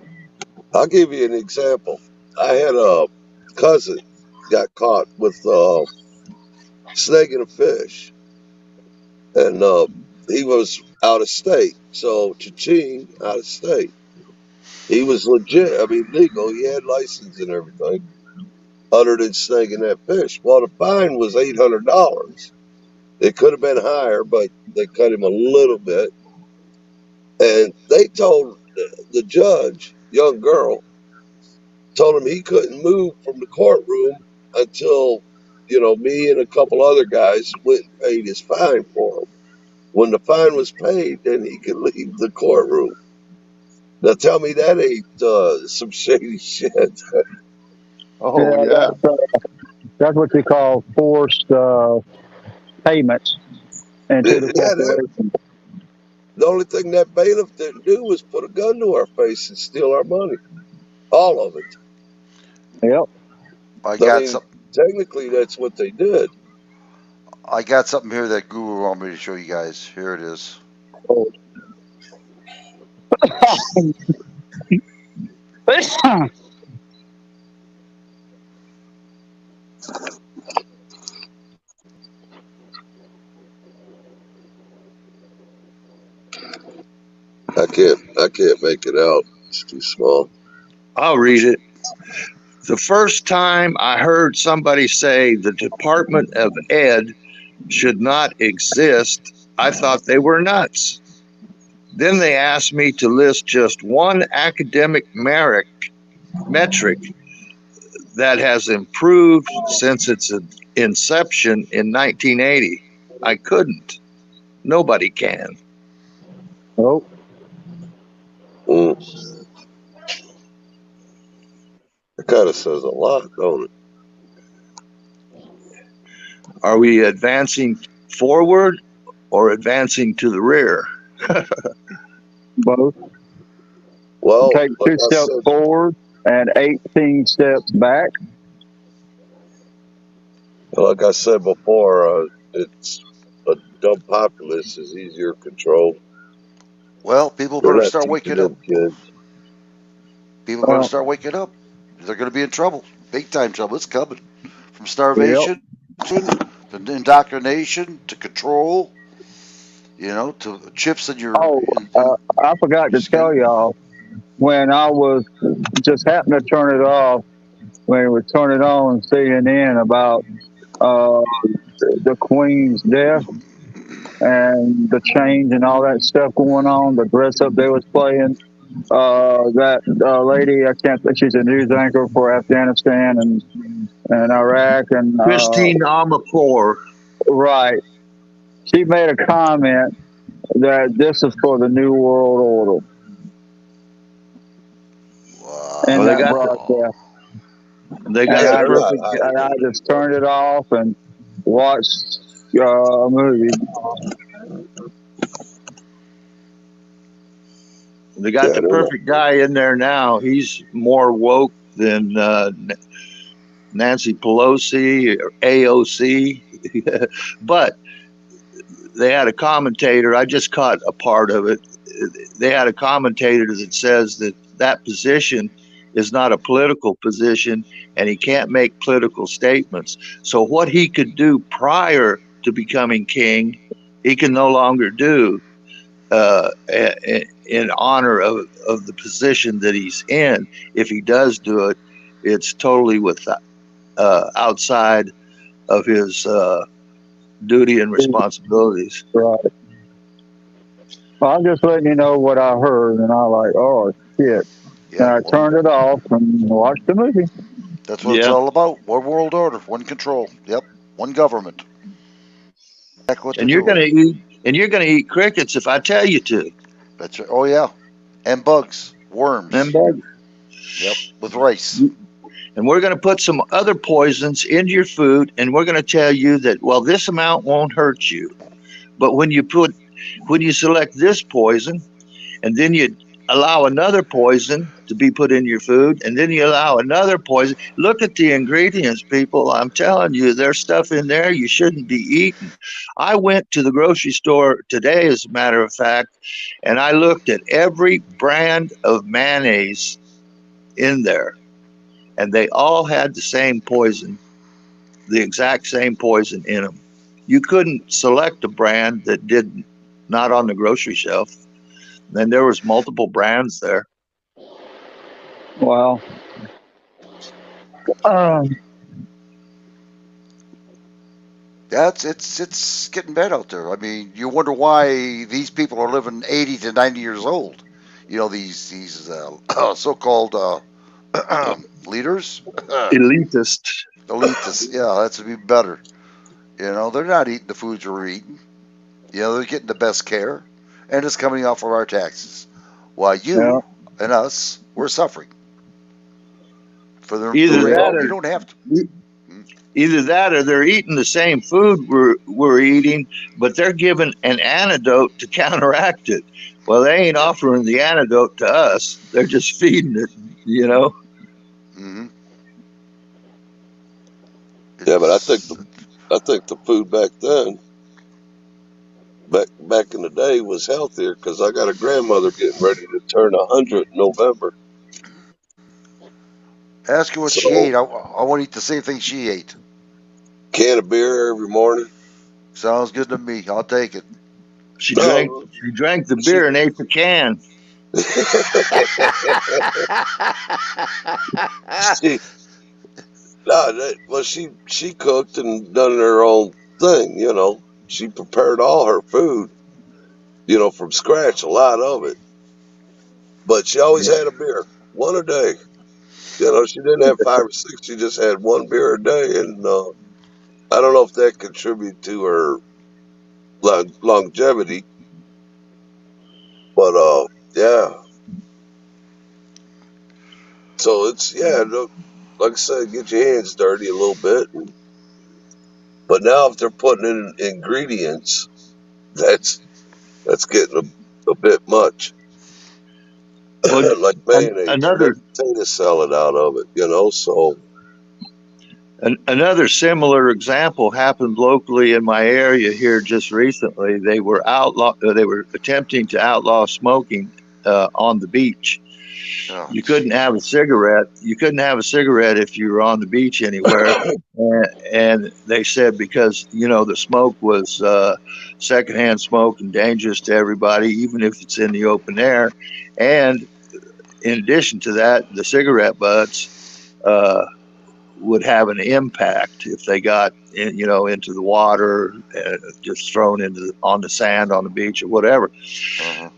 I'll give you an example. I had a cousin got caught with snagging a fish, and he was out of state. So cha-ching, out of state. He was legit. I mean, legal. He had license and everything, other than snagging that fish. Well, the fine was $800. It could have been higher, but they cut him a little bit. And they told the judge, young girl, told him he couldn't move from the courtroom until, me and a couple other guys went and paid his fine for him. When the fine was paid, then he could leave the courtroom. Now tell me that ain't some shady shit. Oh yeah. That's what you call forced payments into the Yeah, corporation. the only thing that bailiff didn't do was put a gun to our face and steal our money. All of it. Yep. I I got mean, some. technically, that's what they did. I got something here that Google wanted me to show you guys. Here it is. Oh. I can't make it out. It's too small. I'll read it. The first time I heard somebody say the Department of Ed should not exist, I thought they were nuts. Then they asked me to list just one academic metric that has improved since its inception in 1980. I couldn't. Nobody can. Nope. Mm. It kind of says a lot, don't it? Are we advancing forward or advancing to the rear? Both. Well, Take 2 steps forward and 18 steps back. like I said before, it's a dumb populace is easier controlled. Well, people They're better not start teaching waking up. them kids. People better start waking up. They're going to be in trouble. Big time trouble. It's coming. From starvation to indoctrination to control, to chips in your Oh, in I forgot your to tell skin. y'all when I was just happened to turn it off when it was turning on CNN about uh, the Queen's death and the change and all that stuff going on, the dress up they was playing. That lady, I can't think, she's a news anchor for Afghanistan and Iraq and Christine Amanpour. right. She made a comment that this is for the New World Order in Well, that broadcast. they got the perfect. And I just turned it off and watched a movie. They got the perfect guy in there now. He's more woke than Nancy Pelosi or AOC. But they had a commentator. I just caught a part of it. They had a commentator that says that position is not a political position and he can't make political statements. So what he could do prior to becoming king, he can no longer do in honor of the position that he's in. If he does do it, it's totally outside of his duty and responsibilities. Right. Well, I'm just letting you know what I heard, and I like, oh shit. And I turned it off and watched the movie. That's what it's all about. One world order, one control. Yep, one government. Exactly what And they're doing. you're gonna eat crickets if I tell you to. That's right. Oh yeah, and bugs, worms. And bugs. Yep, with rice. And we're going to put some other poisons into your food, and we're going to tell you that, well, this amount won't hurt you. But when you select this poison, and then you allow another poison to be put in your food, and then you allow another poison. Look at the ingredients, people. I'm telling you, there's stuff in there you shouldn't be eating. I went to the grocery store today, as a matter of fact, and I looked at every brand of mayonnaise in there. And they all had the same poison, the exact same poison in them. You couldn't select a brand that did not on the grocery shelf. And there was multiple brands there. Wow. It's getting bad out there. I mean, you wonder why these people are living 80 to 90 years old. These so-called leaders, elitists. Yeah, that's would be better. They're not eating the foods we're eating. They're getting the best care, and it's coming off of our taxes. While you and us, we're suffering for the Either rate. that, You or don't have to. either that, or they're eating the same food we're eating, but they're given an antidote to counteract it. Well, they ain't offering the antidote to us; they're just feeding it. You know. Mm-hmm. Yeah, but I think the food back then, back in the day, was healthier because I got a grandmother getting ready to turn 100 in November. Ask her what she So, ate. I want to eat the same thing she ate. can of beer every morning. Sounds good to me. I'll take it. She drank No, the beer and ate the can. she well, she cooked and done her own thing. You know, she prepared all her food. You know, from scratch, a lot of it. But she always had a beer, one a day. You know, she didn't have 5 or 6. She just had one beer a day, and I don't know if that contributed to her longevity, but yeah. So it's like I said, get your hands dirty a little bit. But now if they're putting in ingredients, that's getting a bit much. Well, Like mayonnaise, you another make potato salad out of it, you know. So another similar example happened locally in my area here just recently. They were attempting to outlaw smoking on the beach. Oh, You couldn't have a cigarette. You couldn't have a cigarette if you were on the beach anywhere. And they said because the smoke was secondhand smoke and dangerous to everybody, even if it's in the open air. And in addition to that, the cigarette butts would have an impact if they got into the water, just thrown on the sand on the beach or whatever. uh-huh.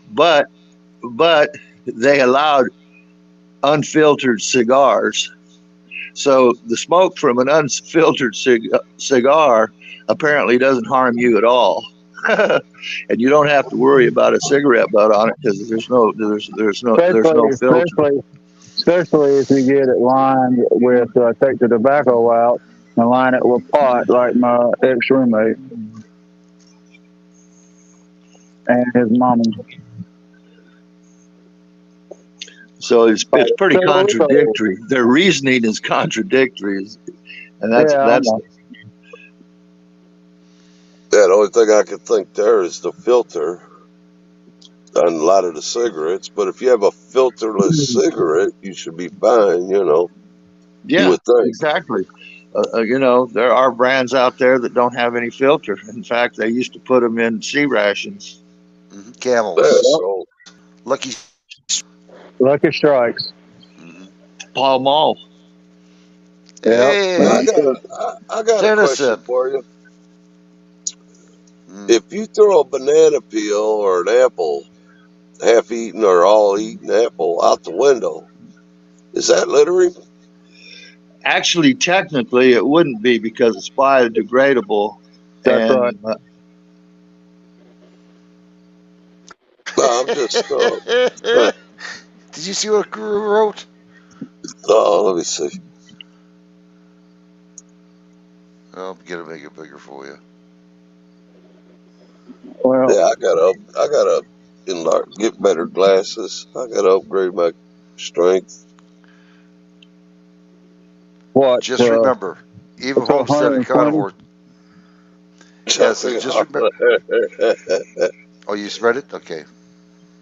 But they allowed unfiltered cigars. So the smoke from an unfiltered cigar apparently doesn't harm you at all. And you don't have to worry about a cigarette butt on it because there's no filter. Especially if you get it lined with, take the tobacco out and line it with pot, like my ex-roommate and his mama. So it's pretty contradictory. Their reasoning is contradictory, and that's the only thing I could think there is the filter on a lot of the cigarettes. But if you have a filterless cigarette, you should be fine, you know. Yeah, you would think. exactly. There are brands out there that don't have any filter. In fact, they used to put them in sea rations. Mm-hmm. Camels. Yeah, so Lucky Strikes. Mm-hmm. Pall Mall. Hey, I got a question for you. If you throw a banana peel or an apple, half-eaten or all-eaten apple, out the window, is that littering? Actually, technically, it wouldn't be because it's biodegradable. That's right. No, I'm just. Did you see what Guru wrote? Oh, let me see. I'll make it bigger for you. Well, yeah, I gotta get better glasses. I gotta upgrade my strength. What? Just remember, even homestead carnivore. Yes, just remember. Oh, you spread it? Okay.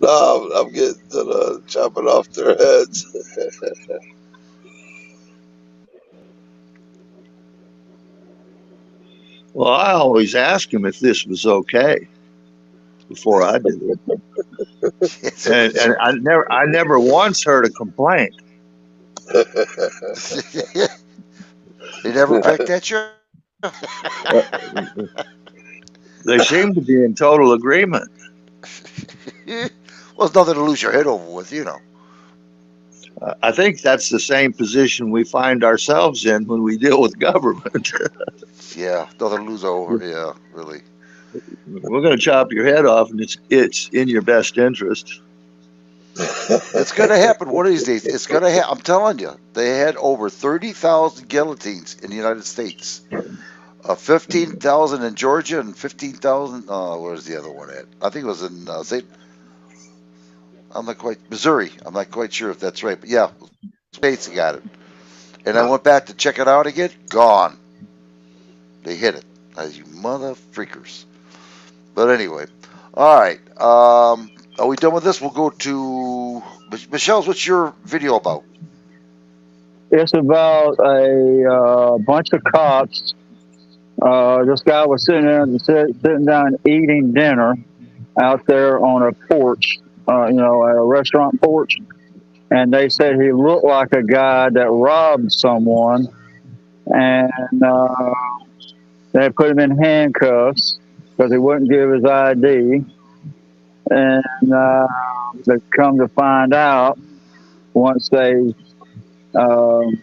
No, I'm getting to the chopping off their heads. Well, I always asked him if this was okay before I did it, and I never once heard a complaint. They never pecked at you? They seem to be in total agreement. Well, it's nothing to lose your head over with, you know. I think that's the same position we find ourselves in when we deal with government. Yeah, nothing to lose over. Yeah, really. We're going to chop your head off, and it's in your best interest. It's going to happen one of these days. It's going to happen. I'm telling you. They had over 30,000 guillotines in the United States. 15,000 in Georgia and 15,000. Where's the other one at? I think it was in I'm not quite Missouri. I'm not quite sure if that's right, but yeah, states got it. And I went back to check it out again. Gone. They hit it. You mother freakers. But anyway, all right. Are we done with this? We'll go to Michelle's. What's your video about? It's about a bunch of cops. This guy was sitting down eating dinner out there on a porch, a restaurant porch. And they said he looked like a guy that robbed someone. And they put him in handcuffs because he wouldn't give his ID. And they come to find out, once they find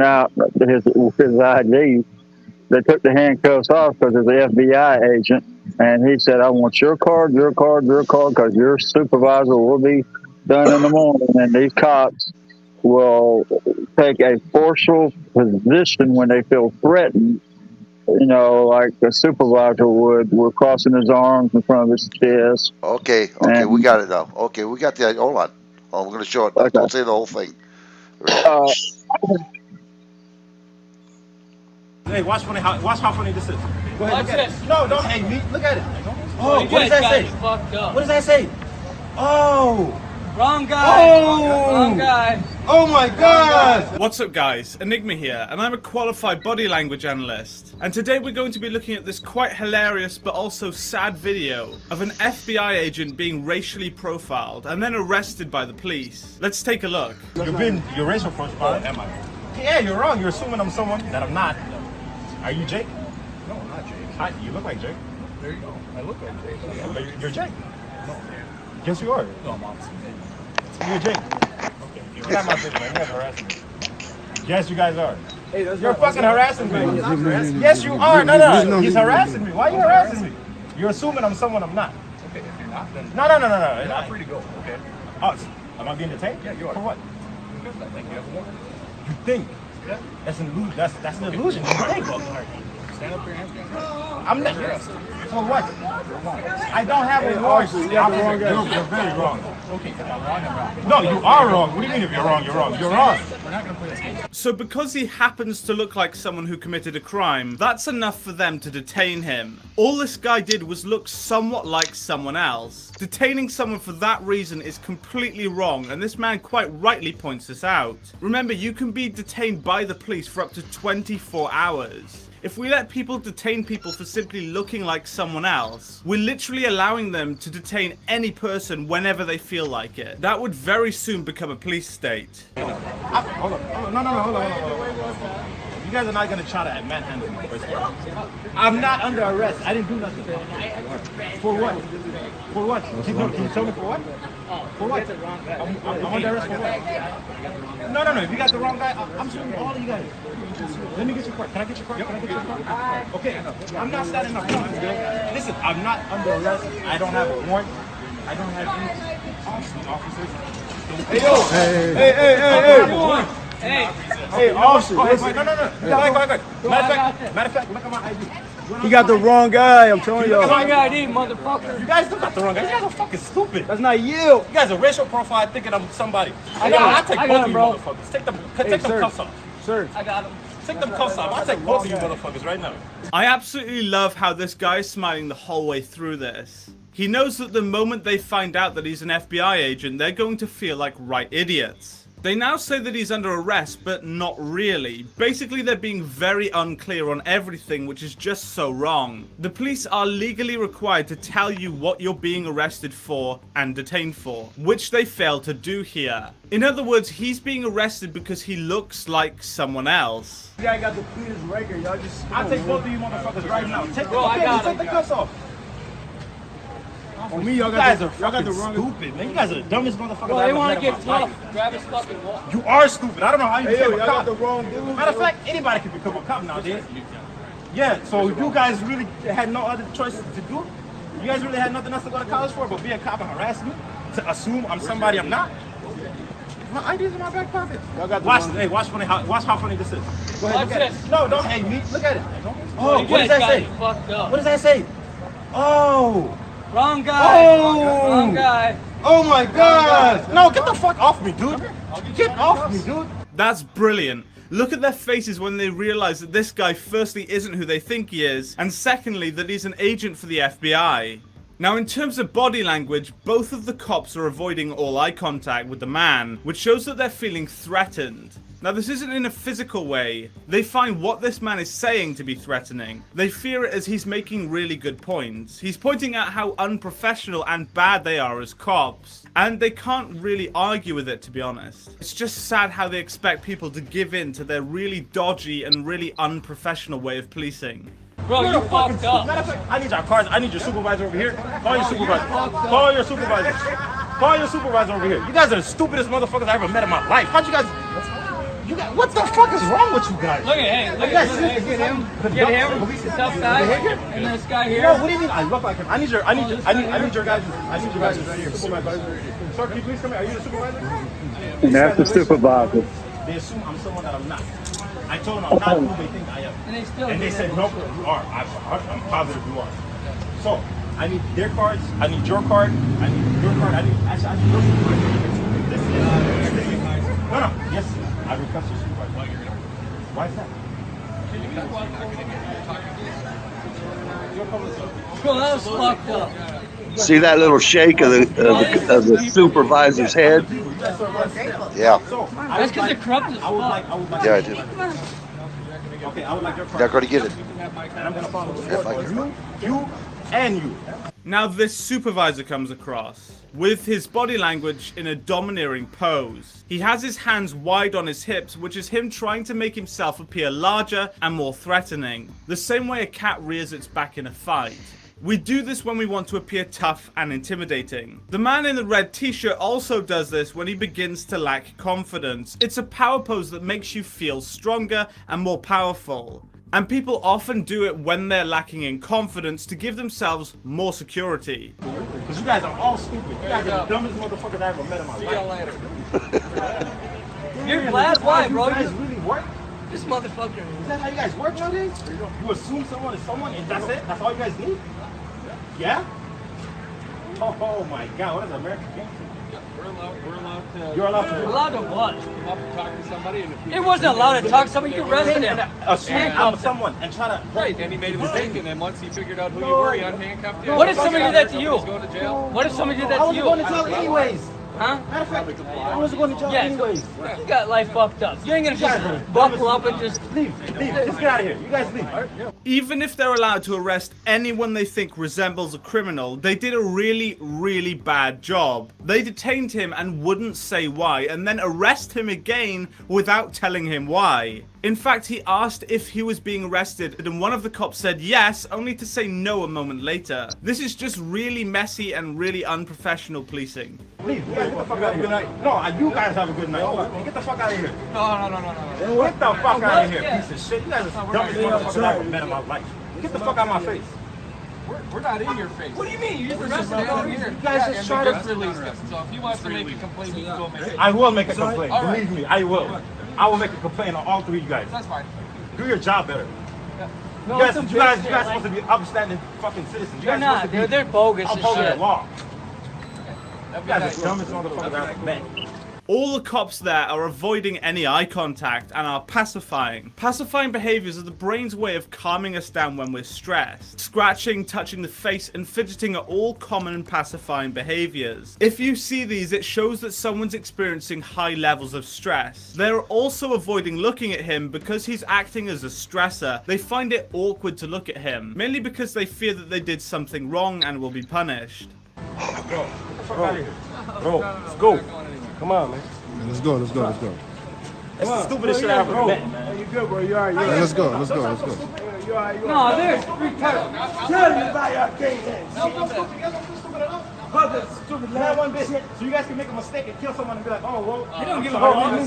out his ID, they took the handcuffs off because it's the FBI agent. And he said, I want your card, because your supervisor will be done in the morning. And these cops will take a forceful position when they feel threatened, like the supervisor would. We're crossing his arms in front of his chest. Okay, we got it now. Okay, we got the. Hold on. We're going to show it. Okay. Don't say the whole thing. Hey, watch how funny this is. Go ahead. Watch this. No, don't. Hey, me. Look at it. Oh, what does that say? What does that say? Oh. Wrong guy. Oh. Wrong guy. Oh my God! What's up guys, Enigma here, and I'm a qualified body language analyst. And today we're going to be looking at this quite hilarious but also sad video of an FBI agent being racially profiled and then arrested by the police. Let's take a look. You're racial profiled, am I? Yeah, you're wrong. You're assuming I'm someone that I'm not. Are you Jake? No, I'm not Jake. You look like Jake. There you go. I look like Jake. Yeah, but you're Jake. No. Yes, you are. No, I'm opposite. You're Jake. Okay. You're not my business. You guys are harassing me. Yes, you guys are. Hey, you're fucking harassing me. Yes, you are. No. He's harassing me. Why are you harassing me? You're assuming I'm someone I'm not. Okay, if you're not, then... No. You're not free to go, okay? Oh, am I being detained? Yeah, you are. For what? Because I think you have a warrant. You think? Yeah. That's an illusion. That's an illusion. You think? Stand up here and I'm not. For what? I don't have a warrant. You're very wrong. Okay, if I'm wrong, I'm wrong. No, you are wrong. What do you mean if you're wrong? You're wrong. You're wrong. We're not going to play this game. So because he happens to look like someone who committed a crime, that's enough for them to detain him. All this guy did was look somewhat like someone else. Detaining someone for that reason is completely wrong, and this man quite rightly points this out. Remember, you can be detained by the police for up to 24 hours. If we let people detain people for simply looking like someone else, we're literally allowing them to detain any person whenever they feel like it. That would very soon become a police state. Hold on. No. You guys are not going to try to manhandle me. I'm not under arrest. I didn't do nothing. For what? For what? Can you tell me for what? For what? I'm under arrest for what? No. If you got the wrong guy, I'm suing all of you guys. Let me get your card. Can I get your card? Okay. I'm not standing up. Listen, I'm not under arrest. I don't have a warrant. I don't have any officers. Hey, yo. Hey, officer. No. Matter of fact, look at my ID. You got the wrong guy, I'm telling you. Wrong ID, motherfucker. You guys do got the wrong guy. You guys are fucking stupid. That's not you. You guys are racial profile thinking I'm somebody. I take both of you motherfuckers. Take them cuffs off. Sir. I got him. Take them cuffs off. I'll take both of you motherfuckers right now. I absolutely love how this guy is smiling the whole way through this. He knows that the moment they find out that he's an FBI agent, they're going to feel like right idiots. They now say that he's under arrest, but not really. Basically, they're being very unclear on everything, which is just so wrong. The police are legally required to tell you what you're being arrested for and detained for, which they fail to do here. In other words, he's being arrested because he looks like someone else. You guys got the cleanest record, y'all just... I'll take both of you motherfuckers right now. Take the cuffs off. On me, y'all got the wrong... Stupid, man. You guys are the dumbest motherfuckers Well, they want to get tough. Grab his fucking wall. You are stupid. I don't know how you became a cop. Got the wrong dude. Matter of fact, anybody can become a cop nowadays. Yeah, so you guys really had no other choice to do? You guys really had nothing else to go to college for but be a cop and harass me? To assume I'm somebody I'm not? My ID's in my back pocket. Watch how funny this is. Go ahead, look at it. No, don't hate me. Look at it. Oh, what does that say? What does that say? Oh. Wrong guy. Oh. Wrong guy. Oh my God. No, get the fuck off me, dude. Get off me, dude. That's brilliant. Look at their faces when they realize that this guy firstly isn't who they think he is, and secondly that he's an agent for the FBI. Now, in terms of body language, both of the cops are avoiding all eye contact with the man, which shows that they're feeling threatened. Now, this isn't in a physical way. They find what this man is saying to be threatening. They fear it as he's making really good points. He's pointing out how unprofessional and bad they are as cops, and they can't really argue with it, to be honest. It's just sad how they expect people to give in to their really dodgy and really unprofessional way of policing. Bro, you fucked up. Matter of fact, I need your cards. I need your supervisor over here. Call your supervisor. Call your supervisor. Call your supervisor over here. You guys are the stupidest motherfuckers I ever met in my life. How'd you guys... What the fuck is wrong with you guys? Look at look at him. Get him. This tough guy. And this guy here. No, what do you mean I look like him? I need your guys. Right here. Supervisor. Sir, can you please come here? Are you the supervisor? And that's the supervisor. They assume I'm someone that I'm not. I told them I'm not who they think I am. And they said, no, you are. I'm positive you are. So, I need their cards. I need your card. I need your card. I need your supervisor. No. Yes, I request your supervisor. Why is that? Bro, that was fucked up. See that little shake of the supervisor's head? Yeah. That's because they're corrupt as fuck. Yeah, I do. Okay, I would like your card. Not going to get it. And I'm going to follow you and you. Now this supervisor comes across with his body language in a domineering pose. He has his hands wide on his hips, which is him trying to make himself appear larger and more threatening, the same way a cat rears its back in a fight. We do this when we want to appear tough and intimidating. The man in the red t-shirt also does this when he begins to lack confidence. It's a power pose that makes you feel stronger and more powerful. And people often do it when they're lacking in confidence to give themselves more security. Because you guys are all stupid. You guys are the dumbest motherfuckers I ever met in my life. See you later. You're glad why, bro? You guys really work? This motherfucker. Is that how you guys work nowadays? You assume someone is someone and that's it? That's all you guys need? Yeah? Oh my God, what is American game? We're allowed to. You're allowed to. We're allowed to what? Come up and talk to somebody. And if we it wasn't allowed to talk to somebody. You arrested him. Assume someone and try to. Right, and he made a mistake, and then once he figured out who you were, he unhandcuffed you. What if somebody did that to you? Going to jail. What if somebody did that to you? I was going to jail anyways. Huh? Matter of fact, I was going to jail anyways. You got life fucked up. You ain't gonna just buckle up and just leave. Just get out of here. You guys leave. Even if they're allowed to arrest anyone they think resembles a criminal, they did a really, really bad job. They detained him and wouldn't say why, and then arrest him again without telling him why. In fact, he asked if he was being arrested, and one of the cops said yes, only to say no a moment later. This is just really messy and really unprofessional policing. Please, you guys get the fuck out of here. No, you guys have a good night. Get the fuck out of here. No. Get the fuck out of here, piece of shit. You guys are the dumbest motherfuckers I ever met in my life. Get the fuck out of my face. We're not in your face. What do you mean? You just We're arrested down him. here. You guys just try just to release him. So if he wants to make a complaint, he can go make it. I will make a complaint. All right. Believe me, I will. I will make a complaint on all three of you guys. That's fine. Do your job better. Yeah. No, you guys supposed to be upstanding fucking citizens. You They're guys not. They're bogus and upholding the shit. law. That'd You be guys nice. are the dumbest motherfuckers I ever met. All the cops there are avoiding any eye contact and are pacifying. Pacifying behaviors are the brain's way of calming us down when we're stressed. Scratching, touching the face, and fidgeting are all common and pacifying behaviors. If you see these, it shows that someone's experiencing high levels of stress. They're also avoiding looking at him because he's acting as a stressor. They find it awkward to look at him, mainly because they fear that they did something wrong and will be punished. Bro, let's go. Come on, man. Let's go. It's the stupidest shit I ever met, man. You good, bro? You alright? Let's go. No, there's retarded. Tell me about your game, man. One bit. So you guys can make a mistake and kill someone and be like, oh, well. You don't give a fuck.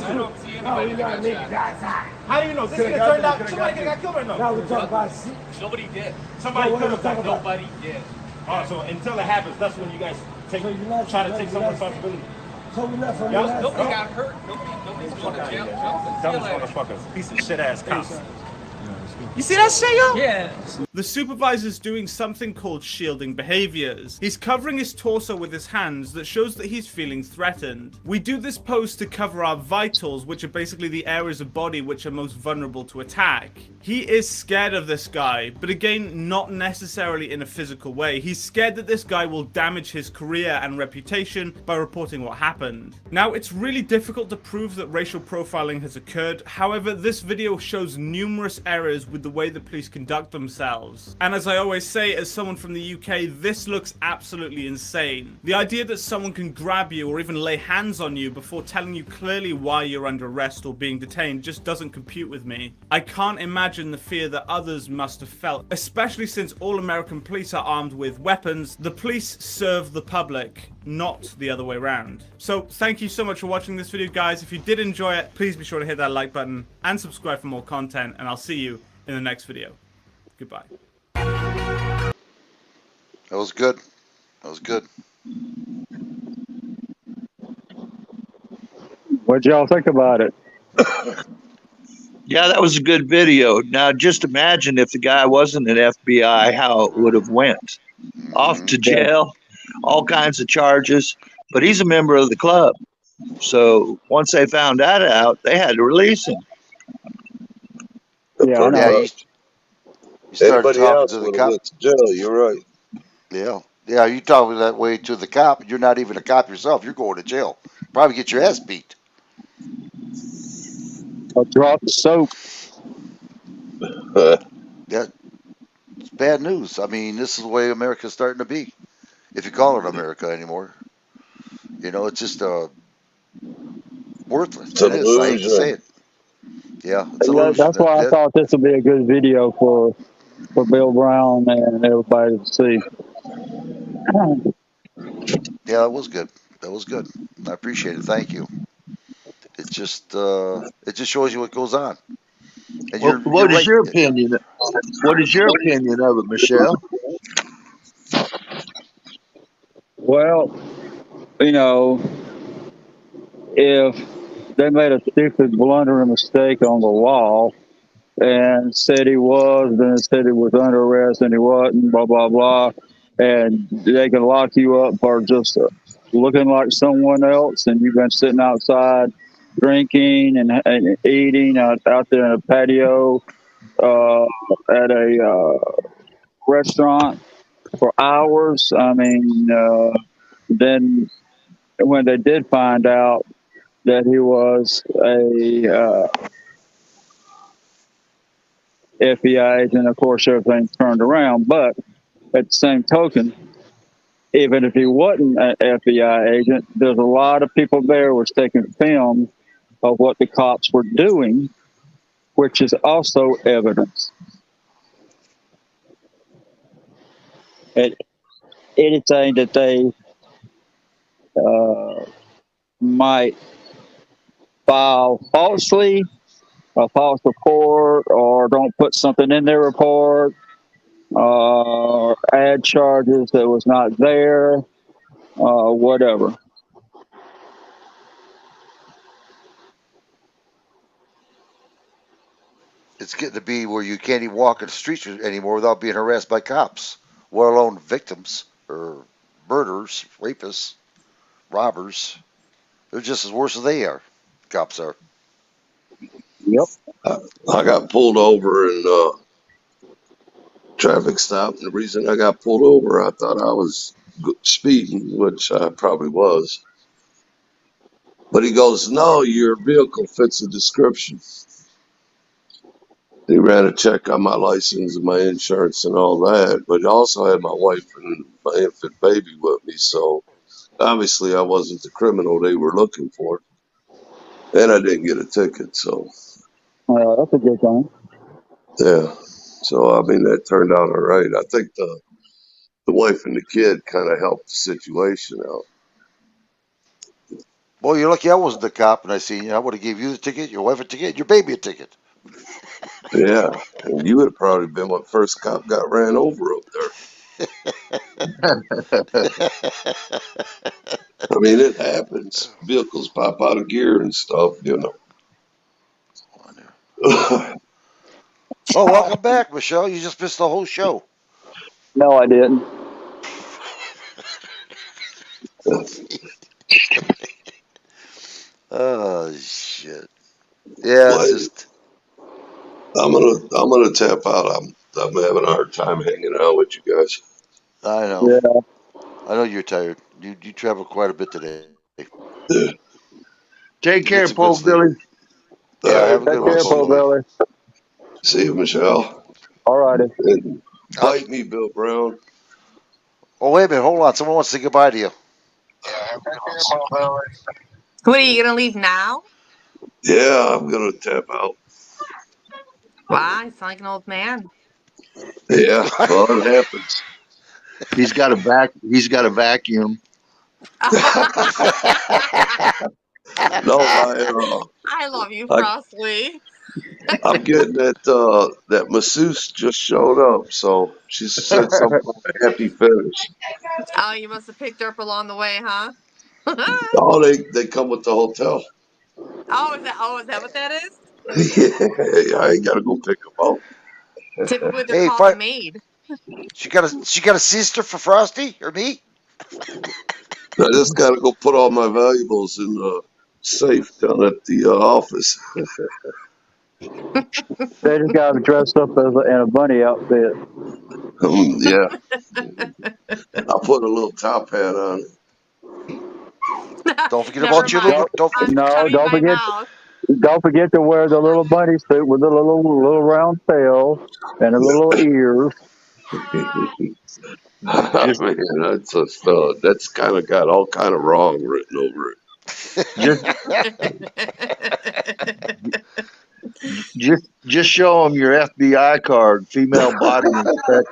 How do you know? This could have turned out somebody could have got killed or no? Nobody did. Somebody could have. Nobody did. So until it happens, that's when you guys try to take some responsibility. So we left from Nobody got hurt. Nobody's going to jail. Dumbest motherfuckers. Piece of shit ass cops. You see that shit, yo? Yeah. The supervisor's doing something called shielding behaviors. He's covering his torso with his hands that shows that he's feeling threatened. We do this pose to cover our vitals, which are basically the areas of body which are most vulnerable to attack. He is scared of this guy, but again, not necessarily in a physical way. He's scared that this guy will damage his career and reputation by reporting what happened. Now, it's really difficult to prove that racial profiling has occurred. However, this video shows numerous errors with the way the police conduct themselves. And as I always say, as someone from the UK, this looks absolutely insane. The idea that someone can grab you or even lay hands on you before telling you clearly why you're under arrest or being detained just doesn't compute with me. I can't imagine the fear that others must have felt, especially since all American police are armed with weapons. The police serve the public, not the other way around. So thank you so much for watching this video, guys. If you did enjoy it, please be sure to hit that like button and subscribe for more content, and I'll see you in the next video. Goodbye. That was good. That was good. What'd y'all think about it? Yeah, that was a good video. Now, just imagine if the guy wasn't an FBI, how it would have went. Off to jail, all kinds of charges, but he's a member of the club. So once they found that out, they had to release him. Yeah, I know. You started Anybody talking else to the would have cop. went to jail. You're right. Yeah, you talking that way to the cop. You're not even a cop yourself. You're going to jail. Probably get your ass beat. Or drop the soap. Yeah, it's bad news. I mean, this is the way America's starting to be. If you call it America anymore, you know, it's just worthless. It's an It is. I hate to say illusion. it. Yeah, it's an Yeah, illusion. that's why I thought this would be a good video for Bill Brown and everybody to see. Yeah, that was good. That was good. I appreciate it. Thank you. It just shows you what goes on. And Well, what is your opinion? What is your opinion of it, Michelle? Well, you know, if they made a stupid blundering mistake on the wall and said he was, then said he was under arrest and he wasn't, blah, blah, blah, and they can lock you up for just looking like someone else, and you've been sitting outside drinking and eating out there in a patio at a restaurant for hours. I mean, then when they did find out that he was a FBI agent, of course, everything turned around. But at the same token, even if he wasn't an FBI agent, there's a lot of people there was taking film of what the cops were doing, which is also evidence. And anything that they might file falsely, a false report, or don't put something in their report, or add charges that was not there, whatever. It's getting to be where you can't even walk in the streets anymore without being harassed by cops, let alone victims or murderers, rapists, robbers. They're just as worse as they are. Cops are. Yep. I got pulled over in traffic stop, and the reason I got pulled over, I thought I was speeding, which I probably was. But he goes, "No, your vehicle fits the description." He ran a check on my license and my insurance and all that, but he also had my wife and my infant baby with me, so obviously I wasn't the criminal they were looking for. And I didn't get a ticket, so. That's a good thing. Yeah. So, I mean, that turned out all right. I think the wife and the kid kind of helped the situation out. Boy, you're lucky I wasn't the cop and I seen you. I would have gave you the ticket, your wife a ticket, your baby a ticket. Yeah. And you would have probably been when first cop got ran over up there. I mean, it happens. Vehicles pop out of gear and stuff, you know. Oh, welcome back, Michelle. You just missed the whole show. No, I didn't. Oh shit. Yeah, it's Well, just. I'm gonna tap out. I'm having a hard time hanging out with you guys. I know. Yeah. I know you're tired. You traveled quite a bit today. Yeah. Take You get care, some good Polk sleep. Billy. All Yeah, right, have a good Take one, care, boss. Paul Billy. Billy. See you, Michelle. All righty. And Uh, bite me, Bill Brown. oh, wait a minute. Hold on. Someone wants to say goodbye to you. What, are you gonna leave now? Yeah, I'm gonna tap out. Wow, you sound like an old man. Yeah, well, it happens. He's got a vacuum. No, I love you, I Frostley. I'm getting that masseuse just showed up, so she said something about a happy finish. Oh, you must have picked her up along the way, huh? Oh, they come with the hotel. Is that what that is? Yeah, I ain't gotta go pick them up. Typically they're Hey, called a maid. she got a sister for Frosty or me? I just gotta go put all my valuables in the safe down at the office. They just got him dressed up in a bunny outfit. Yeah, I'll put a little top hat on. Don't forget Never about your mind. little. Don't, Don't I'm no, shutting my mouth. don't forget to wear the little bunny suit with the little round tail and the little ears. Just Man, that's just that's kind of got all kind of wrong written over just just show them your FBI card,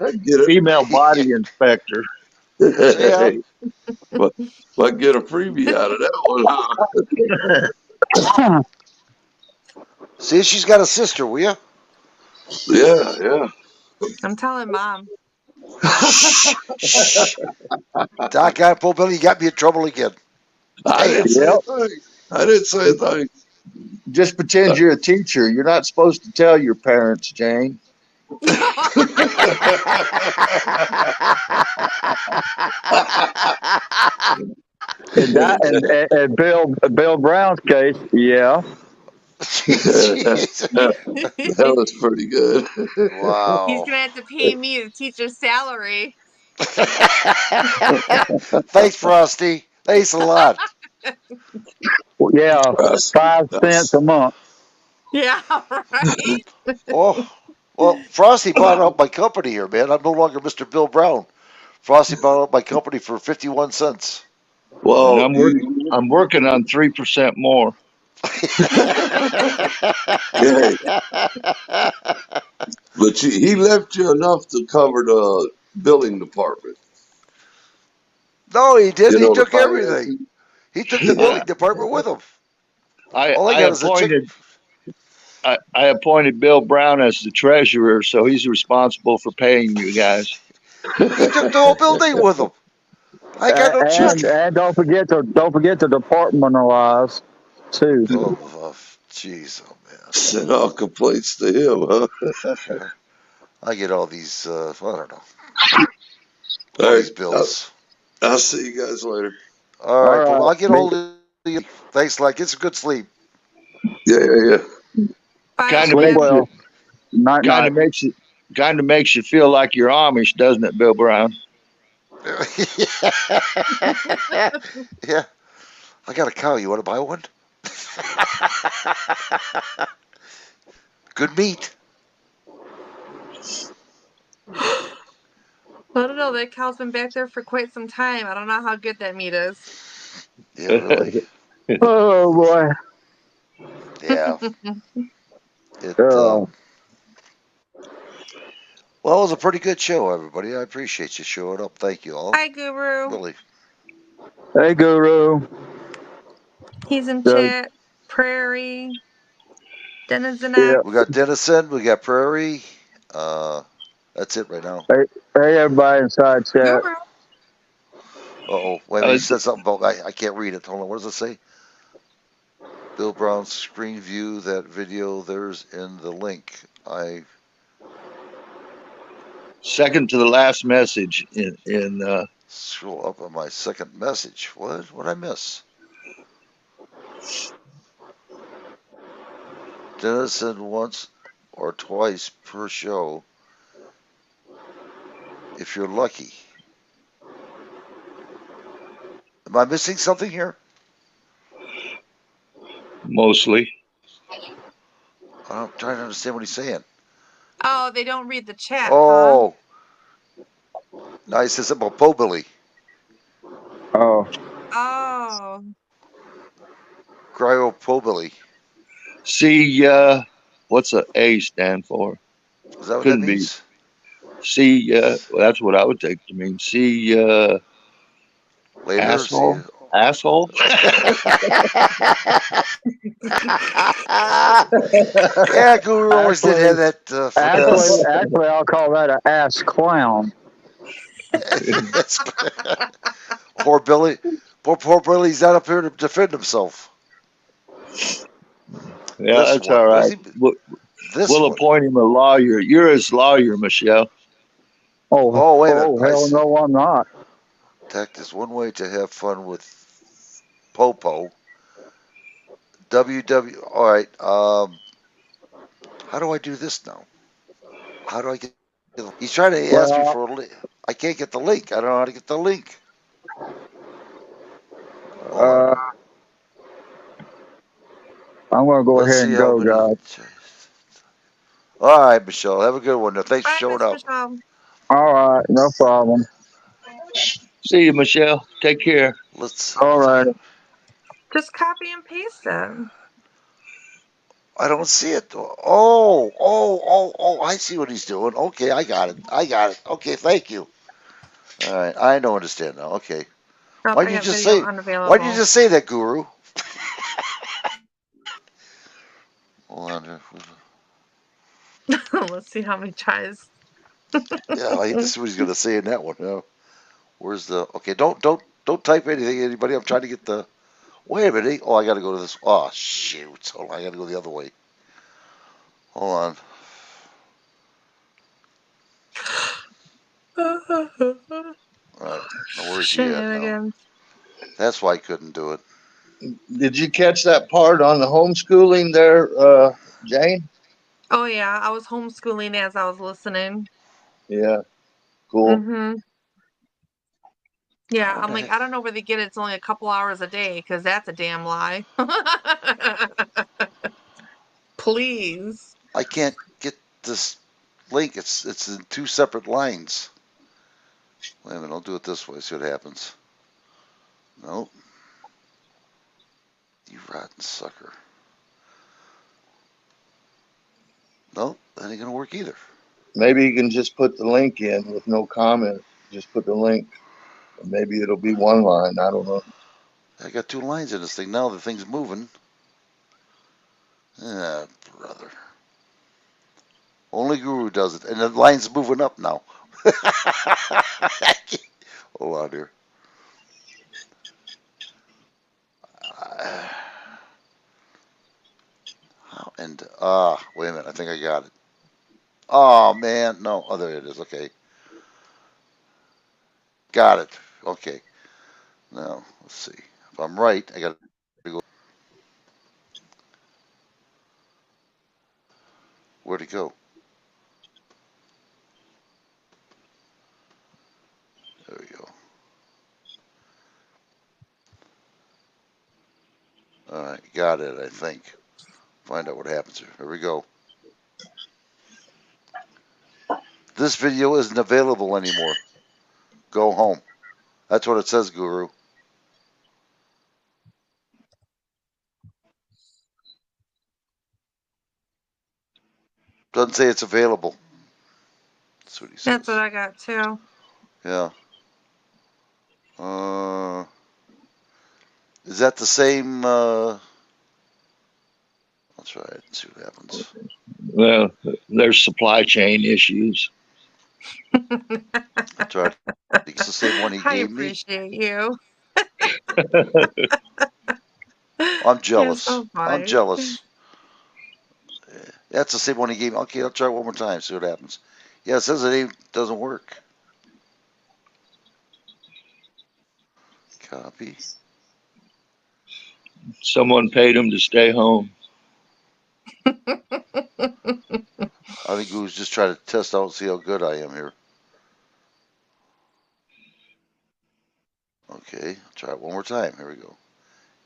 it. Get female body inspector. yeah. it? Might get a freebie out of that one, huh? See, she's got a sister. Will you? Yeah, yeah. I'm telling Mom. Shh, shh. Doc, I Paul Billy, you got me in trouble again. I Damn. didn't say Yep. a thing. I didn't say a thing. Just pretend you're a teacher. You're not supposed to tell your parents, Jane. And Bill Brown's case, yeah. That was pretty good. He's Wow. gonna have to pay me the teacher's salary. Thanks, Frosty. Thanks a lot. Yeah, That's, 5 cents a month. Yeah, right. Oh, well, Frosty bought out my company here, man. I'm no longer Mr. Bill Brown. Frosty bought out my company for 51 cents. And well, I'm working on 3% more. yeah, but he left you enough to cover the billing department. No, he didn't. You He know, the took everything. financing. He took the Yeah. billing department with him. I, All I I got is a check. appointed I appointed Bill Brown as the treasurer, so he's responsible for paying you guys. He took the whole building with him. I got no check. And don't forget to departmentalize too. Oh, jeez, oh Send all complaints to him, huh? man. I get all these. I don't know. All All right. these bills. I'll see you guys later. All All right, but right. I'll get hold of you. Thanks, like get some good sleep. Yeah. Bye, Kind of Sleep Jim. makes well. you Night kind night. of makes you kind of makes you feel like you're Amish, doesn't it, Bill Brown? Yeah, I got a cow. You want to buy one? Good meat. I don't know. That cow's been back there for quite some time. I don't know how good that meat is. Yeah, really. Oh boy. Yeah. It. Oh. Well, it was a pretty good show, everybody. I appreciate you showing up. Thank you all. Hi, Guru. Really. Hey, Guru. He's in Uh, chat. Prairie. Denizen yeah. We got Denison. We got Prairie. That's it right now. Hey, everybody inside chat. Uh-oh. Wait a minute. You said something about, I can't read it. Hold on. What does it say? Bill Brown's screen view, that video, there's in the link. Second to the last message in Scroll up on my second message. What did I miss? Dennis said once or twice per show if you're lucky. Am I missing something here? mostly. I'm trying to understand what he's saying. Oh, they don't read the chat, huh? Oh. No, he says something about Po Billy. Oh. Oh. Cryo Po Billy. C, what's a A stand for? Is that what Couldn't that means? Be. C, well, that's what I would take to mean. C, Later, asshole? see. Asshole? Yeah, Guru always did have that finesse. Actually, I'll call that an ass clown. Poor Billy. Poor Billy's not up here to defend himself. Yeah, This that's one. all right. We'll one. appoint him a lawyer. You're his lawyer, Michelle. Oh, wait a minute. Hell no, I'm not. Tact is one way to have fun with Popo. WW. All right. How do I do this now? How do I get? He's trying to ask me for a link. I can't get the link. I don't know how to get the link. I'm going to go ahead and go, guys. All right, Michelle. Have a good one. Thanks for showing up. All right, no problem. See you, Michelle. Take care. All right. Just copy and paste it. I don't see it. I see what he's doing. Okay, I got it. Okay, thank you. All right, I understand now. Okay. Why did you just say? Why did you just say that, Guru? Hold on here. Let's see how many tries. Yeah, I hate to see what he's gonna say in that one. Yeah. Where's the? Okay, don't type anything, anybody. I'm trying to get the. Wait a minute. Oh, I got to go to this. Oh shoot! Hold on, I got to go the other way. Hold on. All right. Now, where's he at now? That's why I couldn't do it. Did you catch that part on the homeschooling there, Jane? Oh yeah, I was homeschooling as I was listening. Yeah, cool. Mm-hmm. Yeah, I'm like, I don't know where they get it. It's only a couple hours a day because that's a damn lie. Please. I can't get this link. It's in two separate lines. Wait a minute. I'll do it this way. See what happens. Nope. You rotten sucker. Nope. That ain't gonna work either. Maybe you can just put the link in with no comment. Just put the link. Maybe it'll be one line. I don't know. I got two lines in this thing now. The thing's moving. Ah, brother. Only Guru does it, and the line's moving up now. Hold on here. Wait a minute. I think I got it. Oh man, no. Oh, there it is. Okay. Got it. Okay. Now let's see. If I'm right, I got to go. Where'd it go? There we go. All right, got it. I think. Find out what happens here. Here we go. This video isn't available anymore. Go home. That's what it says, Guru. Doesn't say it's available. That's what he says. That's what I got too. Yeah. Is that the same? I'll try it and see what happens. Well, there's supply chain issues. I tried to guess the same one he I gave me. appreciate you. I'm You're jealous. so I'm funny. jealous. That's the same one he gave me. Okay, I'll try it one more time. See what happens. Yeah, it says it doesn't work. Copy. Someone paid him to stay home. I think he was just trying to test out and see how good I am here. Okay, try it one more time. Here we go.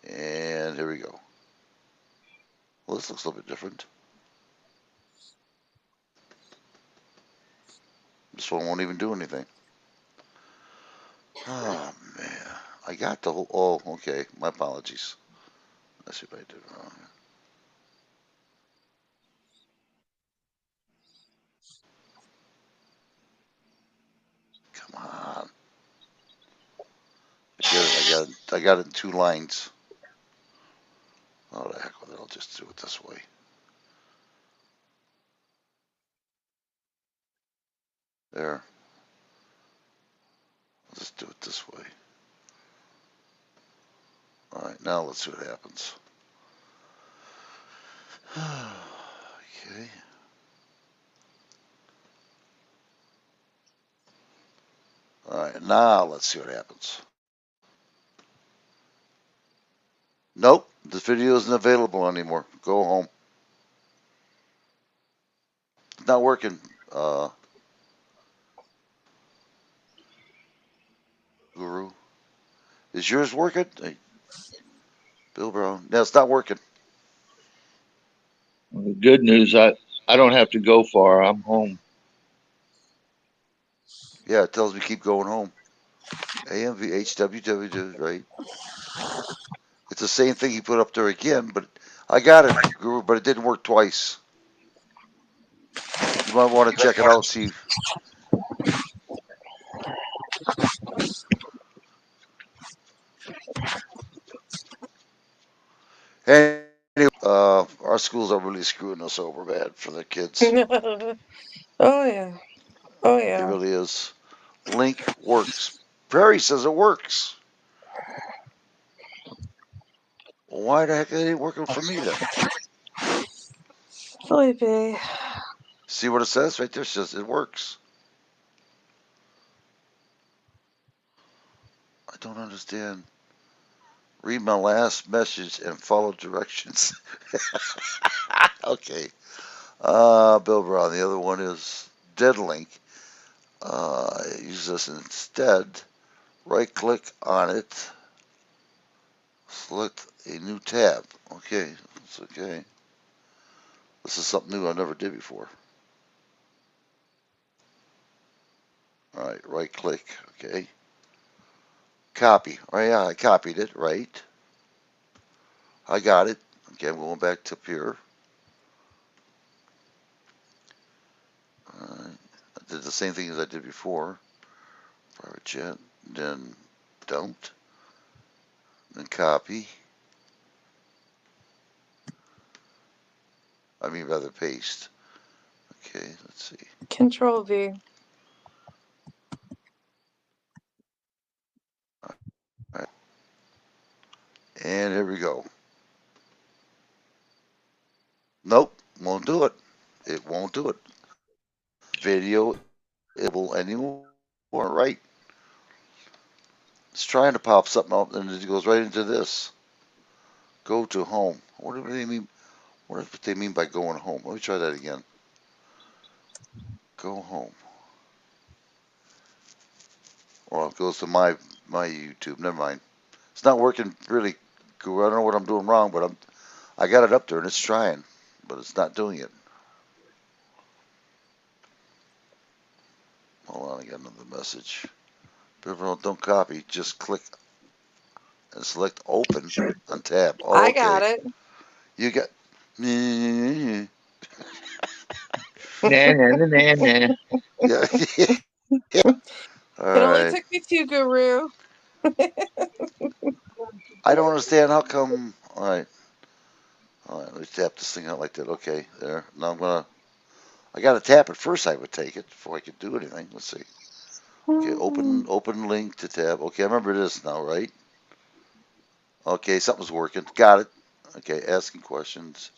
And here we go. Well, this looks a little bit different. This one won't even do anything. Oh, man. I got the whole. Oh, okay. My apologies. Let's see if I did wrong. Come on. I got it in 2 lines. Oh, the heck with it. I'll just do it this way. There. I'll just do it this way. All right, now let's see what happens. Okay. All right, now let's see what happens. Nope, this video isn't available anymore. Go home. It's not working. Guru, is yours working? Hey, Bill Brown. No, it's not working. The good news, I don't have to go far. I'm home. Yeah, it tells me keep going home. AMVHWW, right? It's the same thing he put up there again, but I got it, Guru, but it didn't work twice. You might want to check it out, see. Anyway, our schools are really screwing us over bad for the kids. Oh yeah. Oh It yeah. really is. Link works. Prairie says it works. Well, why the heck it ain't working for me then? Sleepy. See what it says right there? It says it works. I don't understand. Read my last message and follow directions. Okay. Bill Brown. The other one is dead link. Use this instead. Right click on it. Select a new tab. Okay. That's okay. This is something new I never did before. All right. Right click. Okay. Copy. Oh yeah, I copied it. Right. I got it. Okay. I'm going back to here. I did the same thing as I did before. Private chat. Then don't. Then copy. I mean, rather paste. Okay, let's see. Control V. All right. And here we go. Nope, won't do it. It won't do it. Video able anymore, right? It's trying to pop something up and it goes right into this. Go to home. What do they mean? What do they mean by going home? Let me try that again. Go home. Well, it goes to my YouTube. Never mind. It's not working really. I don't know what I'm doing wrong, but I got it up there and it's trying, but it's not doing it. Hold on, I got another message. Don't copy. Just click and select open on tab. Oh, I got okay. it. You got. Yeah. All It only right. took me 2, Guru. I don't understand how come. All right. All right. Let me tap this thing out like that. Okay. There. Now I got to tap it first. I would take it before I could do anything. Let's see. Okay, open link to tab. Okay, I remember this now, right? Okay, something's working. Got it. Okay, asking questions.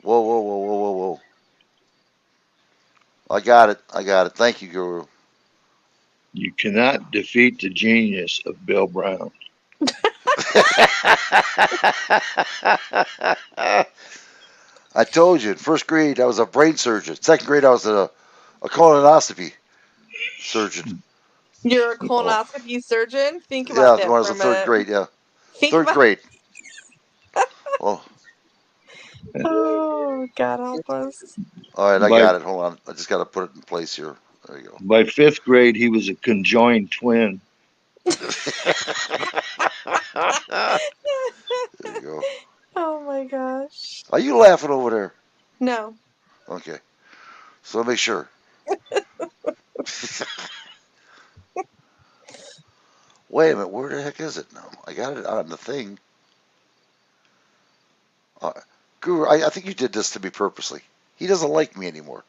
Whoa, whoa, whoa, whoa, whoa, whoa. I got it. I got it. Thank you, Guru. You cannot defeat the genius of Bill Brown. I told you, in first grade, I was a brain surgeon. Second grade, I was a colonoscopy surgeon. You're a Oh, colonoscopy surgeon? Think yeah, about when that I was for a in third minute. grade, yeah. Think Third about grade. Well, Oh, God help us. all right, I By got it. Hold on. I just got to put it in place here. There you go. by fifth grade, he was a conjoined twin. There you go. Oh my gosh. Are you laughing over there? No. Okay. So make sure. Wait a minute. Where the heck is it now? I got it on the thing. Uh, Guru, I think you did this to me purposely. He doesn't like me anymore.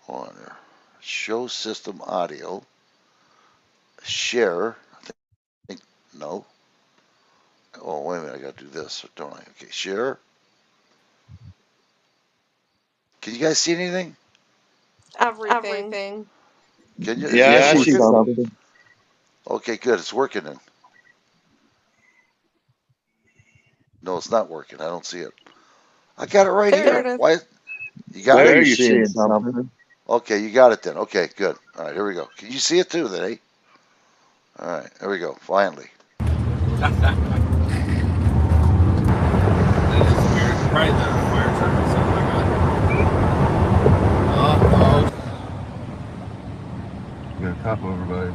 Hold on there. Show system audio. Share. I think, no. Oh, wait a minute. I got to do this, don't I? Okay, share. Can you guys see anything? Everything. Can you? Is Yeah, I it see working? something. Okay, good. It's working then. No, it's not working. I don't see it. I got it right There here. it is. Why? You got There it? you're seeing something. Okay, you got it then. Okay, good. All right, here we go. Can you see it too then, eh? All right, there we go. Finally. Probably the fire truck or something like that. You got a cop over, buddy.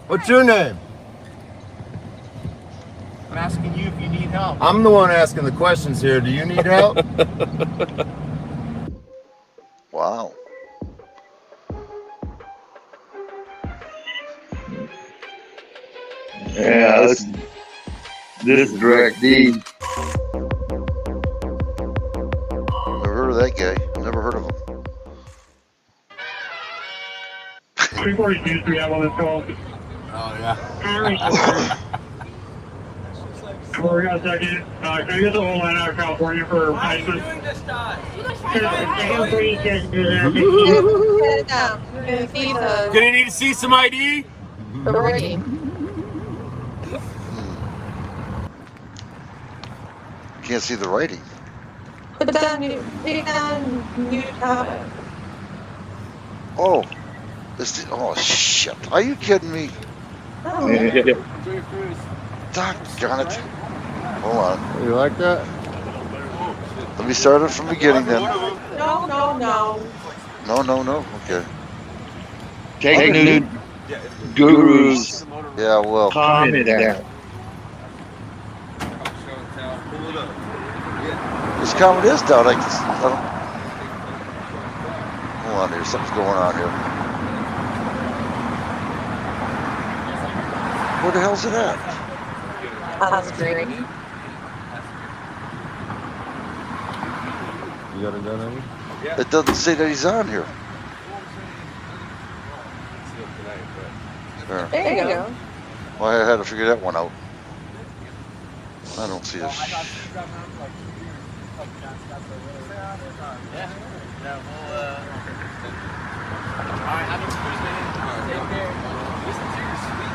What's your name? I'm asking you if you need help. I'm the one asking the questions here. Do you need help? Wow. Yeah, this is Direct D. Never heard of that guy. Never heard of him. 342, 3 have on this call. Oh, yeah. We're going to second. Can I get the whole line out of California for ISIS? Gonna need to see some ID? The writing. Can't see the writing. Put down new topic. Oh, oh shit! Are you kidding me? Oh. Doggone it! Hold on. You like that? Let me start it from the beginning then. No. No. Okay. Take new Guru's Yeah, well. comment down. This comment is down. I don't. Hold on here. Something's going on here. Where the hell's it at? That's great. You got a gun on you? It doesn't say that he's on here. There you go. Well, I had to figure that one out. I don't see this. Alright, have a cruise, man. Take care. Listen to your sweet,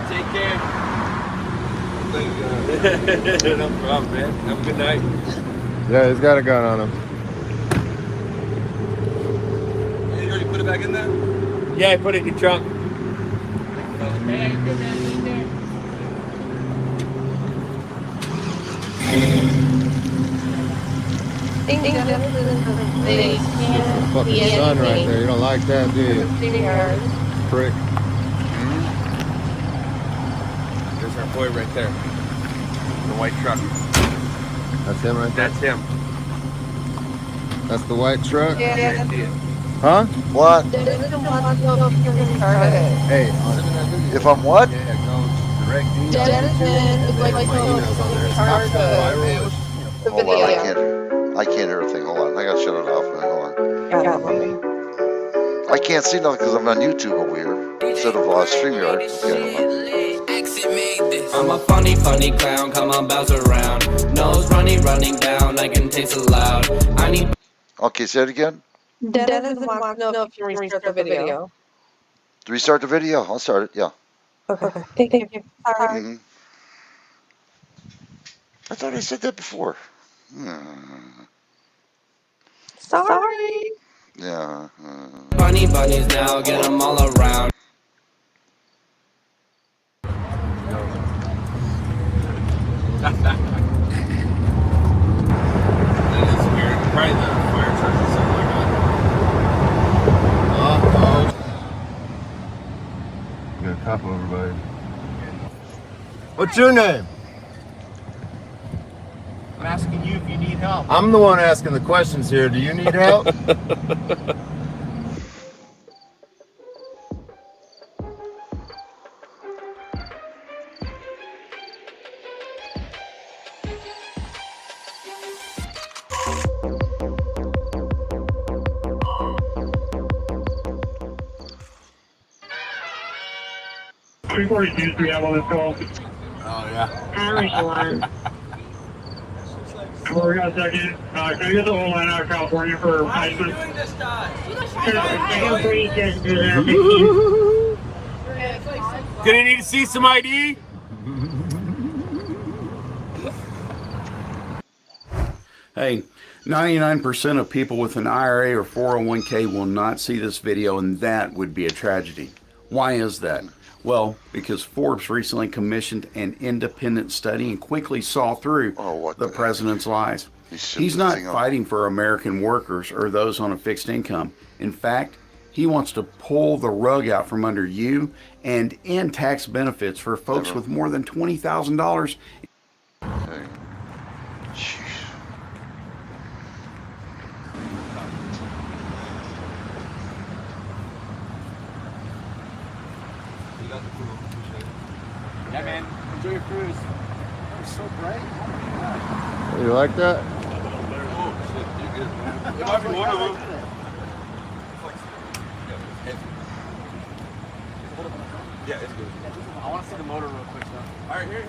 Take care. No problem, man. Have a good night. Yeah, he's got a gun on him. You already put it back in there? Yeah, I put it in your trunk. Fucking sun right there. You don't like that, do you? Prick. boy right there. The white truck. That's him right there? That's him. That's the white truck? Yeah. Yeah. I see it. Huh? What? Denison wants to know if you can restart it. Hey, If I'm what? yeah, go direct D on Denison YouTube, would and like then to my know if email's you on can there. It's restart the the Hold on, video. I can't hear a thing. Hold on, I gotta shut it off. Hold on. Yeah, mommy. I can't see nothing because I'm on YouTube over here instead of StreamYard. Okay, hold on. I'm a funny clown, come on, bounce around. Nose running down, I can taste it loud. I need. Okay, say it again. Denison wants to know if you can restart the video. To restart the video? I'll start it, yeah. Okay, thank you. Sorry. Mm-hmm. I thought I said that before. Hmm. Sorry. Yeah. Bunnies now, get them all around. That is weird. Probably the fire truck or something like that. You got a cop over, buddy. What's your name? I'm asking you if you need help. I'm the one asking the questions here. Do you need help? $342, we have on this call. Oh, yeah. Hold on a second. Can I get the whole line out of California for ISIS? Gonna need to see some ID? Hey, 99% of people with an IRA or 401k will not see this video, and that would be a tragedy. Why is that? Well, because Forbes recently commissioned an independent study and quickly saw through the president's lies. He's not fighting for American workers or those on a fixed income. In fact, he wants to pull the rug out from under you and end tax benefits for folks with more than $20,000. Yeah, man. Enjoy your cruise. It's so bright. You like that? It might be one of them. Yeah, it's good. I want to see the motor real quick, though. All right, here.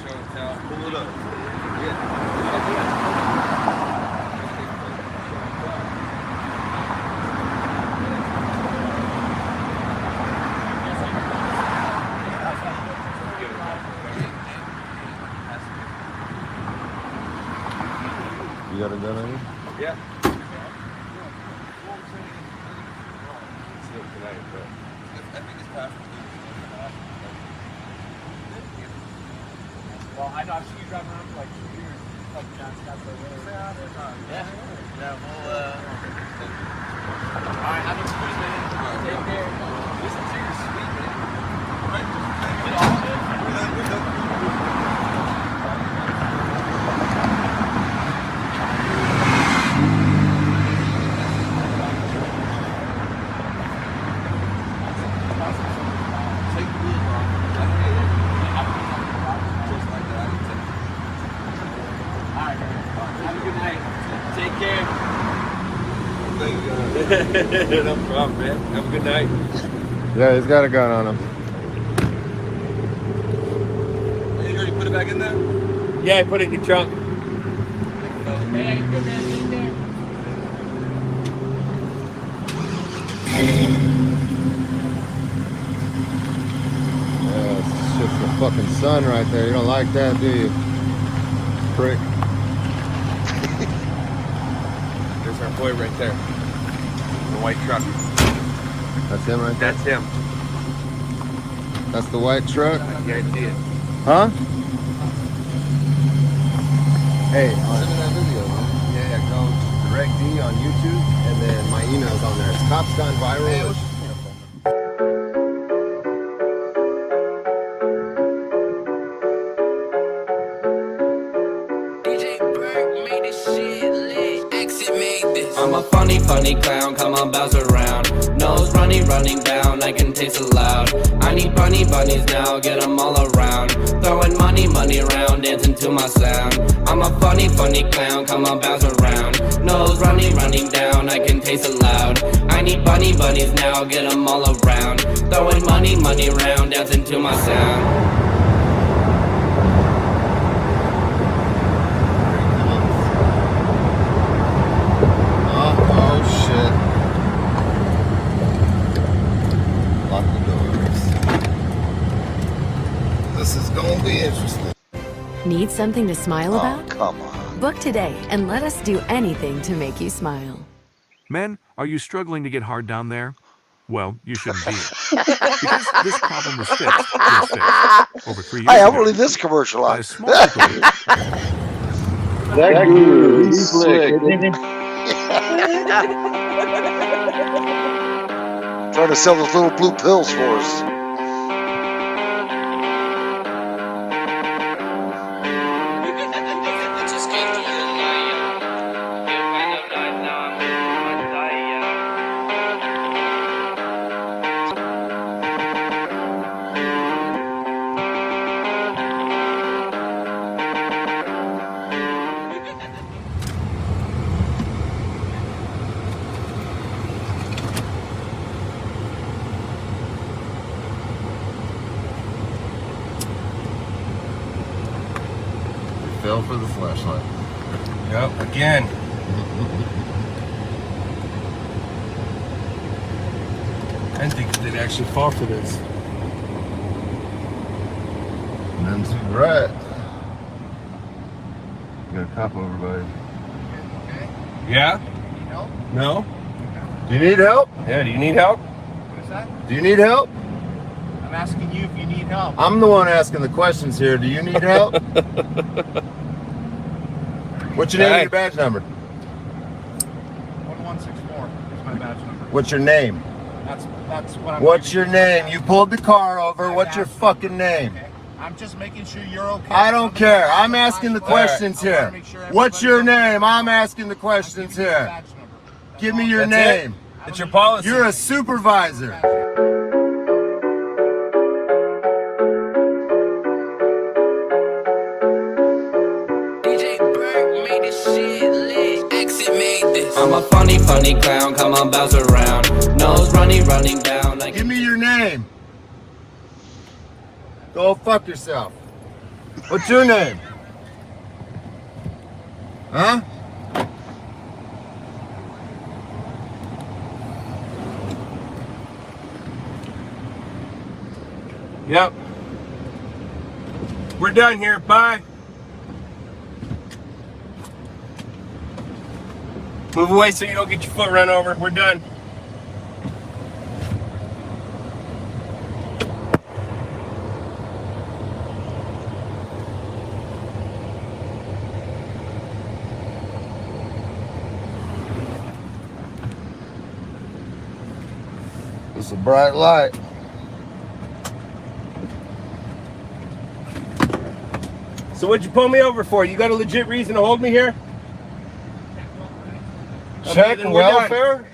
Show and tell. Pull it up. Yeah. You got a gun on you? Yeah. Still tonight, but I think it's past. Well, I know I've seen you driving around for like 2 years. Like down Scottsdale Road. Yeah. Yeah, well, all right, have a cruise, man. Take care. Listen to your sweet, man. Right? Get all of it. No problem, man. Have a good night. Yeah, he's got a gun on him. You already put it back in there? Yeah, I put it in your trunk. Hey, how you doing, man? Yeah, it's just the fucking sun right there. You don't like that, do you? Prick. There's our boy right there. The white truck. That's him right there? That's him. That's the white truck? I guarantee it. Huh? Hey, send me that video, man. Yeah, go direct D on YouTube, and then my email's on there. It's Cops Gone Viral. I'm a funny, funny clown, come on, bounce around. Nose running down, I can taste it loud. I need bunnies now, get them all around. Throwing money around, dancing to my sound. I'm a funny, funny clown, come on, bounce around. Nose running down, I can taste it loud. I need bunnies now, get them all around. Throwing money around, dancing to my sound. This is going to be interesting. Need something to smile about? Come on. Book today and let us do anything to make you smile. Men, are you struggling to get hard down there? Well, you shouldn't be. Because this problem was fixed, just fixed, over 3 years Hey, I ago. will leave this commercial By on. a small group. That guru, he's slick. Trying to sell those little blue pills for us. Fell for the flashlight. Yep, again. I didn't think they'd actually fall for this. None too bright. Got a cop over, buddy. Yeah? No? Do you need help? Yeah, do you need help? What's that? Do you need help? I'm asking you if you need help. I'm the one asking the questions here. Do you need help? What's your name and your badge number? 1164 is my badge number. What's your name? That's what I'm. What's your name? You pulled the car over. What's your fucking name? Okay. I'm just making sure you're okay. I don't care. I'm asking the questions here. What's your name? I'm asking the questions here. Give me your name. It's your policy. You're a supervisor. I'm a funny, funny clown, come on, bounce around. Nose running down. Like Give me your name. Go fuck yourself. What's your name? Huh? Yep. We're done here. Bye. Move away so you don't get your foot run over. We're done. It's a bright light. So what'd you pull me over for? You got a legit reason to hold me here? Check then we're done. welfare?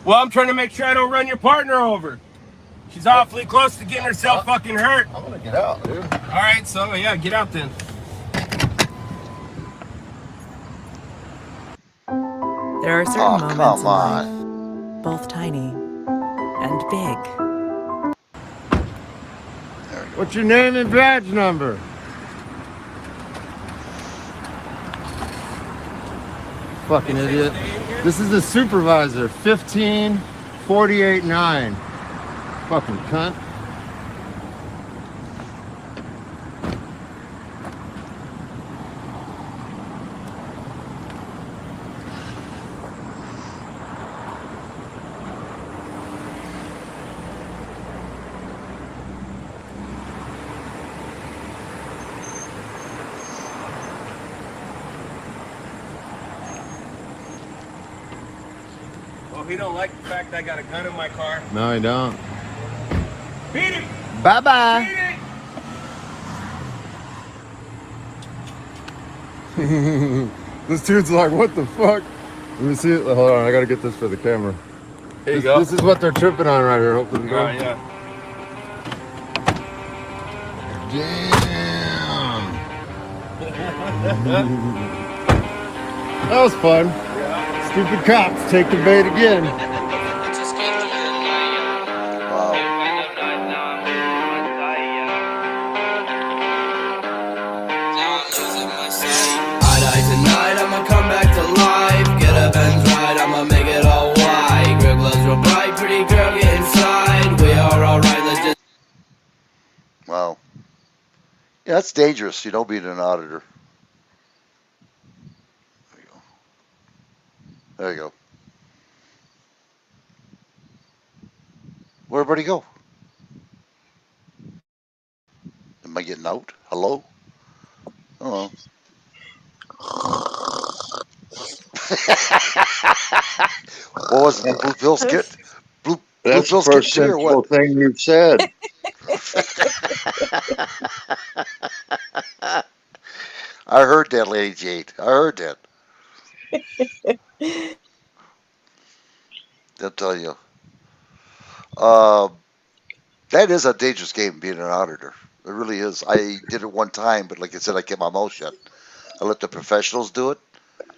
Well, I'm trying to make sure I don't run your partner over. She's awfully close to getting herself fucking hurt. I'm gonna get out, dude. All right, so yeah, get out then. There are certain Oh, moments come in on. life, both tiny and big. What's your name and badge number? Fucking idiot. This is the supervisor, 15489. Fucking cunt. Well, he don't like the fact I got a gun in my car. No, I don't. Beat it! Bye-bye. Beat it! This dude's like, what the fuck? Let me see it. Hold on, I gotta get this for the camera. Here you go. This is what they're tripping on right here. Open the door. Yeah. Damn. That was fun. Stupid cops take the bait again. I die tonight, I'ma come back to life. Get a Benz ride, I'ma make it all white. Grip gloves real bright, pretty girl get inside. We are alright, let's just. Wow. Yeah, that's dangerous, being an auditor. There you go. There you go. Where'd everybody go? Am I getting out? Hello? Oh. What was it? Blue pills get blue That's the pills first get tea or sensible what? thing you've said. I heard that, Lady Jade. I heard that. I'll tell you. Uh, that is a dangerous game, being an auditor. It really is. I did it one time, but like I said, I kept my mouth shut. I let the professionals do it.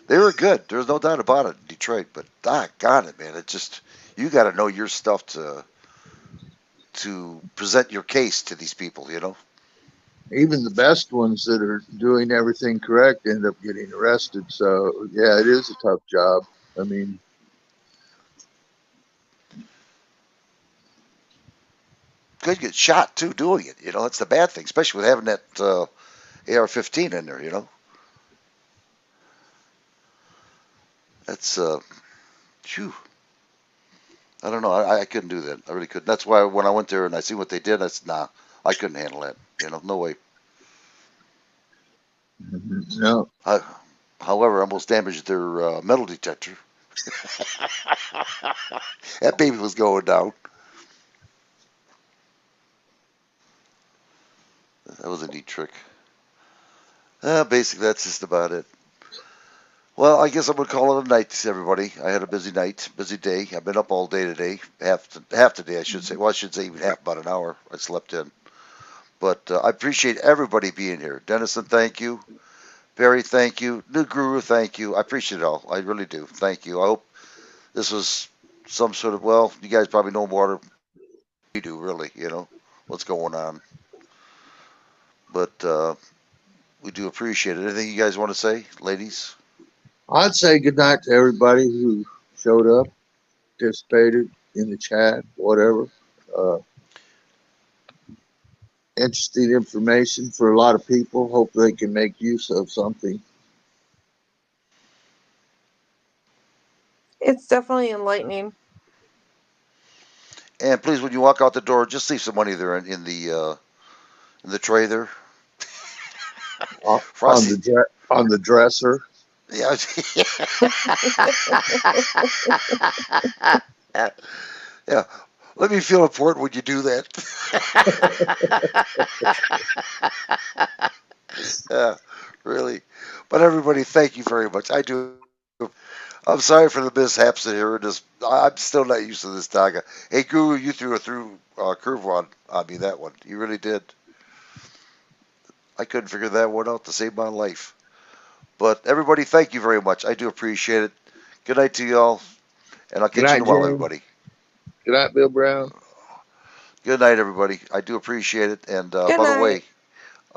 They were good. There's no doubt about it in Detroit. But got it, man. It just you got to know your stuff to present your case to these people. Even the best ones that are doing everything correct end up getting arrested. So, yeah, it is a tough job. I mean, Could get shot too doing it. That's the bad thing, especially with having that AR-15 in there. That's phew. I don't know. I couldn't do that. I really couldn't. That's why when I went there and I see what they did, I said, nah, I couldn't handle that. No way. no. However, I almost damaged their metal detector. That baby was going down. That was a neat trick. Basically, that's just about it. Well, I guess I'm gonna call it a night to everybody. I had a busy night, busy day. I've been up all day today, half the day, I should say. Well, I should say even half, about an hour. I slept in, but I appreciate everybody being here. Dennison, thank you. Barry, thank you. New Guru, thank you. I appreciate it all. I really do. Thank you. I hope this was some sort of, well, you guys probably know more than we do, really. What's going on. But we do appreciate it. Anything you guys want to say, ladies? I'd say good night to everybody who showed up, participated in the chat, whatever. Interesting information for a lot of people. Hope they can make use of something. It's definitely enlightening. And please, when you walk out the door, just leave some money there in the tray there. On the dresser. Yeah. Yeah. Let me feel important when you do that. Yeah, really. But everybody, thank you very much. I do. I'm sorry for the mishaps in here. I'm still not used to this Taga. Hey, Guru, you threw a curve on me, that one. You really did. I couldn't figure that one out to save my life. But everybody, thank you very much. I do appreciate it. Good night to y'all, and I'll catch you tomorrow, everybody. Good night, Bill Brown. Good night, everybody. I do appreciate it. And by Good the way, night.